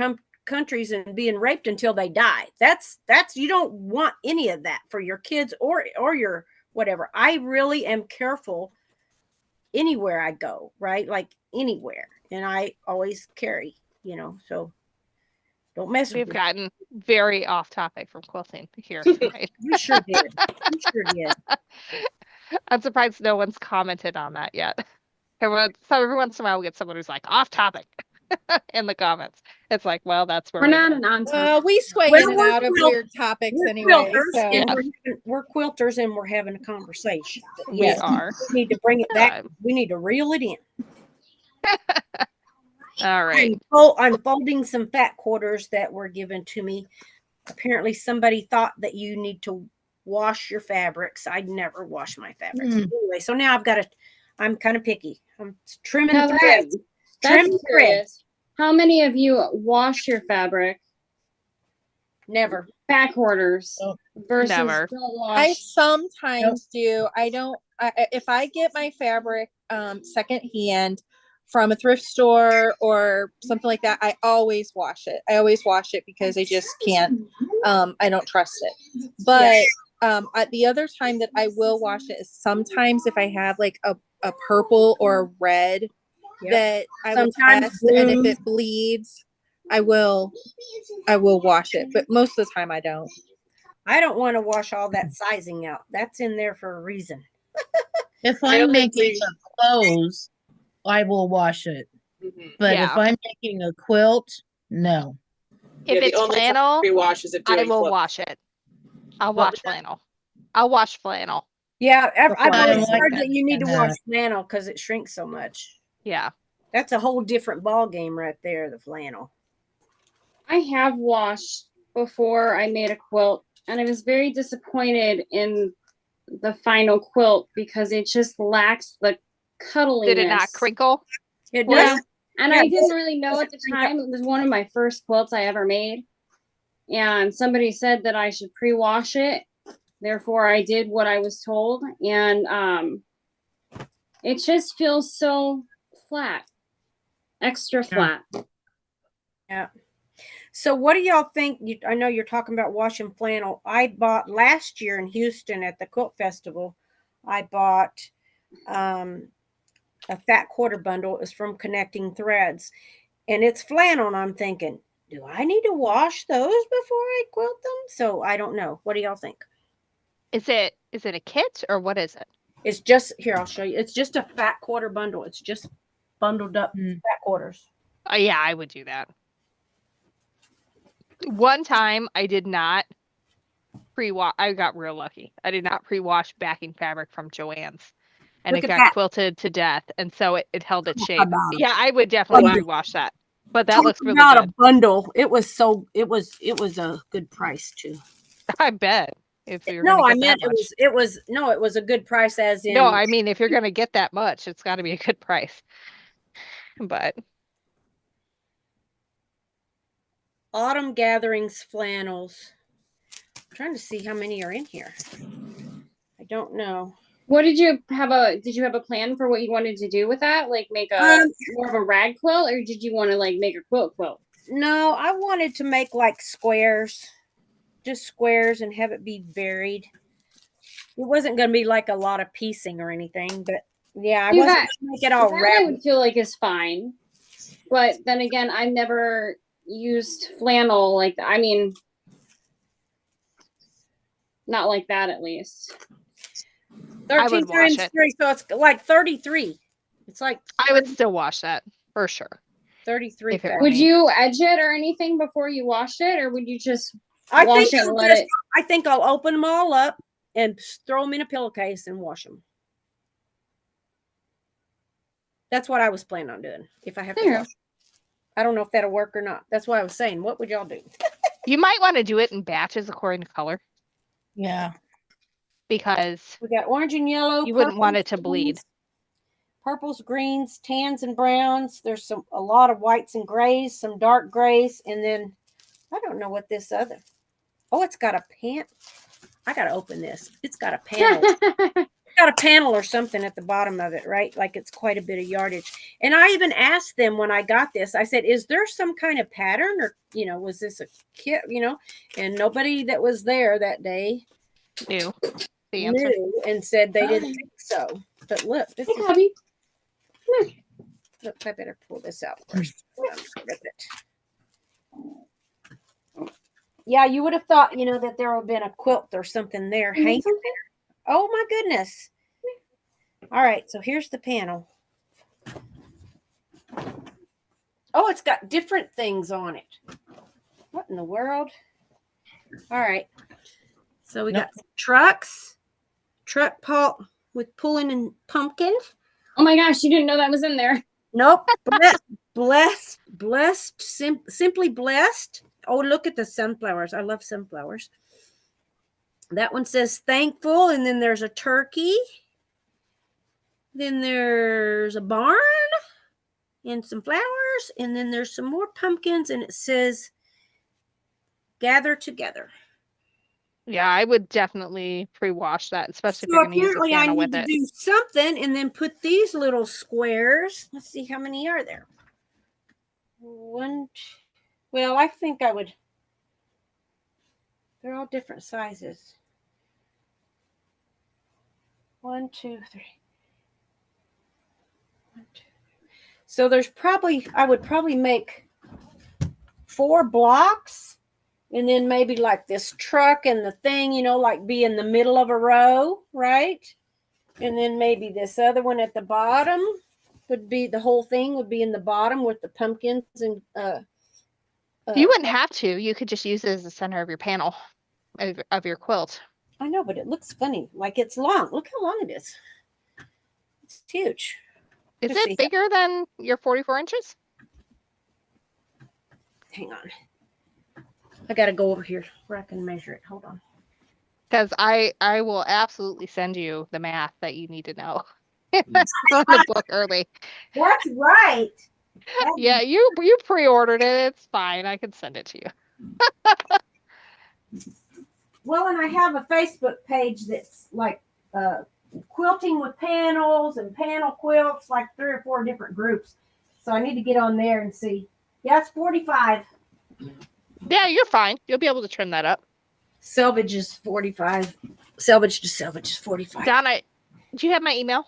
countries and being raped until they die. That's you don't want any of that for your kids or your whatever. I really am careful anywhere I go, right? Like anywhere. And I always carry, you know, so don't mess we've with me. gotten very off topic from quilting here tonight. You sure did. You sure did. I'm surprised no one's commented on that yet. Every once in a while we get someone who's like off topic in the comments. It's like, well, that's where We're we not live. an on Well, topic. we sway Well, in and we're out of quilt- weird topics We're anyway. quilters, So and we're quilters and we're having a conversation. But We yes, are. we need to bring it back. Time. We need to reel it in. All right. I'm folding some fat quarters that were given to me. Apparently somebody thought that you need to wash your fabrics. I never wash my fabrics. Anyway, so now I'm kind of picky. I'm trimming Now threads. that's Trimming threads. curious. How many of you wash your fabric Never. back orders Oh, versus never. don't I wash? sometimes do. I don't. If I get my fabric secondhand from a thrift store or something like that, I always wash it. I always wash it because I just can't. I don't trust it. But the other time that I will wash it is sometimes if I have like a purple or a red that I will Sometimes test, and if blue. it bleeds, I will wash it. But most of the time, I don't. I don't want to wash all that sizing out. That's in there for a reason. If I I'm only making do- a clothes, I will wash it. Mhm. But Yeah. if I'm making a quilt, no. If Yeah, the it's only time flannel, we wash is if I doing will clothes. wash it. I'll What wash was that? flannel. I'll wash flannel. Yeah, I've I don't always like heard that that you need to kind of- wash flannel because it shrinks so much. Yeah. That's a whole different ball game right there, the flannel. I have washed before I made a quilt, and I was very disappointed in the final quilt because it just lacks the cuddliness. Did it not crinkle? It Yeah. does. And Yeah, I didn't really know at the time. It was one of my first quilts I ever made. And somebody said that I should pre-wash it. Therefore, I did what I was told. And it just feels so flat. Extra flat. Yeah. So what do y'all think? I know you're talking about washing flannel. I bought last year in Houston at the Quilt Festival. I bought a fat quarter bundle. It's from Connecting Threads, and it's flannel. And I'm thinking, do I need to wash those before I quilt them? So I don't know. What do y'all think? Is it a kit or what is it? It's just here. I'll show you. It's just a fat quarter bundle. It's just bundled up fat quarters. Yeah, I would do that. One time I did not pre-wash. I got real lucky. I did not pre-wash backing fabric from Joann's, and Look it at got that. quilted to death, and so it held its shape. about it. Yeah, I would definitely Wow. pre-wash that. But that Talk looks really about good. a bundle. It was a good price too. I bet. If you're No, gonna I get meant that much. it was a good price as in No, I mean if you're gonna get that much, it's got to be a good price. But Autumn Gatherings flannels. I'm trying to see how many are in here. I don't know. What did you have a plan for what you wanted to do with that? Like make a more of a rag quilt, or did you want to like make a quilt? No, I wanted to make like squares, just squares, and have it be varied. It wasn't going to be like a lot of piecing or anything, but yeah, I wasn't going to make it all that I ragged. would feel like is fine. But then again, I've never used flannel like I mean not like that at least. 13 times 3, so it's like 33. It's like I would still wash that for sure. 33. Would you edge it or anything before you washed it, or would you just I think I'll open them all up and throw them in a pillowcase and wash them. That's what I was planning on doing. If I have to wash. I don't know if that'll work or not. That's what I was saying. What would y'all do? You might want to do it in batches according to color. Yeah. Because we got orange and yellow. You wouldn't want it to bleed. Purples, greens, tans, and browns. There's a lot of whites and grays, some dark grays, and then I don't know what this other. Oh, it's got a pan. I gotta open this. It's got a panel. It's got a panel or something at the bottom of it, right? Like it's quite a bit of yardage. And I even asked them when I got this, I said, is there some kind of pattern or, was this a kit, and nobody that was there that day knew the answer and said they didn't think so. But look, this is Bobby. Look, I better pull this out first. Rip it. Yeah, you would have thought, that there would have been a quilt or something there hanging there. Oh my goodness. All right, so here's the panel. Oh, it's got different things on it. What in the world? All right. So we got trucks, truck pull with pulling and pumpkins. Oh my gosh, you didn't know that was in there. Nope. Simply blessed. Oh, look at the sunflowers. I love sunflowers. That one says thankful, and then there's a turkey. Then there's a barn and some flowers, and then there's some more pumpkins, and it says gather together. Yeah, I would definitely pre-wash that, especially if So you're going to use the panel with it. I need to do something and then put these little squares. Let's see how many are there. Well, I think I would. They're all different sizes. 1, 2, 3. 1, 2. So I would probably make 4 blocks. And then maybe like this truck and the thing, like be in the middle of a row, right? And then maybe this other one at the bottom would be, the whole thing would be in the bottom with the pumpkins and you wouldn't have to. You could just use it as the center of your panel of your quilt. I know, but it looks funny. Like it's long. Look how long it is. It's huge. Is it bigger than your 44 inches? Hang on. I got to go over here where I can measure it. Hold on. Because I will absolutely send you the math that you need to know. That's on the book early. That's right. Yeah, you pre-ordered it. It's fine. I can send it to you. Well, and I have a Facebook page that's like quilting with panels and panel quilts, like 3 or 4 different groups. So I need to get on there and see. Yeah, it's 45. Yeah, you're fine. You'll be able to trim that up. Selvage is 45. Salvage to salvage is 45. Donna, do you have my email?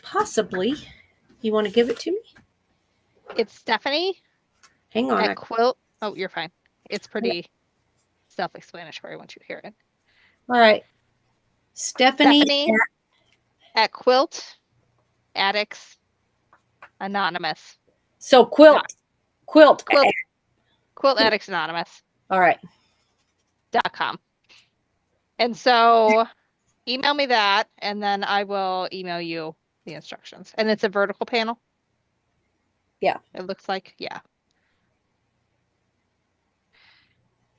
Possibly. You want to give it to me? It's Stephanie Hang on. at Quilt. Oh, you're fine. It's pretty self-explanatory once you hear it. All right. Stephanie at Quilt Addicts Anonymous. So quilt Addicts Anonymous. All right. .com. And so email me that, and then I will email you the instructions. And it's a vertical panel. Yeah. It looks like, yeah.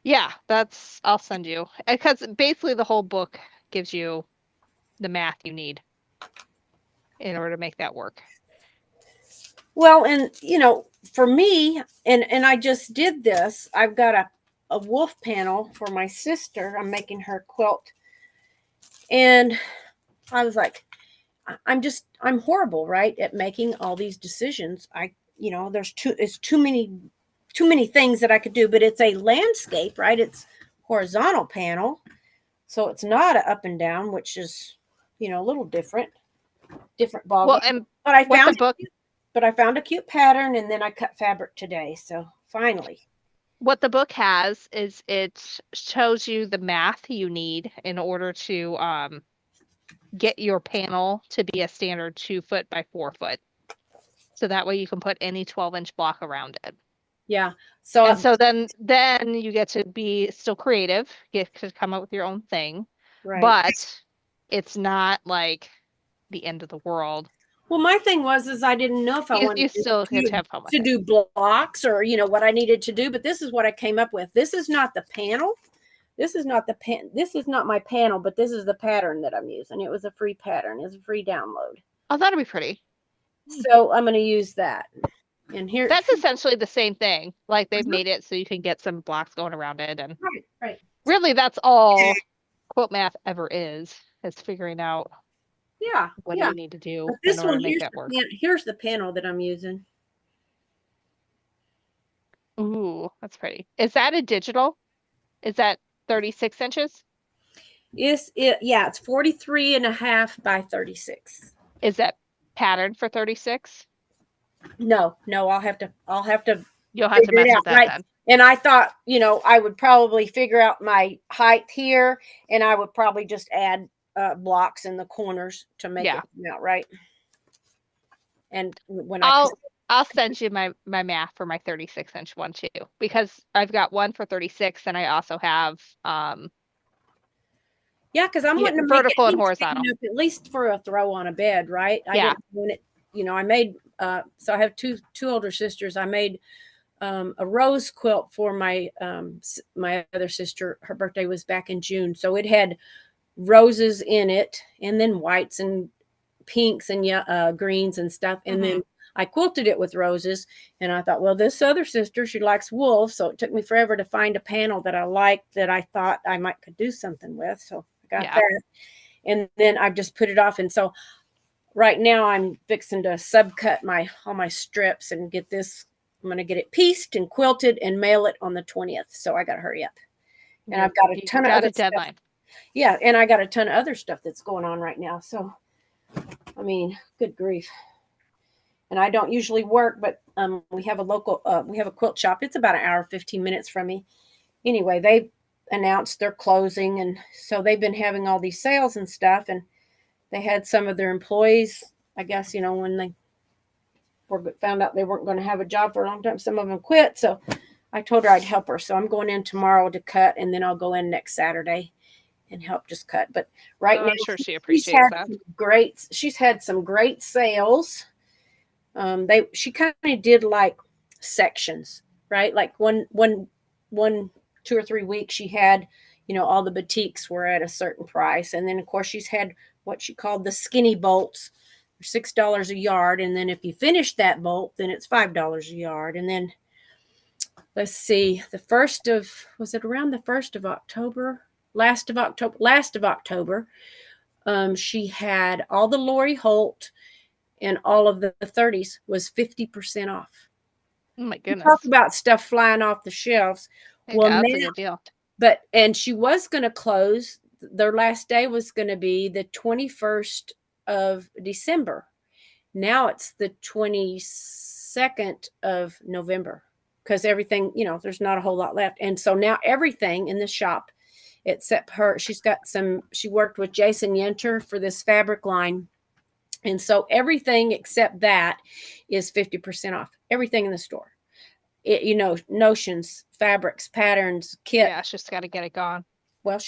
Yeah, I'll send you. Because basically the whole book gives you the math you need in order to make that work. Well, and for me, and I just did this. I've got a wolf panel for my sister. I'm making her quilt. And I was like, I'm horrible, right, at making all these decisions. There's too many things that I could do, but it's a landscape, right? It's horizontal panel. So it's not a up and down, which is, a little different ball. Well, and but I found a cute pattern, and then I cut fabric today. So finally. What the book has is it shows you the math you need in order to get your panel to be a standard 2 foot by 4 foot. So that way you can put any 12-inch block around it. Yeah. So then you get to be still creative, get to come up with your own thing. Right. But it's not like the end of the world. Well, my thing is I didn't know if I wanted to do blocks or, what I needed to do, but this is what I came up with. This is not the panel. This is not my panel, but this is the pattern that I'm using. It was a free pattern. It's a free download. Oh, that'd be pretty. So I'm going to use that. And here, that's essentially the same thing. Like they've made it so you can get some blocks going around it. And right. Really, that's all quilt math ever is figuring out what you need to do in order to make that work. Here's the panel that I'm using. Ooh, that's pretty. Is that a digital? Is that 36 inches? It's 43.5 by 36. Is that patterned for 36? No, I'll have to you'll have to mess with that then. And I thought, I would probably figure out my height here, and I would probably just add blocks in the corners to make it come out right. And when I'll send you my math for my 36-inch one too, because I've got one for 36, and I also have because I'm wanting to vertical and horizontal, at least for a throw on a bed, right? I didn't want it, I made so I have two older sisters. I made a rose quilt for my my other sister. Her birthday was back in June, so it had roses in it, and then whites and pinks and greens and stuff, and then I quilted it with roses. And I thought, well, this other sister, she likes wolf, so it took me forever to find a panel that I liked that I thought I could do something with. So I got that, and then I've just put it off. And so right now I'm fixing to subcut all my strips and get this. I'm going to get it pieced and quilted and mail it on the 20th. So I got to hurry up. And I've got a ton of other deadline. Stuff. Yeah. And I got a ton of other stuff that's going on right now. So, I mean, good grief. And I don't usually work, but we have a quilt shop. It's about an hour, 15 minutes from me. Anyway, they announced they're closing. And so they've been having all these sales and stuff. And they had some of their employees, I guess, when they found out they weren't going to have a job for a long time, some of them quit. So I told her I'd help her. So I'm going in tomorrow to cut, and then I'll go in next Saturday and help just cut. But now, I'm sure she appreciates that. She's had some great sales. She kind of did like sections, right? Like one 2 or 3 weeks she had, all the batiks were at a certain price. And then of course she's had what she called the skinny bolts, $6 a yard. And then if you finish that bolt, then it's $5 a yard. And then let's see, was it around the 1st of October? Last of October, she had all the Lori Holt and all of the 30s was 50% off. Oh my We goodness. talk about stuff flying off the shelves. Hey, Well, that's a now, good deal. and she was going to close. Their last day was going to be the 21st of December. Now it's the 22nd of November because everything, there's not a whole lot left. And so now everything in the shop, except she worked with Jason Yenter for this fabric line. And so everything except that is 50% off. Everything in the store. Notions, fabrics, patterns, kit. Yeah, she's got to get it gone. And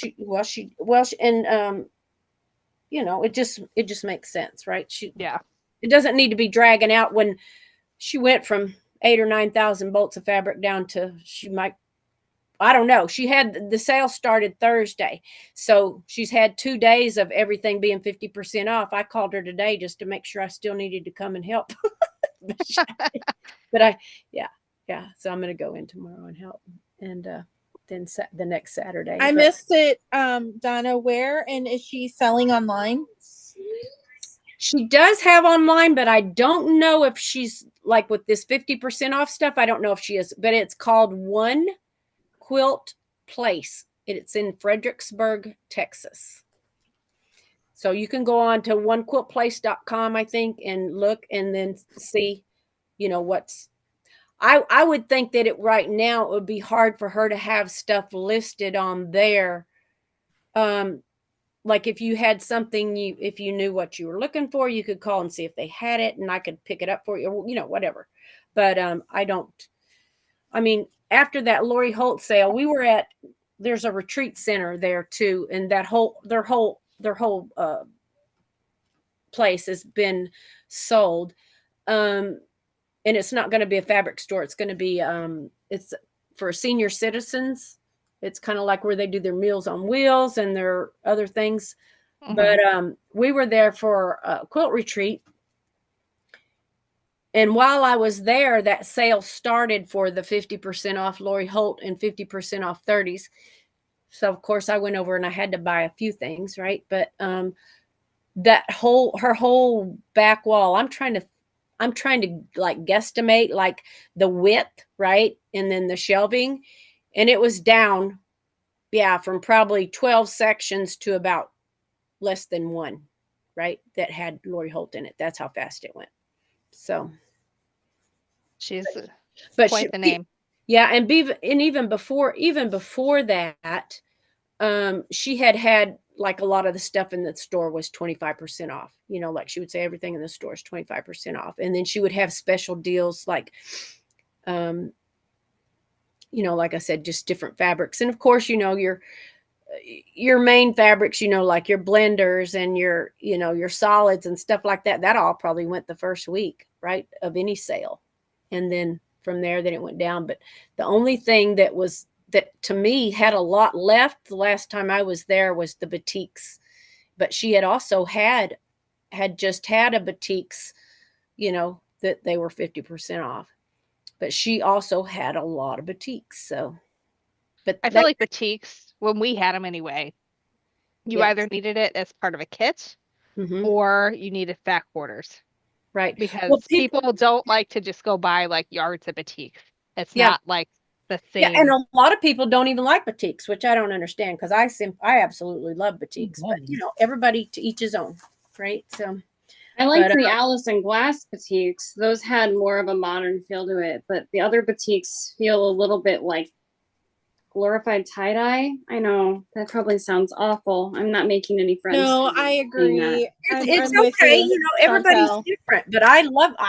it just makes sense, right? Yeah. It doesn't need to be dragging out when she went from 8,000 or 9,000 bolts of fabric down to I don't know. She had the sale started Thursday. So she's had 2 days of everything being 50% off. I called her today just to make sure I still needed to come and help. Yeah. So I'm going to go in tomorrow and help. And then the next Saturday. I missed it, Donna. Where and is she selling online? She does have online, but I don't know if she's like with this 50% off stuff. I don't know if she is, but it's called One Quilt Place. It's in Fredericksburg, Texas. So you can go on to onequiltplace.com, I think, and look and then see, what's. I would think that right now it would be hard for her to have stuff listed on there. Like if you had something, if you knew what you were looking for, you could call and see if they had it and I could pick it up for you, or, whatever. But after that Lori Holt sale, there's a retreat center there too. And their whole place has been sold. And it's not going to be a fabric store. It's going to be, it's for senior citizens. It's kind of like where they do their Meals on Wheels and their other things. Mm-hmm. But we were there for a quilt retreat. And while I was there, that sale started for the 50% off Lori Holt and 50% off 30s. So of course I went over and I had to buy a few things, right? But her whole back wall, I'm trying to like guesstimate like the width, right? And then the shelving. And it was down, from probably 12 sections to about less than one, right? That had Lori Holt in it. That's how fast it went. So she's quite the name. Yeah. And even before that, she had like a lot of the stuff in the store was 25% off, like she would say everything in the store is 25% off. And then she would have special deals like, like I said, just different fabrics. And of course, your main fabrics, like your blenders and your solids and stuff like that, that all probably went the first week, right, of any sale. And then from there, then it went down. But the only thing that to me had a lot left the last time I was there was the batiks. But she had also had just had a batiks, that they were 50% off. But she also had a lot of batiks. So, but I feel like batiks, when we had them anyway, you either needed it as part of a kit, mm-hmm. or you needed back orders. Right. Because people don't like to just go buy like yards of batiks. It's not like the same. Yeah, and a lot of people don't even like batiks, which I don't understand because I absolutely love batiks. But everybody to each his own, right? So I like the Allison Glass batiks. Those had more of a modern feel to it, but the other batiks feel a little bit like glorified tie-dye. I know that probably sounds awful. I'm not making any friends. No, I agree. It's okay. Everybody's different, but I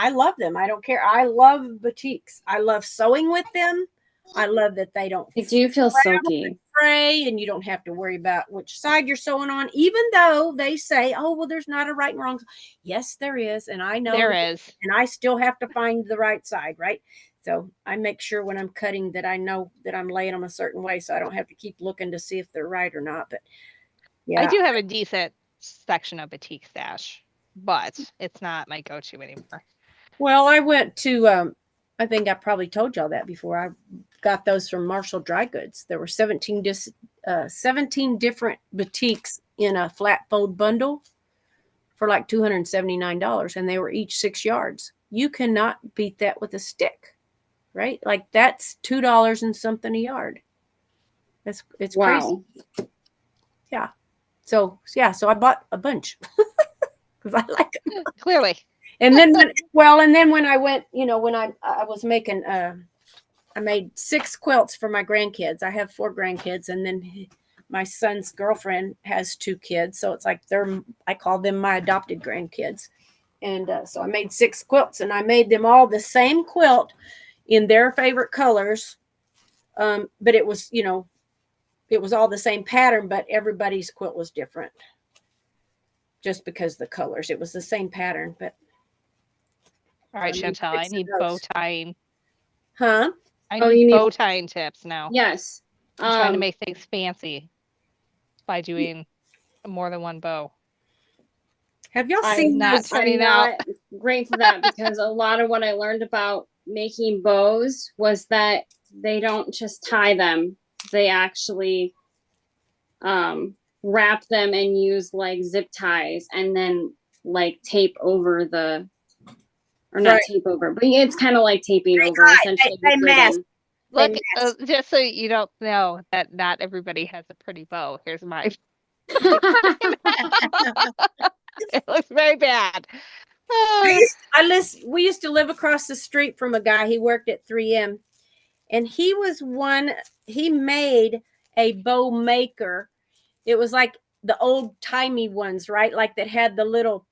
love them. I don't care. I love batiks. I love sewing with them. I love that they don't. They do feel silky. Spray, and you don't have to worry about which side you're sewing on, even though they say, "Oh, well, there's not a right and wrong." Yes, there is, and I know there is, and I still have to find the right side, right? So I make sure when I'm cutting that I know that I'm laying them a certain way, so I don't have to keep looking to see if they're right or not. But I yeah, do have a decent section of batik stash, but it's not my go-to anymore. well, I went to I think I probably told y'all that before. I got those from Marshall Dry Goods. There were 17 different batiks in a flat fold bundle for like $279, and they were each 6 yards. You cannot beat that with a stick, right? Like that's $2 and something a yard. It's crazy. Wow. Yeah. So I bought a bunch because I like them. Clearly. And then when I went, when I was making I made 6 quilts for my grandkids. I have 4 grandkids, and then my son's girlfriend has 2 kids, so it's like I call them my adopted grandkids. And so I made 6 quilts, and I made them all the same quilt in their favorite colors. But it was, it was all the same pattern, but everybody's quilt was different. Just because the colors, it was the same pattern, but. All right, Chantel, I need bow tying. Huh? I Oh, need you need- bow tying tips now. Yes. I'm trying to make things fancy by doing more than one bow. Have y'all I'm seen not those? turning I'm out. not great for that because a lot of what I learned about making bows was that they don't just tie them. They actually wrap them and use like zip ties and then like tape over or not Right. tape over, but it's kind of like taping over hide. essentially They with mask. ribbon. Look, mask. just so you don't know that not everybody has a pretty bow. Here's mine. It looks very bad. We used to live across the street from a guy. He worked at 3M, and he made a bow maker. It was like the old timey ones, right? Like that had the little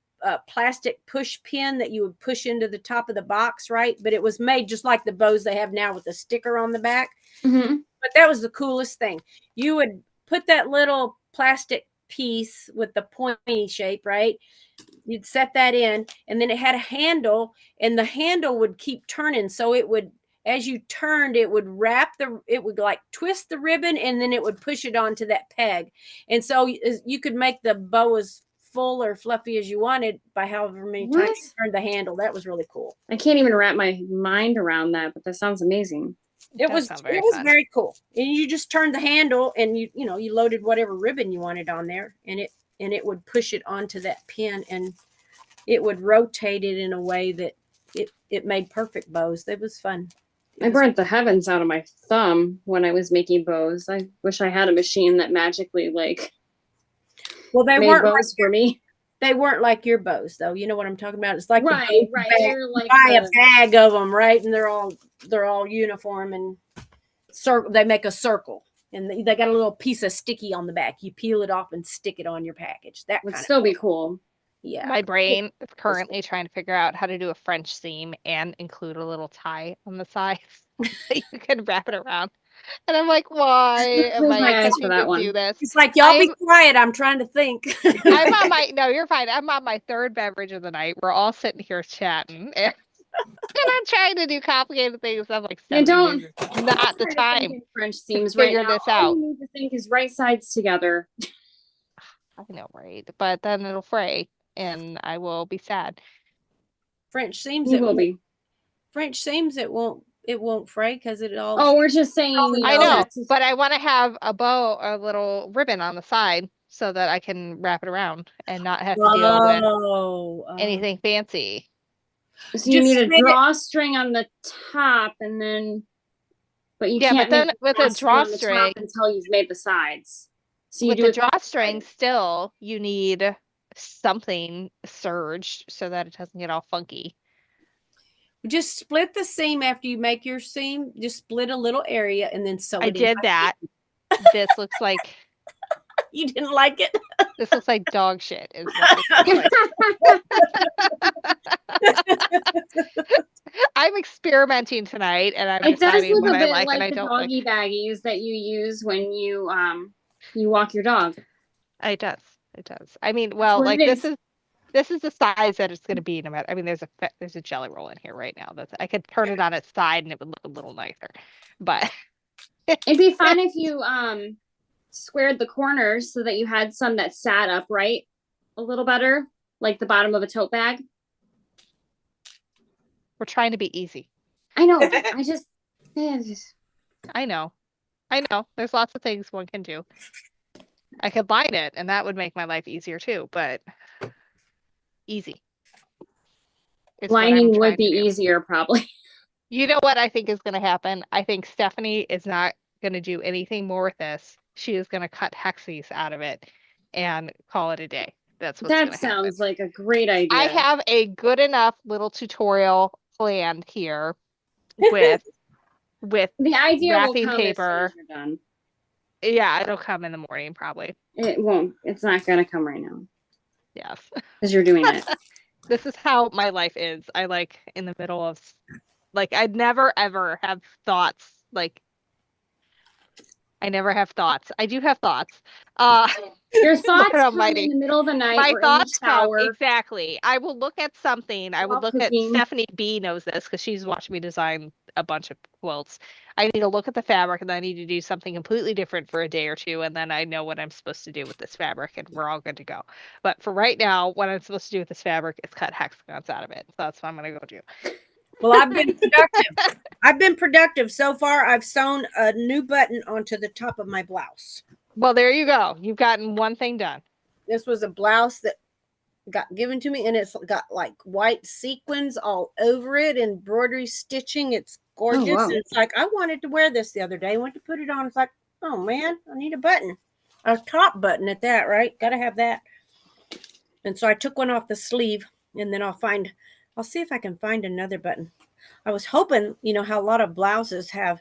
plastic push pin that you would push into the top of the box, right? But it was made just like the bows they have now with a sticker on the back. Mm-hmm. But that was the coolest thing. You would put that little plastic piece with the pointy shape, right? You'd set that in, and then it had a handle, and the handle would keep turning. So it would, as you turned, it would it would like twist the ribbon, and then it would push it onto that peg. And so you could make the bow as full or fluffy as you wanted by however many times you turned the handle. That was really cool. I can't even wrap my mind around that, but that sounds amazing. It was very cool. And you just turned the handle, and you loaded whatever ribbon you wanted on there, and it would push it onto that pin, and it would rotate it in a way that it made perfect bows. It was fun. I burnt the heavens out of my thumb when I was making bows. I wish I had a machine that magically they made weren't bows for me. They weren't like your bows, though. You know what I'm talking about? It's like right. They're like buy a bag of them, right? And they're all uniform and circle. They make a circle, and they got a little piece of sticky on the back. You peel it off and stick it on your package. That would still be cool. Yeah. My brain is currently trying to figure out how to do a French seam and include a little tie on the sides so you can wrap it around. And I'm like, why am I attempting to do this? It's like, y'all be quiet. I'm trying to think. No, you're fine. I'm on my 3rd beverage of the night. We're all sitting here chatting. And I'm trying to do complicated things. I'm like, not the time. French seams figure this out. All you need to think is right sides together. I know, right? But then it'll fray, and I will be sad. French seams. French seams. It won't fray because it all. Oh, we're just saying. I know, but I want to have a little ribbon on the side so that I can wrap it around and not have to deal with anything fancy. So you need a drawstring on the top, and then, but you can't. But then with a drawstring until you've made the sides. So you with the drawstring, still you need something serged so that it doesn't get all funky. Just split the seam after you make your seam. Just split a little area and then sew it. I did that. This looks like you didn't like it. This looks like dog shit. Is what this looks like. I'm experimenting tonight, and I'm deciding what I like and I don't like. It does look a bit like the doggy baggies that you use when you walk your dog. It does. I mean, well, like this is This is the size that it's going to be no matter. I mean, there's a jelly roll in here right now. I could turn it on its side and it would look a little nicer. But It'd be fun if you squared the corners so that you had some that sat upright a little better, like the bottom of a tote bag. we're trying to be easy. I know. I know. There's lots of things one can do. I could line it, and that would make my life easier too, but easy. Is what I'm Lining trying would be to do. easier, probably. You know what I think is going to happen? I think Stephanie is not going to do anything more with this. She is going to cut hexes out of it and call it a day. That's what's going That to happen. sounds like a great idea. I have a good enough little tutorial planned here with the idea wrapping will come paper. as soon as you're done. Yeah, it'll come in the morning probably. It won't. It's not gonna come right now Yes. because you're doing it. This is how my life is. I like in the middle of I'd never ever have thoughts. I never have thoughts. I do have thoughts. Your thoughts come almighty. in the middle of the night My or thoughts in the shower. come exactly. I will look at something. I would While look at cooking. Stephanie B knows this because she's watched me design a bunch of quilts. I need to look at the fabric and I need to do something completely different for a day or two, and then I know what I'm supposed to do with this fabric, and we're all good to go. But for right now, what I'm supposed to do with this fabric is cut hexagons out of it. So that's what I'm gonna go do. Well, I've been productive. I've been productive so far. I've sewn a new button onto the top of my blouse. Well, there you go. You've gotten one thing done. This was a blouse that got given to me, and it's got like white sequins all over it, embroidery stitching. It's gorgeous. wow. And it's like, I wanted to wear this the other day. Went to put it on. It's like, oh man, I need a button, a top button at that, right? Got to have that. And so I took one off the sleeve, and then I'll see if I can find another button. I was hoping, you know how a lot of blouses have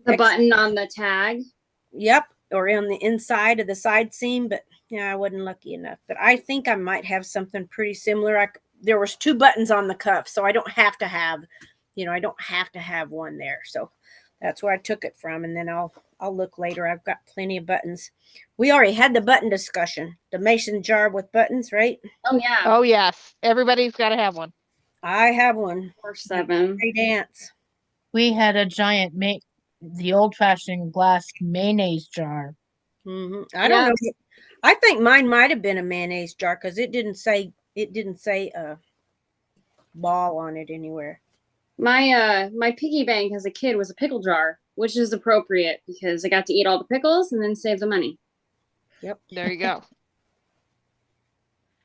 The button on the tag. Yep, or on the inside of the side seam, but yeah, I wasn't lucky enough. But I think I might have something pretty similar. There was 2 buttons on the cuff, so I don't have to have, I don't have to have one there. So that's where I took it from, and then I'll look later. I've got plenty of buttons. We already had the button discussion, the mason jar with buttons, right? Oh yeah. Oh yes, everybody's got to have one. I have one. Or 7. Great dance. We had a giant the old-fashioned glass mayonnaise jar. I don't know. I think mine might have been a mayonnaise jar because it didn't say a ball on it anywhere. My piggy bank as a kid was a pickle jar, which is appropriate because I got to eat all the pickles and then save the money. Yep. There you go.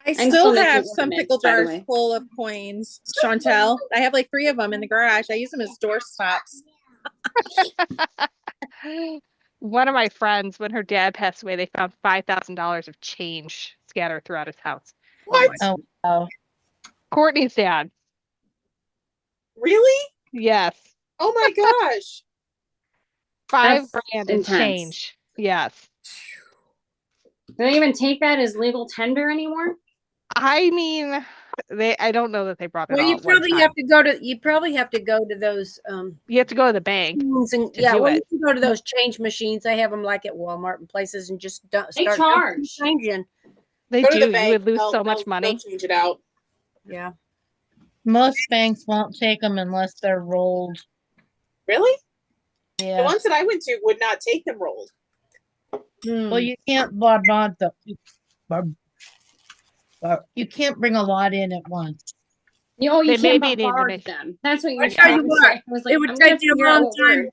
I I'm still still have making some ornaments, pickle by the jars way. full of coins, Chantel. I have like 3 of them in the garage. I use them as door stops. One of my friends, when her dad passed away, they found $5,000 of change scattered throughout his house. What? Oh, wow. Courtney's dad. Really? Yes. Oh my gosh. $5 That's grand in intense. change. Yes. Do they even take that as legal tender anymore? I mean, I don't know that they brought it Well, all you at one probably time. have to go to those You have to go to the bank. and, to do you it. can go to those change machines. They have them like at Walmart and places, and just They start charge. changing. They Go to do. the bank. You would lose They'll- so much they'll- money. They'll change it out. Yeah. Most banks won't take them unless they're rolled. Really? The Yeah. ones that I went to would not take them rolled. Well, you can't you can't bring a lot in at once. You They can't maybe need to bombard make- them. That's what I you're tell you trying to what, say. I was like, it would I'm gonna take you a figure out long what word. time.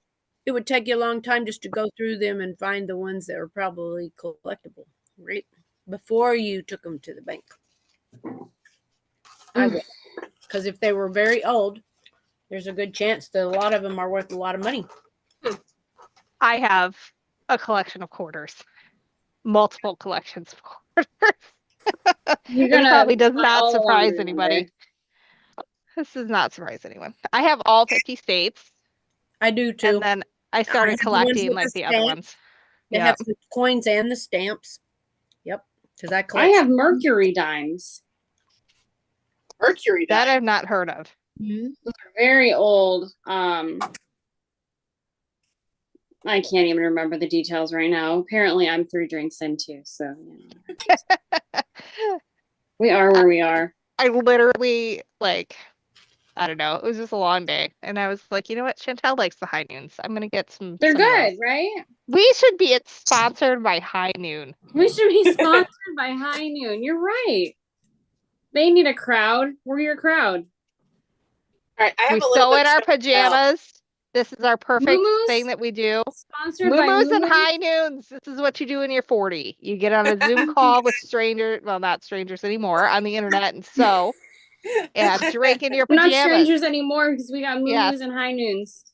It would take you a long time just to go through them and find the ones that are probably collectible, right? Before you took them to the bank. I would. Because if they were very old, there's a good chance that a lot of them are worth a lot of money. I have a collection of quarters. Multiple collections of quarters. You're This probably does buy not all along surprise one anybody. day. This does not surprise anyone. I have all 50 states, I do too. and then I started have the ones collecting with like the the other stamp. ones. They Yeah. have the coins and the stamps. Yep. Because I I collect. have Mercury dimes. Mercury That dye. I've not heard of. Very old. I can't even remember the details right now. Apparently, I'm 3 drinks in too. So, We are where we are. I literally like, I don't know. It was just a long day, and I was like, you know what? Chantel likes the high noons. I'm gonna get some. They're some of good, those. right? We should be sponsored by High Noon. We should be sponsored by High Noon. You're right. They need a crowd. We're your crowd. All right, I have We a little sew bit in to our show about pajamas. This is our perfect Moo-moos? thing that we do. Sponsored by Moo-moos and Moo-moos. high noons. This is what you do when you're 40. You get on a Zoom call with strangers, well, not strangers anymore, on the internet and sew and drink in your We're not pajamas. strangers anymore because we got Moo-moos Yes. and High Noons.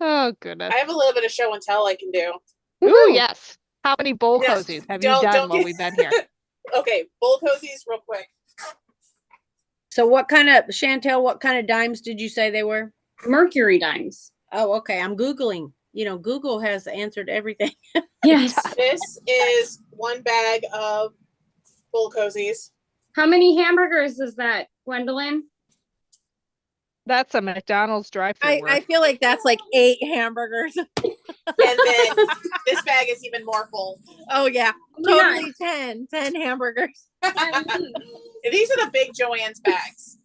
Oh, goodness. I have a little bit of show and tell I can do. Ooh, Woohoo! yes. How many bowl Yes. cozies have you Don't done while get- we've been here? Okay, bowl cozies real quick. So what kind of, Chantel, what kind of dimes did you say they were? Mercury dimes. Oh, okay. I'm Googling. You know, Google has answered everything. Yes. This is one bag of bowl cozies. How many hamburgers is that, Gwendolyn? That's a McDonald's drive-thru. I feel like that's like 8 hamburgers. And then this bag is even more full. Oh yeah, Oh my totally 10 hamburgers. These are the big Joann's bags.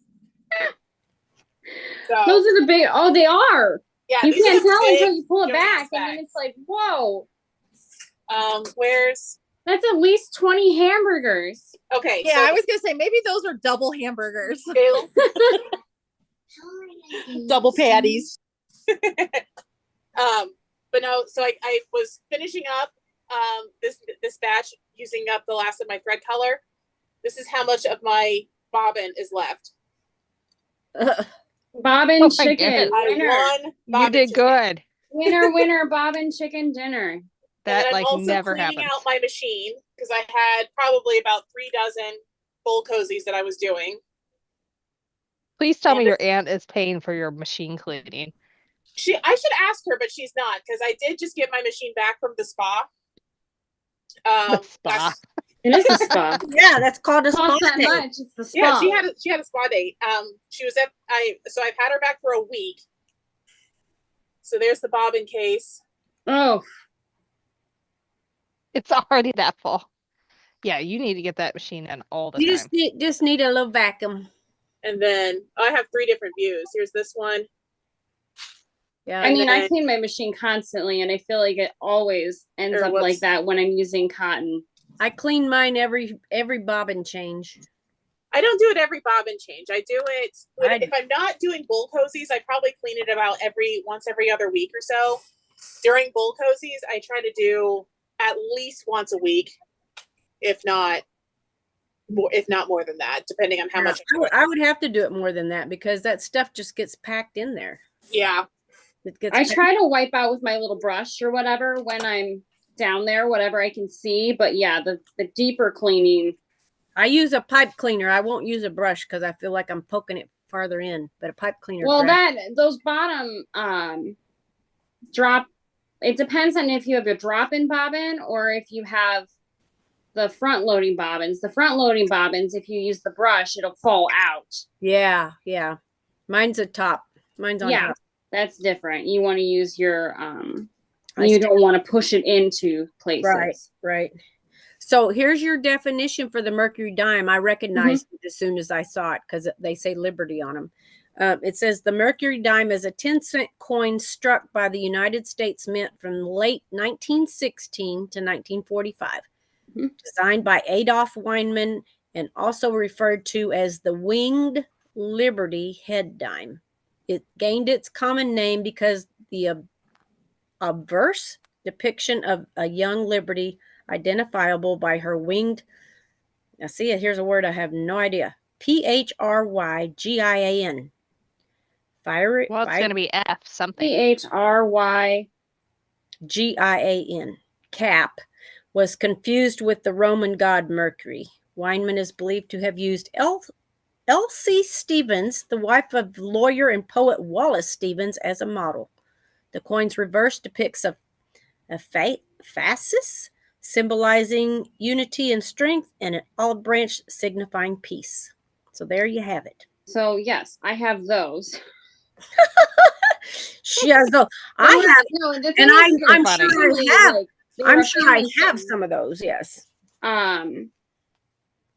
So, Those are the big. Oh, they are. yeah, You these are can't the tell big until you pull it Joann's back, and then bags. it's like, whoa, Where's that's at least 20 hamburgers. okay? Yeah, so I was gonna say maybe those are double hamburgers, two. double patties. But no, so I was finishing up this batch using up the last of my thread color. This is how much of my bobbin is left. Bobbin Oh my chicken. goodness. I Winner. won. You bobbin did chicken. good. Winner, winner, bobbin chicken dinner. And That then like I'm also never cleaning happens. out my machine because I had probably about 3 dozen bowl cozies that I was doing. Please tell and me this- your aunt is paying for your machine cleaning. I should ask her, but she's not because I did just get my machine back from the spa. The spa. last- It is a spa. Yeah, that's called a spa Costs that day. much. It's the spa. Yeah, she had a spa date. She was so I've had her back for a week. So there's the bobbin case. Oh, It's already that full. Yeah, you need to get that machine in all the You time. just need a little vacuum. And then I have 3 different views. Here's this one. Yeah. I mean, I then- clean my machine constantly, and I feel like it always ends Or up what's- like that when I'm using cotton. I clean mine every bobbin change. I don't do it every bobbin change. I do it I- if I'm not doing bull cozies, I probably clean it about once every other week or so. During bull cozies, I try to do at least once a week, if not more than that, depending on how much. I would have to do it more than that because that stuff just gets packed in there. Yeah, It gets I packed- try to wipe out with my little brush or whatever when I'm down there, whatever I can see. But yeah, the deeper cleaning. I use a pipe cleaner. I won't use a brush because I feel like I'm poking it farther in. But a pipe cleaner. Well, grabs- those bottom drop. It depends on if you have a drop-in bobbin or if you have the front-loading bobbins. The front-loading bobbins, if you use the brush, it'll fall out. Yeah. Mine's a top. Mine's on Yeah, top. that's different. You want to use your I you st- don't want to push it into places. Right. So here's your definition for the Mercury dime. I recognized it as soon as I saw it because they say Liberty on them. It says the Mercury dime is a 10-cent coin struck by the United States Mint from late 1916 to 1945. Mhm. Designed by Adolph Weinman and also referred to as the Winged Liberty head dime. It gained its common name because the obverse depiction of a young Liberty identifiable by her winged. Now, see it. Here's a word I have no idea. PHRYGIAN. Fire. Well, it's going to be F something. PHRY. GIAN. Cap was confused with the Roman god Mercury. Weinman is believed to have used Elsie Stevens, the wife of lawyer and poet Wallace Stevens, as a model. The coin's reverse depicts a fascis, symbolizing unity and strength, and an olive branch signifying peace. So there you have it. So yes, I have those. She has those. I have, No, the thing and is, I'm funny. sure I usually, have. like, they're I'm a sure I family have thing. some of those. Yes.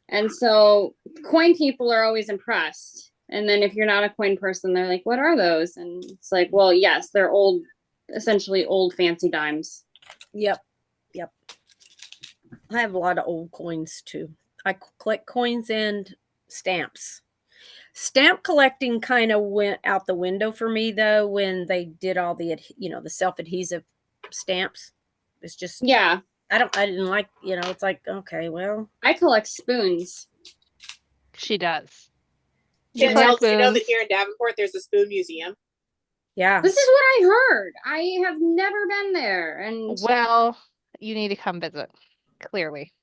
And so coin people are always impressed. And then if you're not a coin person, they're like, what are those? And it's like, well, yes, they're old, essentially old fancy dimes. Yep. Yep. I have a lot of old coins too. I collect coins and stamps. Stamp collecting kind of went out the window for me though when they did all the the self-adhesive stamps. It's just Yeah. I didn't like, it's like, okay, well. I collect spoons. She does. Can't collect tell, you know that spoons. here in Davenport there's a spoon museum. Yeah. This is what I heard. I have never been there. And Well, you need to come visit, clearly.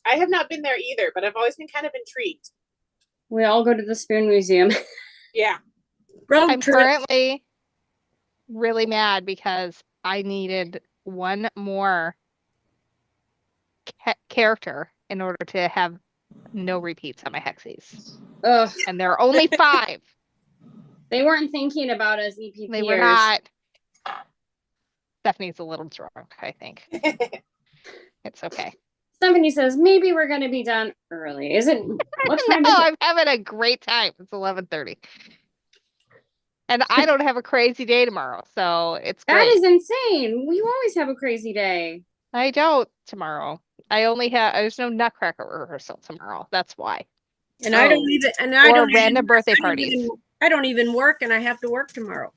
I have not been there either, but I've always been kind of intrigued. we all go to the spoon museum. Yeah. Road I'm trip. currently really mad because I needed one more character in order to have no repeats on my hexies. Ugh. And there are only 5. They weren't thinking about us EPPers. They were not. Stephanie's a little drunk, I think. It's okay. Stephanie says, maybe we're going to be done early. Is it? What time No, is it? I'm having a great time. It's 11:30. And I don't have a crazy day tomorrow, so it's great. That is insane. You always have a crazy day. I don't tomorrow. There's no Nutcracker rehearsal tomorrow. That's why. And I don't even, and I Or don't random even, birthday I don't parties. even- I don't even work, and I have to work tomorrow.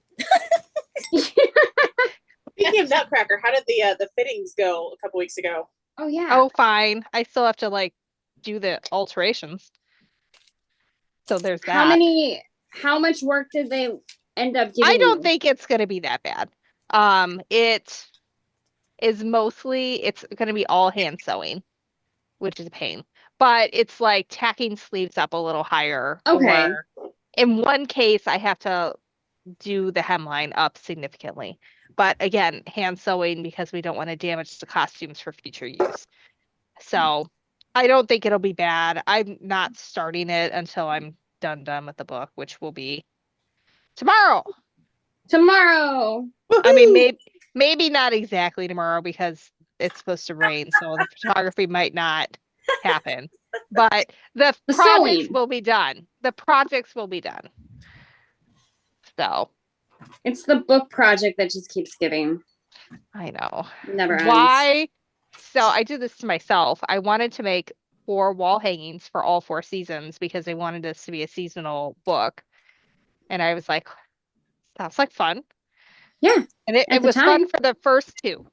Speaking of Nutcracker, how did the fittings go a couple weeks ago? Oh, yeah. Oh, fine. I still have to do the alterations. So there's that. How much work did they end up giving I don't you? think it's gonna be that bad. It is mostly it's gonna be all hand sewing, which is a pain. But it's like tacking sleeves up a little higher. Okay. Or in one case, I have to do the hemline up significantly. But again, hand sewing because we don't want to damage the costumes for future use. So I don't think it'll be bad. I'm not starting it until I'm done with the book, which will be tomorrow. Tomorrow. I mean, maybe not exactly tomorrow because it's supposed to rain, so the photography might not happen. But the projects sewing. will be done. The projects will be done. So It's the book project that just keeps giving. I know. Never ends. Why? So I did this to myself. I wanted to make 4 wall hangings for all 4 seasons because I wanted this to be a seasonal book. And I was like, sounds like fun. Yeah. And it was fun for the first 2.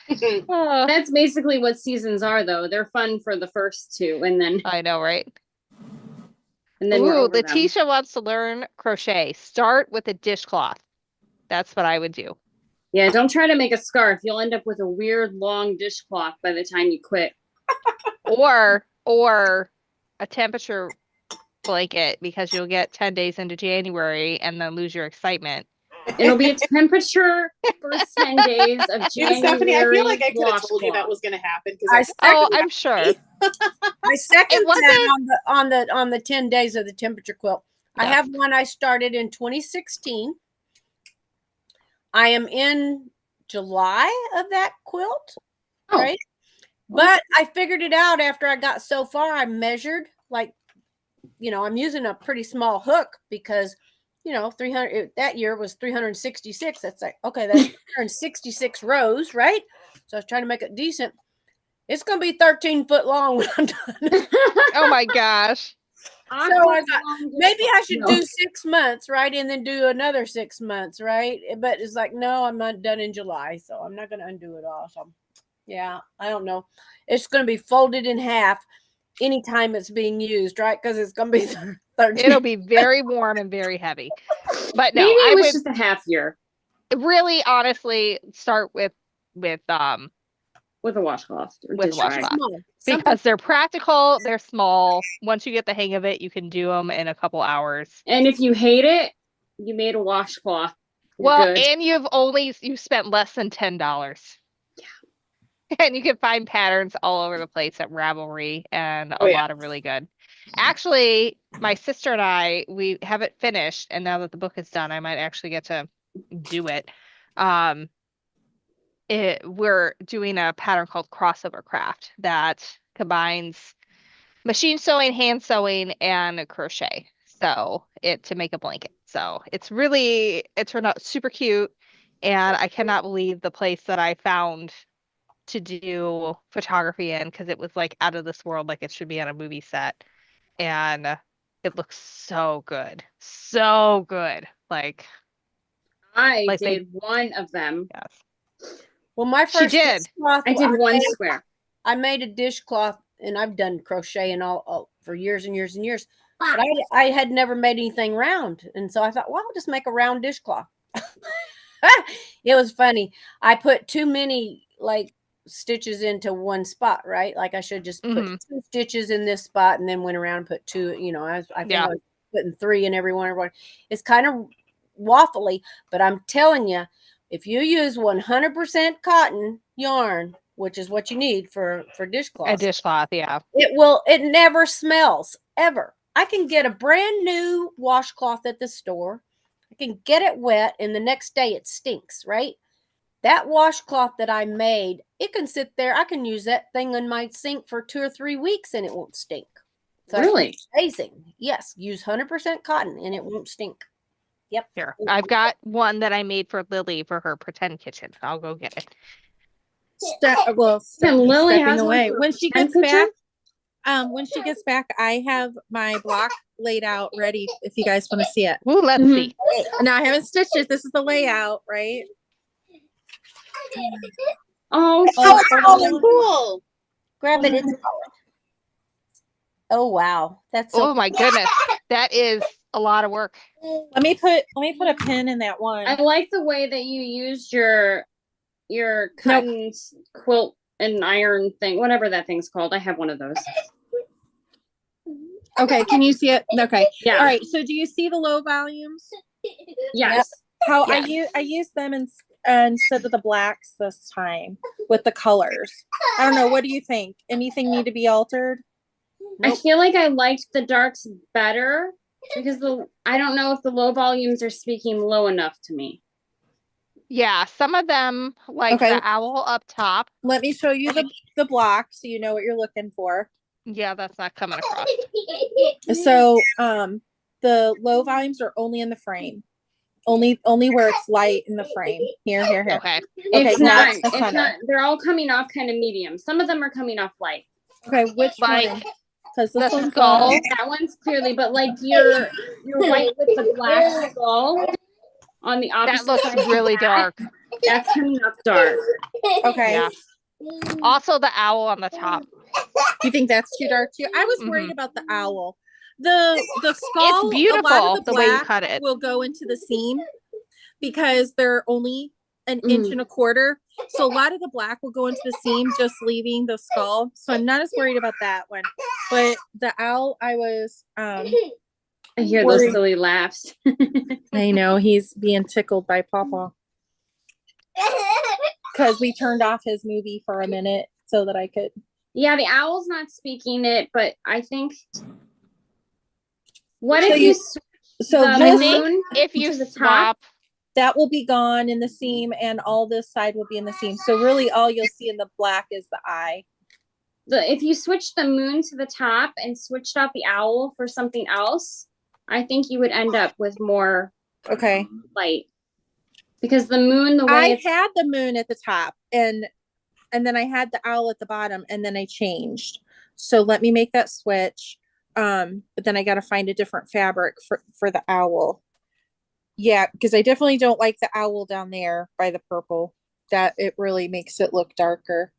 That's basically what seasons are, though. They're fun for the first 2, and then I know, right? we're Ooh, over them. Letitia wants to learn crochet. Start with a dishcloth. That's what I would do. Yeah, don't try to make a scarf. You'll end up with a weird long dishcloth by the time you quit. Or a temperature blanket because you'll get 10 days into January and then lose your excitement. It'll be a temperature first 10 days of January. Stephanie, I feel like I could have told you that was going to happen. I'm sure. I second that on the 10 days of the temperature quilt. I have one I started in 2016. I am in July of that quilt, right? But I figured it out after I got so far. I measured, I'm using a pretty small hook because 300 that year was 366. That's like, okay, that's 366 rows, right? So I was trying to make it decent. It's gonna be 13 foot long when I'm done. Oh my gosh. So I thought maybe I should do 6 months, right? And then do another 6 months, right? But it's like, no, I'm not done in July, so I'm not gonna undo it all. So yeah, I don't know. It's gonna be folded in half anytime it's being used, right? Because it's gonna be 13. It'll be very warm and very heavy. But no, maybe I it was would just a half year. Really honestly start with a washcloth. With a washcloth. Because they're practical, they're small. Once you get the hang of it, you can do them in a couple hours. And if you hate it, you made a washcloth. Well, and you spent less than $10. Yeah. And you can find patterns all over the place at Ravelry and a lot of really good. Actually, my sister and we have it finished, and now that the book is done, I might actually get to do it. We're doing a pattern called crossover craft that combines machine sewing, hand sewing, and crochet. So to make a blanket. So it turned out super cute. And I cannot believe the place that I found to do photography in because it was like out of this world, like it should be on a movie set. And it looks so good. So good. I Like they did one of them. yes. Well, my She first did. dishcloth, I did one square. I made a dishcloth, and I've done crochet and all for years and years and years. But I had never made anything round, and so I thought, well, I'll just make a round dishcloth. It was funny. I put too many stitches into one spot, right? Like I should just put 2 stitches in this spot and then went around and put 2, I think I was putting 3 in every one. It's kind of waffly, but I'm telling you, if you use 100% cotton yarn, which is what you need for dishcloths, A dishcloth, yeah. it never smells ever. I can get a brand new washcloth at the store. I can get it wet and the next day it stinks, right? That washcloth that I made, it can sit there. I can use that thing in my sink for 2 or 3 weeks and it won't stink. So Really? amazing. Yes, use 100% cotton and it won't stink. Yep. Here. I've got one that I made for Lily for her pretend kitchen. I'll go get it. Lily has stepping one away. for When she pretend gets kitchen? back, I have my block laid out ready if you guys want to see it. Ooh, let's see. Now I haven't stitched it. This is the layout, right? Oh, Oh, cool. Grab it. It's oh wow. That's so Oh my goodness. That is a lot of work. Let me put a pin in that one. I like the way that you used your cotton quilt and iron thing, whatever that thing's called. I have one of those. Okay, can you see it? Okay. Yeah. All right. So do you see the low volumes? Yes. How Yes. I use them instead of the blacks this time with the colors. I don't know. What do you think? Anything need to be altered? I feel like I liked the darks better because I don't know if the low volumes are speaking low enough to me. Yeah, some of them, like Okay. the owl up top. Let me show you the block so you know what you're looking for. Yeah, that's not coming across. So the low volumes are only in the frame. Only where it's light in the frame. Here. Okay. It's now not. it's the It's center. not. They're all coming off kind of medium. Some of them are coming off light. Okay, which Like one? Because the this one's skull. That one's clearly, but like your white with the black skull on the opposite That looks side of really that, dark. That's coming up dark. okay. Yeah. Also the owl on the top. You think that's too dark too? I was worried about the owl. The skull, It's beautiful a lot of the way you black cut it. will go into the seam because they're only an inch and a quarter. So a lot of the black will go into the seam, just leaving the skull. So I'm not as worried about that one. But the owl, I was I hear worried. those silly laughs. I know he's being tickled by Papa. Because we turned off his movie for a minute so that I could. Yeah, the owl's not speaking it, but I think. What So if you switch So the this, moon If you to the top? swap, that will be gone in the seam, and all this side will be in the seam. So really, all you'll see in the black is the eye. If you switch the moon to the top and switched out the owl for something else, I think you would end up with more Okay. light. Because the moon, the way I it's had the moon at the top, and then I had the owl at the bottom, and then I changed. So let me make that switch. But then I got to find a different fabric for the owl. Yeah, because I definitely don't like the owl down there by the purple. That it really makes it look darker.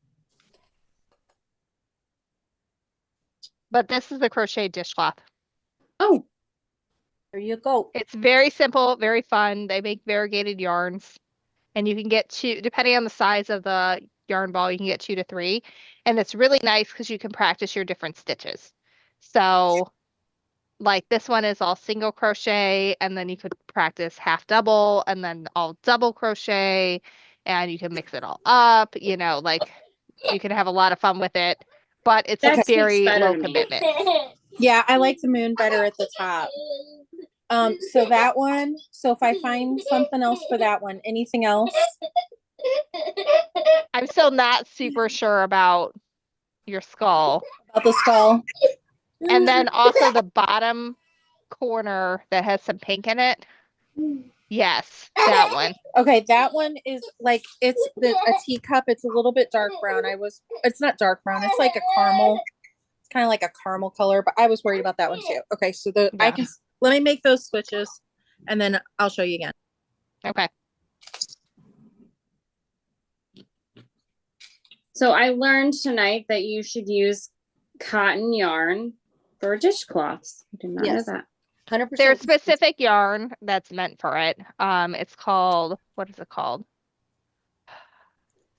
but this is the crochet dishcloth. oh, there you go. It's very simple, very fun. They make variegated yarns, and you can get 2, depending on the size of the yarn ball, you can get 2 to 3. And it's really nice because you can practice your different stitches. So like this one is all single crochet, and then you could practice half double and then all double crochet, and you can mix it all up, like you can have a lot of fun with it, but it's That a speaks very better low to me. commitment. Yeah, I like the moon better at the top. So that one. So if I find something else for that one, anything else? I'm still not super sure about your skull. About the skull. And then also the bottom corner that has some pink in it. Yes, that one. Okay, that one is like a teacup. It's a little bit dark brown. It's not dark brown. It's like a caramel. It's kind of like a caramel color, but I was worried about that one too. Okay, so let me make those switches, and then I'll show you again. Okay. So I learned tonight that you should use cotton yarn for dishcloths. I did not know that. 100%. There's specific yarn that's meant for it. It's called, what is it called?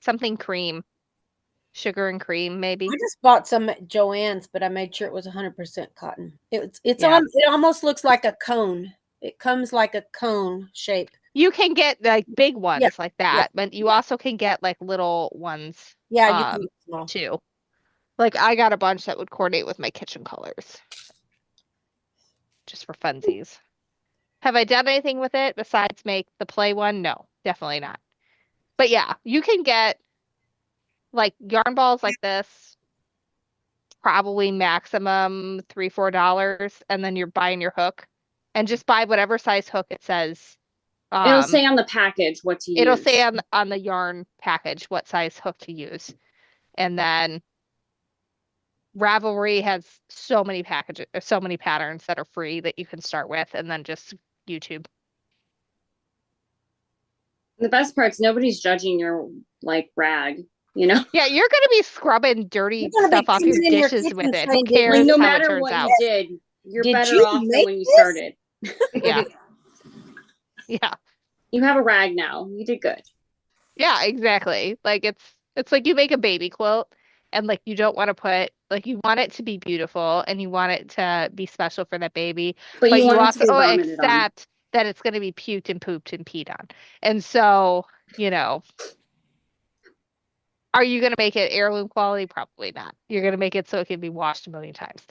Something cream. Sugar and cream, maybe. I just bought some at Joann's, but I made sure it was 100% cotton. It almost looks like a cone. It comes like a cone shape. You can get like big ones like that, but you Yeah. also can get like little ones Yeah, you can get small. too. Like I got a bunch that would coordinate with my kitchen colors. Just for funsies. Have I done anything with it besides make the play one? No, definitely not. But yeah, you can get like yarn balls like this, probably maximum $3-4, and then you're buying your hook. And just buy whatever size hook it says. It'll say on the package what to use. It'll say on the yarn package what size hook to use. And then Ravelry has so many patterns that are free that you can start with, and then just YouTube. The best part's nobody's judging your like rag, you know? Yeah, you're gonna be scrubbing dirty You're gonna be stuff off your cleaning your dishes kitchen with it. Who sink, cares Like no how it matter turns what out? you did, you're Did better you off than make when you this? started. Yeah. Yeah. You have a rag now. You did good. Yeah, exactly. Like it's like you make a baby quilt and like you don't want to put like you want it to be beautiful and you want it to be special for that baby, But you want it to also be vomited on. accept that it's going to be puked and pooped and peed on. And so, you know, are you going to make it heirloom quality? Probably not. You're going to make it so it can be washed a million times.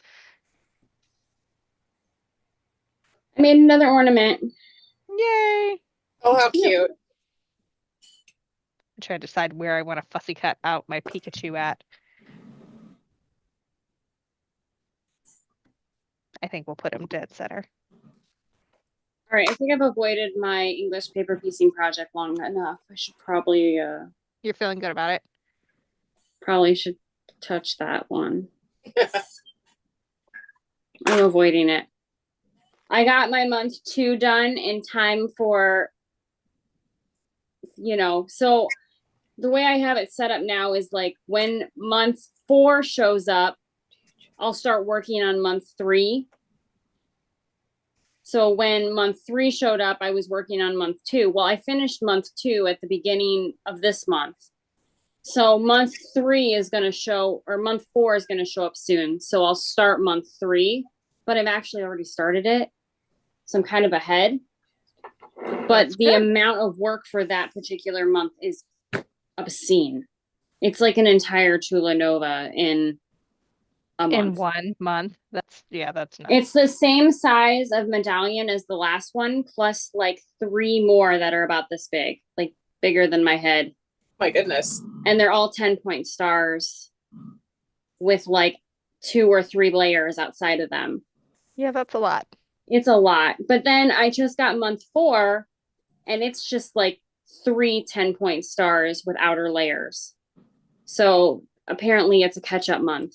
I made another ornament. Yay. Oh, how cute. I'm trying to decide where I want to fussy cut out my Pikachu at. I think we'll put him dead center. All right, I think I've avoided my English paper piecing project long enough. I should probably You're feeling good about it? should touch that one. I'm avoiding it. I got my month 2 done in time for, you know, so the way I have it set up now is like when month 4 shows up, I'll start working on month 3. So when month 3 showed up, I was working on month 2. Well, I finished month 2 at the beginning of this month. So month 3 is going to show, or month 4 is going to show up soon. So I'll start month 3, but I've actually already started it. So I'm kind of ahead. But the amount of work for that particular month is obscene. It's like an entire Chula Nova in a month. In 1 month. That's nuts. It's the same size of medallion as the last one, plus like 3 more that are about this big, like bigger than my head. My goodness. And they're all 10-point stars with like 2 or 3 layers outside of them. Yeah, that's a lot. It's a lot. But then I just got month 4 and it's just like 3 10-point stars with outer layers. So apparently it's a catch-up month.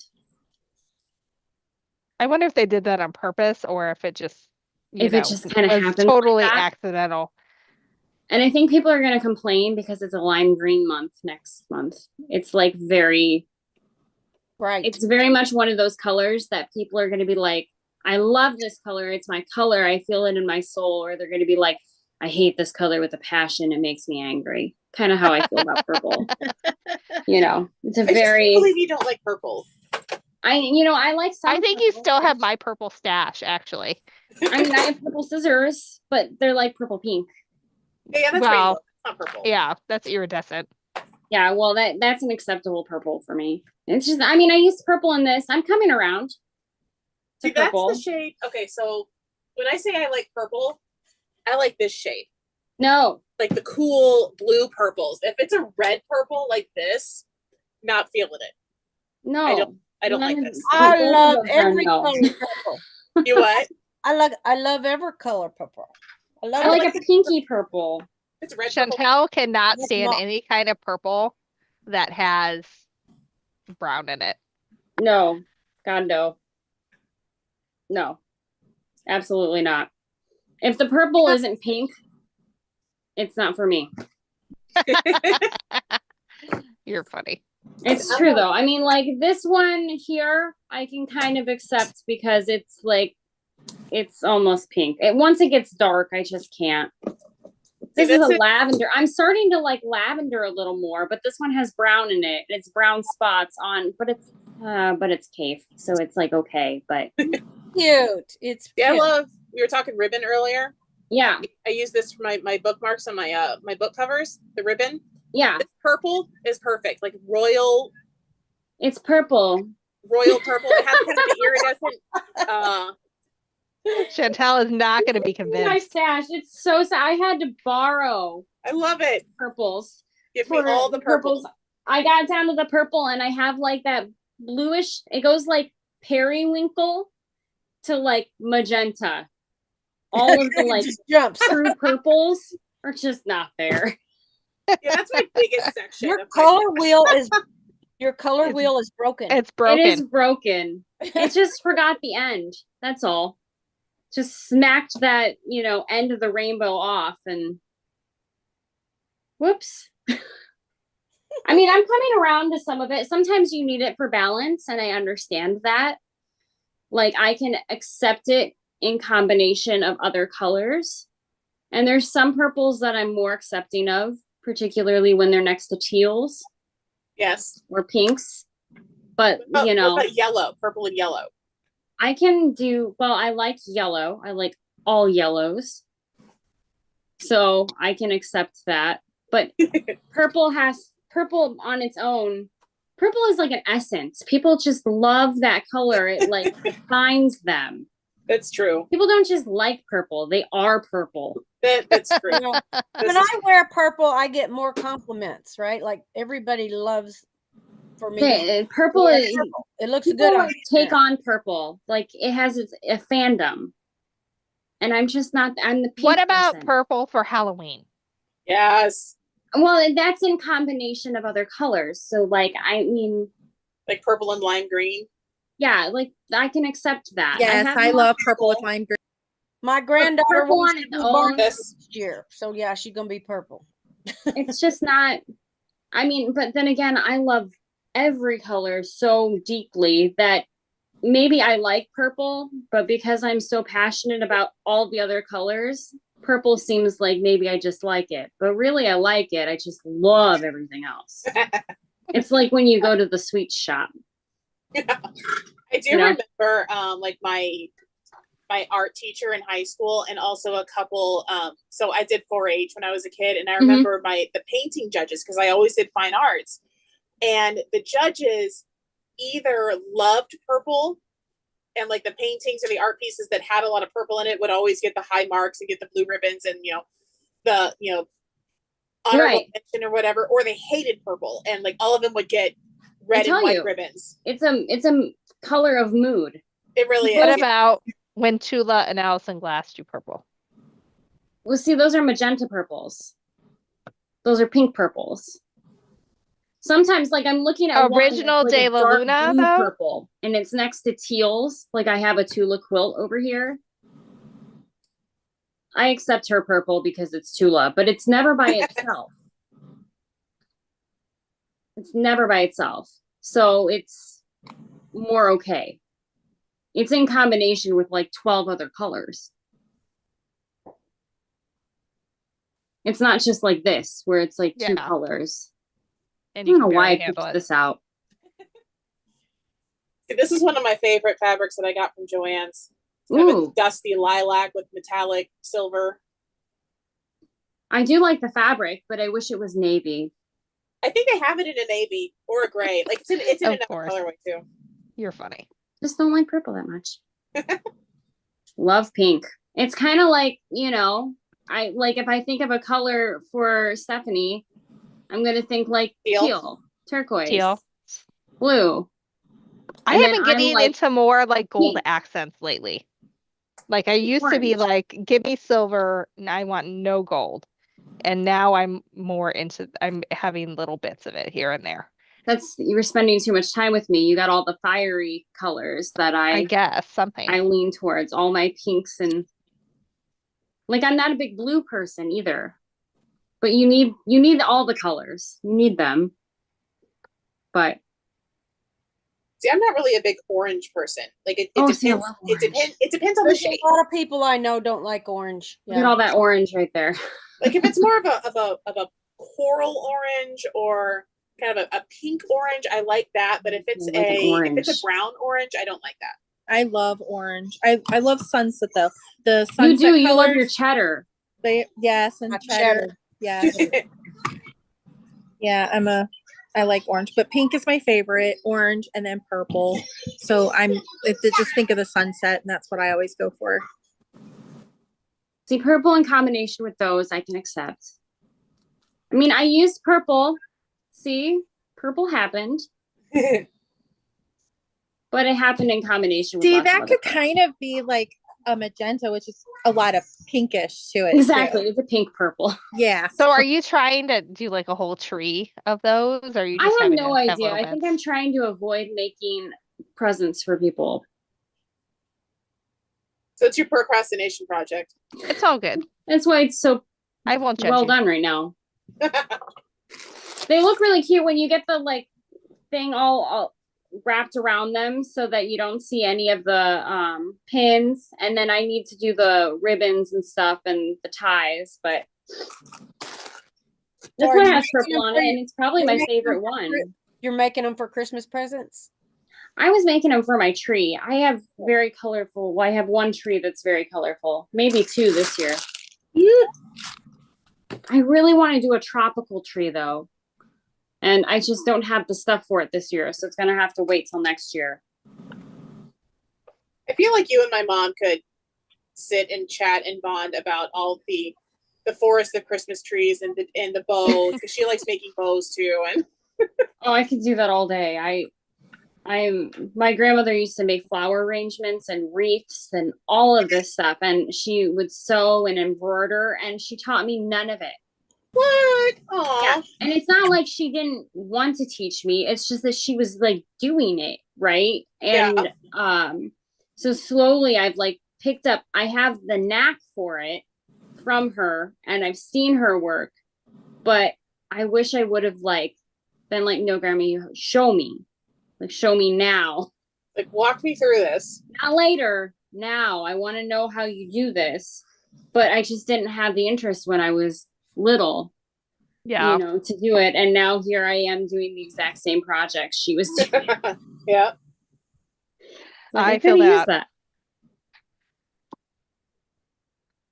I wonder if they did that on purpose or if it just, it just kind of happened. Totally like accidental. And I think people are going to complain because it's a lime green month next month. It's like very, Right. It's very much one of those colors that people are going to be like, I love this color. It's my color. I feel it in my soul. Or they're going to be like, I hate this color with a passion. It makes me angry. Kind of how I feel about purple. You know, it's a I very. just can't believe you don't like purple. I like some. I think you purple. still have my purple stash, actually. I mean, I have purple scissors, but they're like purple pink. Yeah, that's Well, rainbow. It's not purple. Yeah, that's iridescent. Yeah, well, that's an acceptable purple for me. It's just, I mean, I used purple in this. I'm coming around to See, that's purple. the shade. Okay, so when I say I like purple, I like this shade. No, Like the cool blue purples. If it's a red purple like this, not feeling it. No. I don't like None this. of- I both of love those are every no. color purple. You what? I love every color purple. I love I it. like a pinky purple. It's red purple. Chantel cannot That's stand not- any kind of purple that has brown in it. No. God, no. No. Absolutely not. If the purple isn't pink, it's not for me. You're funny. It's true though. I mean, like this one here, I can kind of accept because it's like, it's almost pink. Once it gets dark, I just can't. This is a lavender. I'm starting to like lavender a little more, but this one has brown in it. It's brown spots on, but it's cave, so it's like okay. But Cute. It's Yeah, I cute. love. We were talking ribbon earlier. yeah, I use this for my bookmarks on my book covers. The ribbon. yeah, This purple is perfect, like royal it's purple. purple. It has kind of the iridescent. Chantel is not going to be My convinced. stash. It's so sad. I had to borrow I love it. purples. Give me all the purples. I got down to the purple, and I have like that bluish. It goes like periwinkle to like magenta. All of the It like just jumps. true purples are just not there. Yeah, that's my biggest section. Your of my color book. wheel is broken. It's broken. It is broken. It just forgot the end. That's all. Just smacked that, end of the rainbow off and whoops. I mean, I'm coming around to some of it. Sometimes you need it for balance, and I understand that. Like, I can accept it in combination of other colors. And there's some purples that I'm more accepting of, particularly when they're next to teals Yes. or pinks. But, What about yellow, purple and yellow? I can do, well, I like yellow. I like all yellows. So I can accept that. But purple on its own. Purple is like an essence. People just love that color. It like defines them. That's true. People don't just like purple. They are purple. That's true. You know, when I wear purple, I get more compliments, right? Like everybody loves for me. to Purple wear is, purple. It looks people good on me. take on purple. Like it has a fandom. And I'm just not, I'm the pink What about person. purple for Halloween? Yes. Well, that's in combination of other colors. So like, I mean, Like purple and lime green. yeah, like I can accept that. Yes, have I more love purple with lime green. My granddaughter purple wants on to its be own. Barbie Yes. next year, so yeah, she's gonna be purple. It's just not, I mean, but then again, I love every color so deeply that maybe I like purple, but because I'm so passionate about all the other colors, purple seems like maybe I just like it. But really, I like it. I just love everything else. It's like when you go to the sweet shop. I do remember like my art teacher in high school, and also a couple so I did 4-H when I was a kid, and I remember the painting judges, because I always did fine arts, and the judges either loved purple, and like the paintings or the art pieces that had a lot of purple in it would always get the high marks and get the blue ribbons and the honorable mention or whatever, or they hated purple and like all of them would get red and white ribbons. It's a color of mood. It really is. What about when Tula and Allison Glass do purple? Well, see, those are magenta purples. Those are pink purples. Sometimes, like I'm looking at Original one that's, like, De a La dark Luna, blue though? purple, and it's next to teals. Like I have a Tula quilt over here. I accept her purple because it's Tula, but it's never by itself. It's never by itself. So it's more okay. It's in combination with like 12 other colors. It's not just like this, where it's like two colors. And I don't know can why I barely handle picked it. this out. This is one of my favorite fabrics that I got from Joann's. It's kind of a dusty lilac with metallic silver. I do like the fabric, but I wish it was navy. I think they have it in a navy or a gray. Like it's in Of another course. colorway too. You're funny. Just don't like purple that much. Love pink. It's kind of like, I like if I think of a color for Stephanie, I'm gonna think like teal, turquoise, Teal. blue. I And have then been I'm getting like, into more like gold pink, accents lately. Like I used to be orange. like, give me silver, and I want no gold. And now I'm more into, I'm having little bits of it here and there. You were spending too much time with me. You got all the fiery colors that I guess something. I lean towards, all my pinks, and like I'm not a big blue person either. But you need all the colors. You need them. But See, I'm not really a big orange person. Like it see, I depends. love It orange. depends. It depends on the There's shade. a lot of people I know don't like orange. Look at all that orange right there. Like if it's more of a coral orange or kind of a pink orange, I like that. But if it's I like an if it's orange. a brown orange, I don't like that. I love orange. I love sunset though. The You sunset do. You love colors, your cheddar. yes, and cheddar. Yeah. Yeah, I like orange, but pink is my favorite, orange and then purple. So just think of the sunset and that's what I always go for. See, purple in combination with those, I can accept. I mean, I used purple. See, purple happened, but it happened in combination with See, lots of that other could kind of be like a magenta, which is a lot of pinkish to it. Exactly. Too. It's a pink purple. Yeah. So are you trying to do like a whole tree of those? Or are you I just have having no to have idea. little I think bits? I'm trying to avoid making presents for people. So it's your procrastination project. It's all good. That's why it's so I won't judge well you. done right now. They look really cute when you get the like thing all wrapped around them so that you don't see any of the pins. And then I need to do the ribbons and stuff and the ties, but this one has purple on it and it's probably my favorite one. You're making them for Christmas presents? I was making them for my tree. I have very colorful. Well, I have one tree that's very colorful, maybe two this year. I really want to do a tropical tree though. And I just don't have the stuff for it this year. So it's going to have to wait till next year. I feel like you and my mom could sit and chat and bond about all the forest of Christmas trees and the bows, because she likes making bows too. And Oh, I could do that all day. My grandmother used to make flower arrangements and wreaths and all of this stuff. And she would sew and embroider and she taught me none of it. what? Aww. Yeah. And it's not like she didn't want to teach me. It's just that she was like doing it. Right. And, so slowly I've like picked up, I have the knack for it from her and I've seen her work, but I wish I would have like been like, no, grandma, you show me now. Like, walk me through this. Not later. Now I want to know how you do this, but I just didn't have the interest when I was little, Yeah. you know, to do it. And now here I am doing the exact same project she was doing. Yeah. Like, I feel coulda used that. that.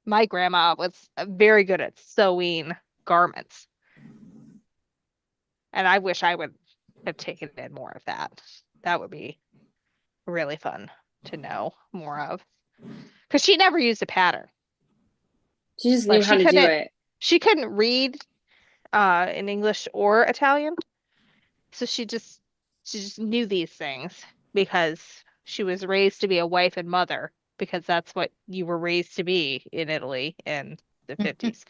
My grandma was very good at sewing garments. And I wish I would have taken in more of that. That would be really fun to know more of. Because she never used a pattern. She just Like, knew how to do it. She couldn't read in English or Italian. So she just knew these things because she was raised to be a wife and mother, because that's what you were raised to be in Italy in the 50s.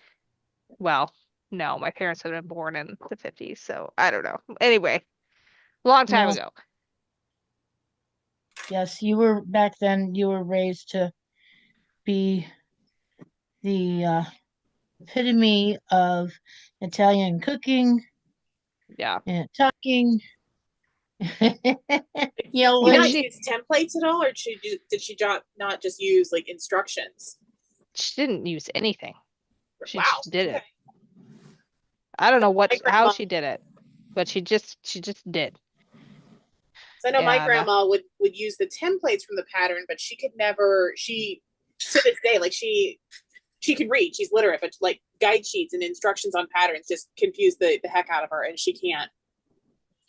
Well, no, my parents had been born in the 50s, so I don't know. Anyway, long time No. ago. Yes, back then you were raised to be the epitome of Italian cooking Yeah. and talking. Yeah, You And not she- use templates at all, or did she not just use like instructions? She didn't use anything. She Wow. just did it. Okay. I don't know My how grandma- she did it, but she just did. So I know my And, grandma would use the templates from the pattern, but she could never. She to this day, like she could read. She's literate, but like guide sheets and instructions on patterns just confuse the heck out of her, and she can't.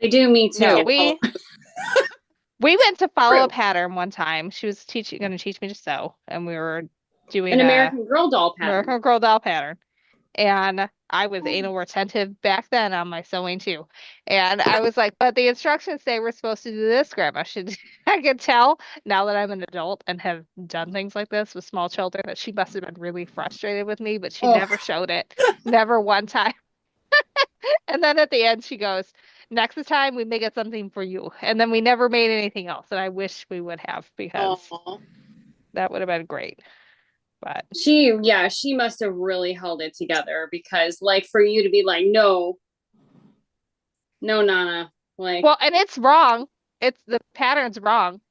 They do me too. No, we went to follow True. a pattern one time. She was going to teach me to sew, and we were doing An a American Girl doll pattern. American Girl doll pattern. And I was anal retentive back then on my sewing too. And I was like, but the instructions say we're supposed to do this, Grandma. Should I could tell now that I'm an adult and have done things like this with small children that she must have been really frustrated with me, but she Oh. never showed it. Never one time. And then at the end she goes, next time we may get something for you. And then we never made anything else. And I wish we would have because Aw. that would have been great. But She must have really held it together because like for you to be like, no, Nana, like, well, and it's wrong. It's the pattern's wrong.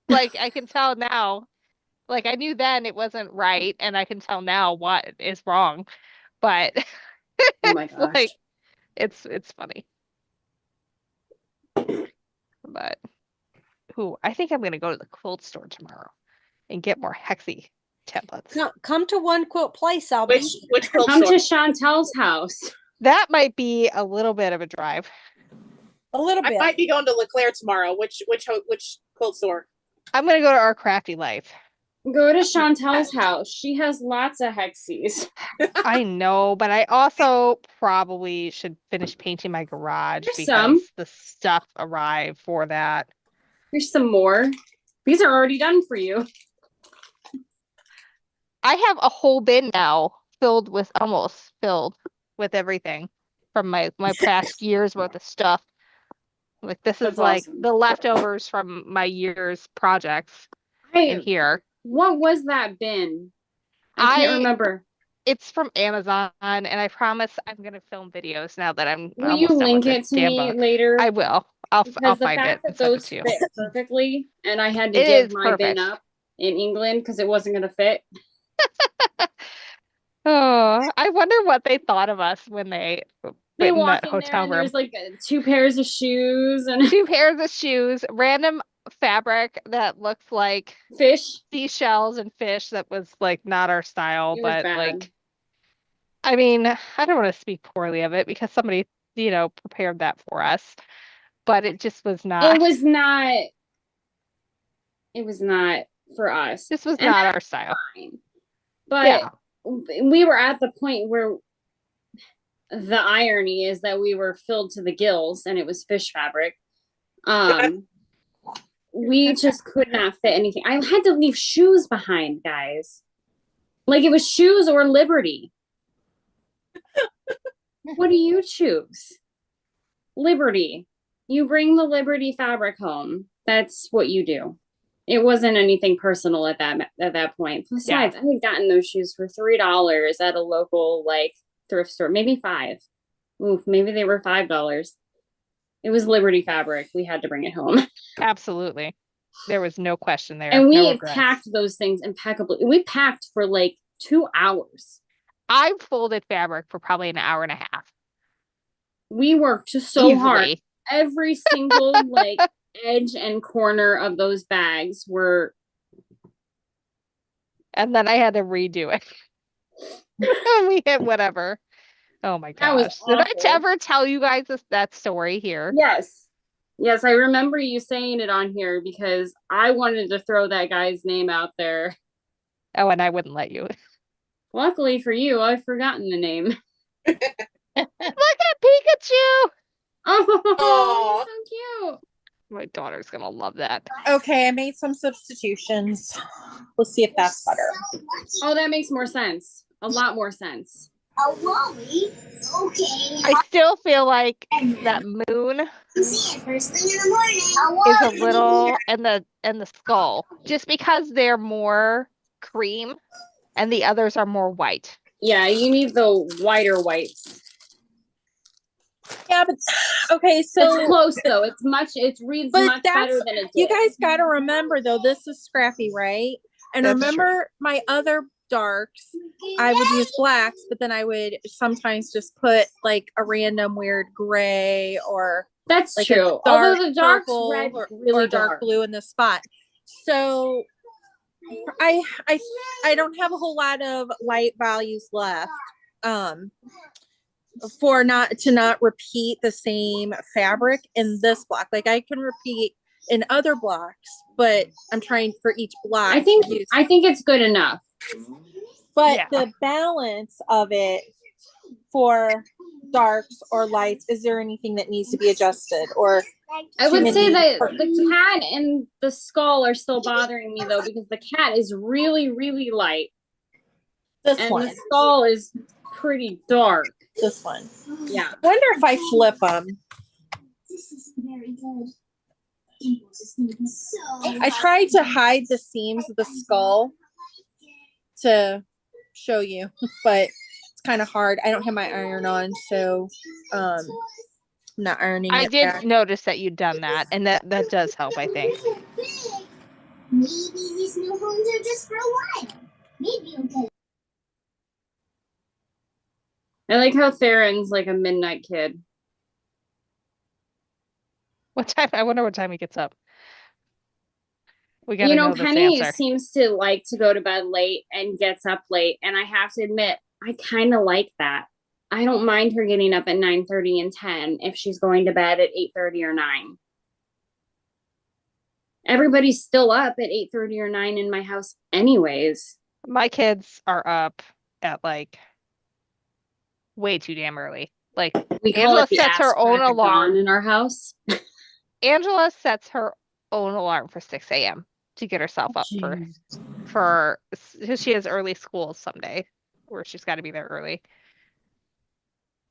Like I can tell now. Like I knew then it wasn't right, and I can tell now what is wrong. But oh my it's gosh. like it's funny. But I think I'm gonna go to the quilt store tomorrow and get more hexy templates. Come to One Quilt Place, Albany. Which quilt Come store? to Chantel's house. That might be a little bit of a drive. A little I bit. might be going to LeClaire tomorrow. Which quilt store? I'm gonna go to Our Crafty Life. Go to Chantel's house. She has lots of hexies. I know, but I also probably should finish painting my garage There's because some. the stuff arrived for that. Here's some more. These are already done for you. I have a whole bin now almost filled with everything from my past year's worth of stuff. Like this is That's like awesome. the leftovers from my year's projects in here. What was that bin? I can't remember. It's from Amazon, and I promise I'm gonna film videos now that I'm Will you almost done link with it this to damn me book. later? I will. I'll Because the find it fact and that send it those to you. fit perfectly, and I had to It give is my bin perfect. up in England because it wasn't going to fit. Oh, I wonder what they thought of us when they They went in walk that in there hotel and room. there's like 2 pairs of shoes and 2 pairs of shoes, random fabric that looks like fish. seashells and fish that was like not our style, It was but bad. like I mean, I don't want to speak poorly of it because somebody, prepared that for us, but it just was not. It was not. It was not for us. This was And not that's our style. fine. But Yeah. we were at the point where the irony is that we were filled to the gills and it was fish fabric. We just could not fit anything. I had to leave shoes behind, guys. Like it was shoes or Liberty. What do you choose? Liberty. You bring the Liberty fabric home. That's what you do. It wasn't anything personal at that point. Besides, I had gotten those shoes for $3 at a local like thrift store, maybe $5. Oof, maybe they were $5. It was Liberty fabric. We had to bring it home. Absolutely. There was no question there. And No we regrets. packed those things impeccably. We packed for like 2 hours. I folded fabric for probably an hour and a half. We worked so hard. Easily. Every single like edge and corner of those bags were. And then I had to redo it. And we hit whatever. Oh my That was gosh. Did I awful. ever tell you guys that story here? Yes. Yes, I remember you saying it on here because I wanted to throw that guy's name out there. Oh, and I wouldn't let you. Luckily for you, I've forgotten the name. Look at Pikachu! Oh, so cute. My daughter's gonna love that. Okay, I made some substitutions. Let's see if that's better. Oh, that makes more sense. A lot more sense. Oh, Wally. Okay. I still feel like that moon See it first thing in the morning. is a little and the skull. Just because they're more cream and the others are more white. Yeah, you need the whiter whites. Yeah, but okay, It's so close though. It reads But much that's- better than it did. you guys got to remember though, this is Scrappy, right? And That's remember my other darks, I would use blacks, but then I would sometimes just put like a random weird gray or That's like a true. dark Although the dark purple red or, really or dark blue in the spot. So I don't have a whole lot of light values left. For not repeat the same fabric in this block. Like I can repeat in other blocks, but I'm trying for each block. I think to use. it's good enough. But Yeah. the balance of it for darks or lights? Is there anything that needs to be adjusted, or I would too say many- that the cat and the skull are still bothering me though, because the cat is really, really light this and one? the skull is pretty dark. This one. Yeah. I wonder if I flip them. This is very good. Dimples is gonna be so. I tried to hide the seams of the skull to show you, but it's kind of hard. I don't have my iron on, so I'm not ironing I it did back. notice that you'd done that, and that does help, I think. Maybe these new homes are just for a while. Maybe you'll get. I like how Theron's like a midnight kid. What time? I wonder what time he gets up. We gotta You know, know this Penny answer. seems to like to go to bed late and gets up late, and I have to admit, I kind of like that. I don't mind her getting up at 9:30 and 10 if she's going to bed at 8:30 or 9. Everybody's still up at 8:30 or 9 in my house anyways. My kids are up at like way too damn early. Like We call Angela it the sets her ass own crack of alarm. dawn in our house. Angela sets her own alarm for 6 a.m. to get herself up Jeez. for she has early school someday where she's got to be there early.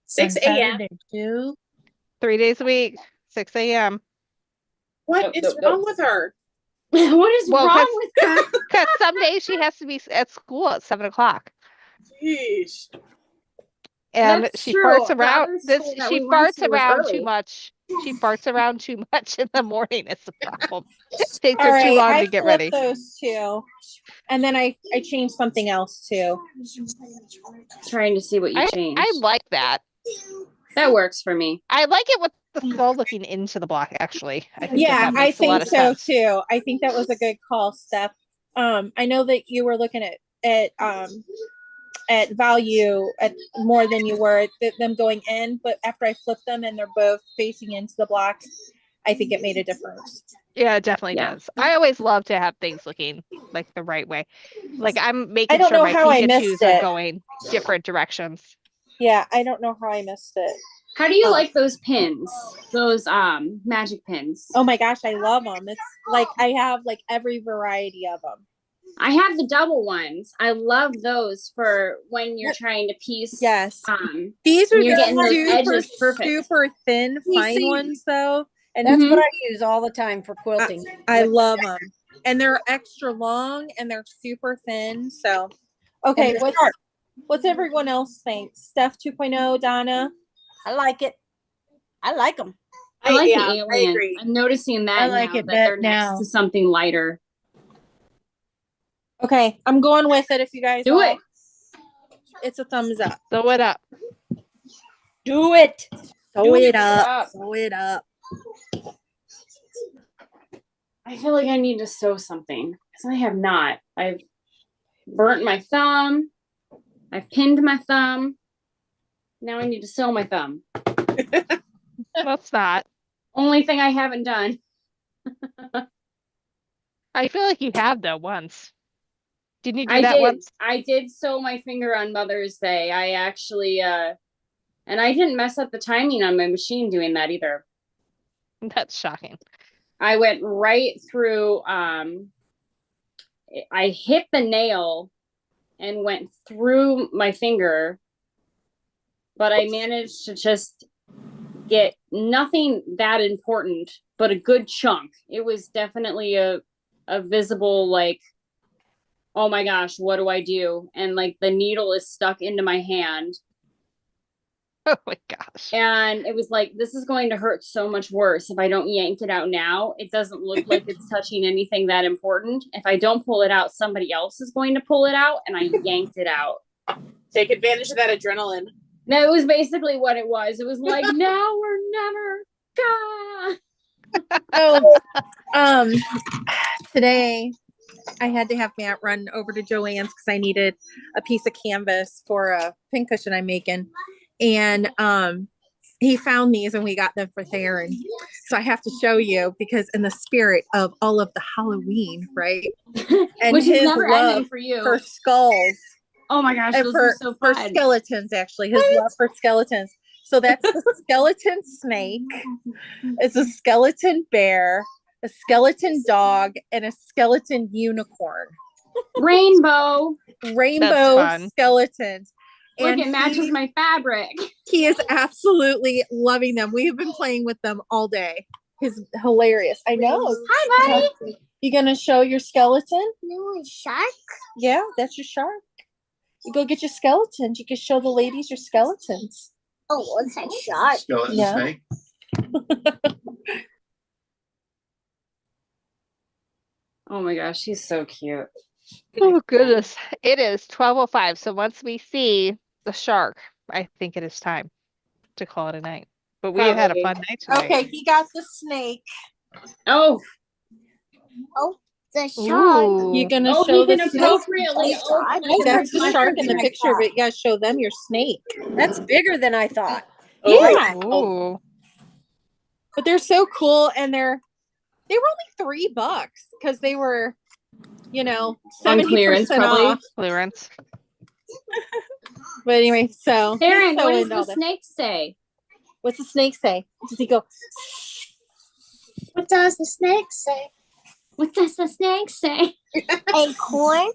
6 On a.m. Saturday too. 3 days a week, 6 a.m. What is wrong with her? What is Well, wrong with her? Because some days she has to be at school at 7 o'clock. Jeez. And That's she true. farts The around other this school that she we went farts to was around early. too much. She farts around too much in the morning is the problem. It takes All her too right, long I to get flipped ready. those two, and then I changed something else too. Trying to see what you changed. I like that. That works for me. I like it with the skull looking into the block, actually. I think Yeah, that I makes a lot think of so sense. too. I think that was a good call, Steph. I know that you were looking at value at more than you were at them going in, but after I flipped them and they're both facing into the block, I think it made a difference. Yeah, it definitely Yeah. does. I always love to have things looking like the right way. Like I'm I making don't sure know my how I Pikachus missed are it. going different directions. Yeah, I don't know how I missed it. How do you Oh. like those pins? Those magic pins. Oh my gosh, I love them. It's like I have like every variety of them. I have the double ones. I love those for when you're trying to piece. Yes. You're These are getting those super, edges perfect. super thin, You fine see- ones though. And That's Mhm. what I use all the time for quilting. I love them. And they're extra long and they're super thin. So, okay, And they're sharp. what's everyone else think? Steph 2.0, Donna? I like it. I like them. I like yeah, the I aliens. agree. I'm noticing that I like now it that they're now. next to something lighter. Okay, I'm going with it if you guys Do all- it. It's a thumbs up. Throw it up. Do it. Sew it up. up. Sew it up. I feel like I need to sew something because I have not. I've burnt my thumb. I've pinned my thumb. Now I need to sew my thumb. That's not. Only thing I haven't done. I feel like you have though once. Didn't you do I that did. once? I did sew my finger on Mother's Day. I actually and I didn't mess up the timing on my machine doing that either. That's shocking. I went right through I hit the nail and went through my finger, but I managed to just get nothing that important, but a good chunk. It was definitely a visible like, oh my gosh, what do I do? And like the needle is stuck into my hand. Oh my gosh. And it was like, this is going to hurt so much worse if I don't yank it out now. It doesn't look like it's touching anything that important. If I don't pull it out, somebody else is going to pull it out, and I yanked it out. Take advantage of that adrenaline. That was basically what it was. It was like, now or never. So, today I had to have Matt run over to Joann's because I needed a piece of canvas for a pincushion I'm making. And he found these and we got them for Theron. So I have to show you because in the spirit of all of the Halloween, right? And Which is his never love ending for you. for skulls. Oh my gosh, And those for, are so for fun. skeletons, actually, his love for skeletons. So that's the skeleton snake. It's a skeleton bear, a skeleton dog, and a skeleton unicorn. Rainbow. Rainbow fun. skeletons. Look, And it matches my fabric. he is absolutely loving them. We have been playing with them all day. He's hilarious. I know. Hi, buddy. You gonna show your skeleton? No, a shark? Yeah, that's your shark. You go get your skeletons. You can show the ladies your skeletons. Oh, what's that shark? Skeleton Yeah. snake. Oh my gosh, she's so cute. Oh goodness. It is 12:05. So once we see the shark, I think it is time to call it a night. But we have had a fun night tonight. Okay, he got the snake. Oh, The shark. Ooh. You gonna oh, show he the can snake? appropriately open it. That's the shark in the picture, but you gotta show them your snake. That's bigger than I thought. Yeah. Ooh. But they're so cool, and they were only $3 because they were, On 70% clearance, probably. off. Clearance. But anyway, so Aaron, he's so what does into all the this. snake say? What's the snake say? Does he go? What does the snake say? What does the snake say? Acorn?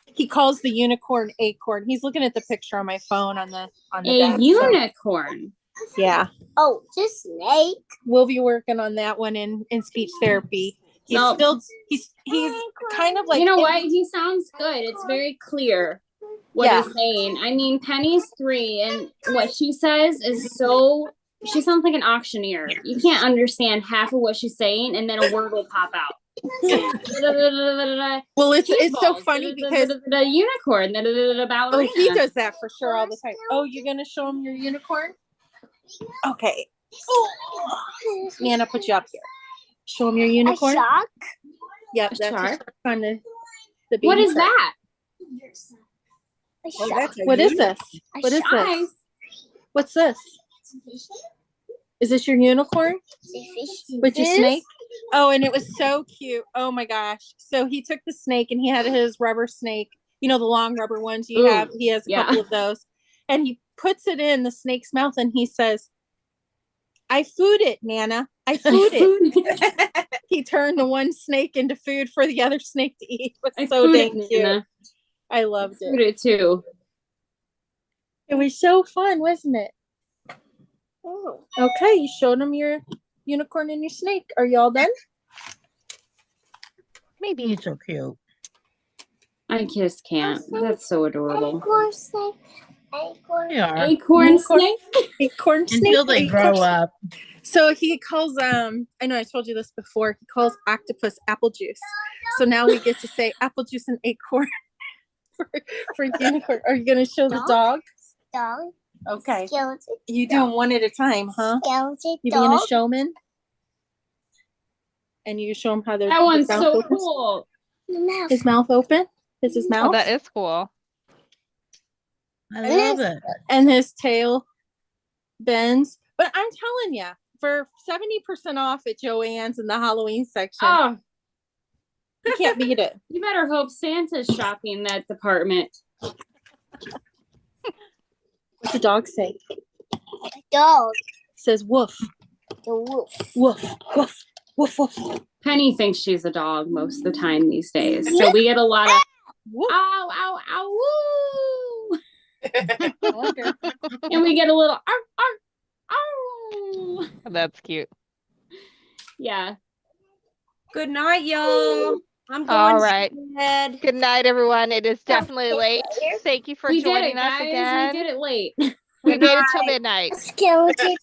He calls the unicorn acorn. He's looking at the picture on my phone on the A desk, so- unicorn. Yeah, Oh, just snake. we'll be working on that one in speech therapy. He's No. still he's kind of like You know what? He sounds good. It's very clear what Yeah. he's saying. I mean, Penny's 3, and what she says is so. She sounds like an auctioneer. You can't understand half of what she's saying, and then a word will pop out. Well, it's Cheese so balls, funny because the unicorn, oh, ballerina. he does that for sure all the time. Oh, you're gonna show him your unicorn? Okay. Nana, put you up here. Show him your A unicorn. shark? Yep, A that's shark? on the baby What is shark. that? A Oh, shark. that's a What is this? A What is shark. this? What's this? Is this your unicorn with your snake? Oh, and it was so cute. Oh my gosh. So he took the snake and he had his rubber snake, the long rubber ones you Ooh, have. He has a yeah. couple of those. And he puts it in the snake's mouth and he says, I food it, Nana. I food it. He turned the one snake into food for the other snake to eat. It was so dang cute. I loved Food it. it too. It was so fun, wasn't it? Oh. Okay, you showed him your unicorn and your snake. Are you all done? Maybe he's so cute. I just can't. That's so adorable. Acorn snake. Acorn. They are. Acorn Unicorn. snake. Acorn snake. Until they acorn grow snake. up. So he calls I know I told you this before. He calls octopus apple juice. So now we get to say apple juice and acorn for unicorn. Are you gonna show the dog? Dog. Okay. Skeleton. You do them one at a time, huh? Skeleton. You being a Dog. showman? And you show him how their That one's mouth so opens? cool. Mouth. His mouth open? Is his mouth? Oh, that is cool. I love it. And his tail bends. But I'm telling you, for 70% off at Joann's in the Halloween section, Oh, you can't beat it. you better hope Santa's shopping that department. What's the dog say? Dog. It says woof, The wolf. woof, woof, woof, woof. Penny thinks she's a dog most of the time these days. So we get a lot of Woof. ow, ow, ow, woo. I wonder. And we get a little arf, arf, ow. That's cute. Yeah. Good night, y'all. I'm going All right. to bed. Good night, everyone. It is definitely late. Thank you for We did joining it, us guys. again. We did it late. We made it till midnight. Skeleton.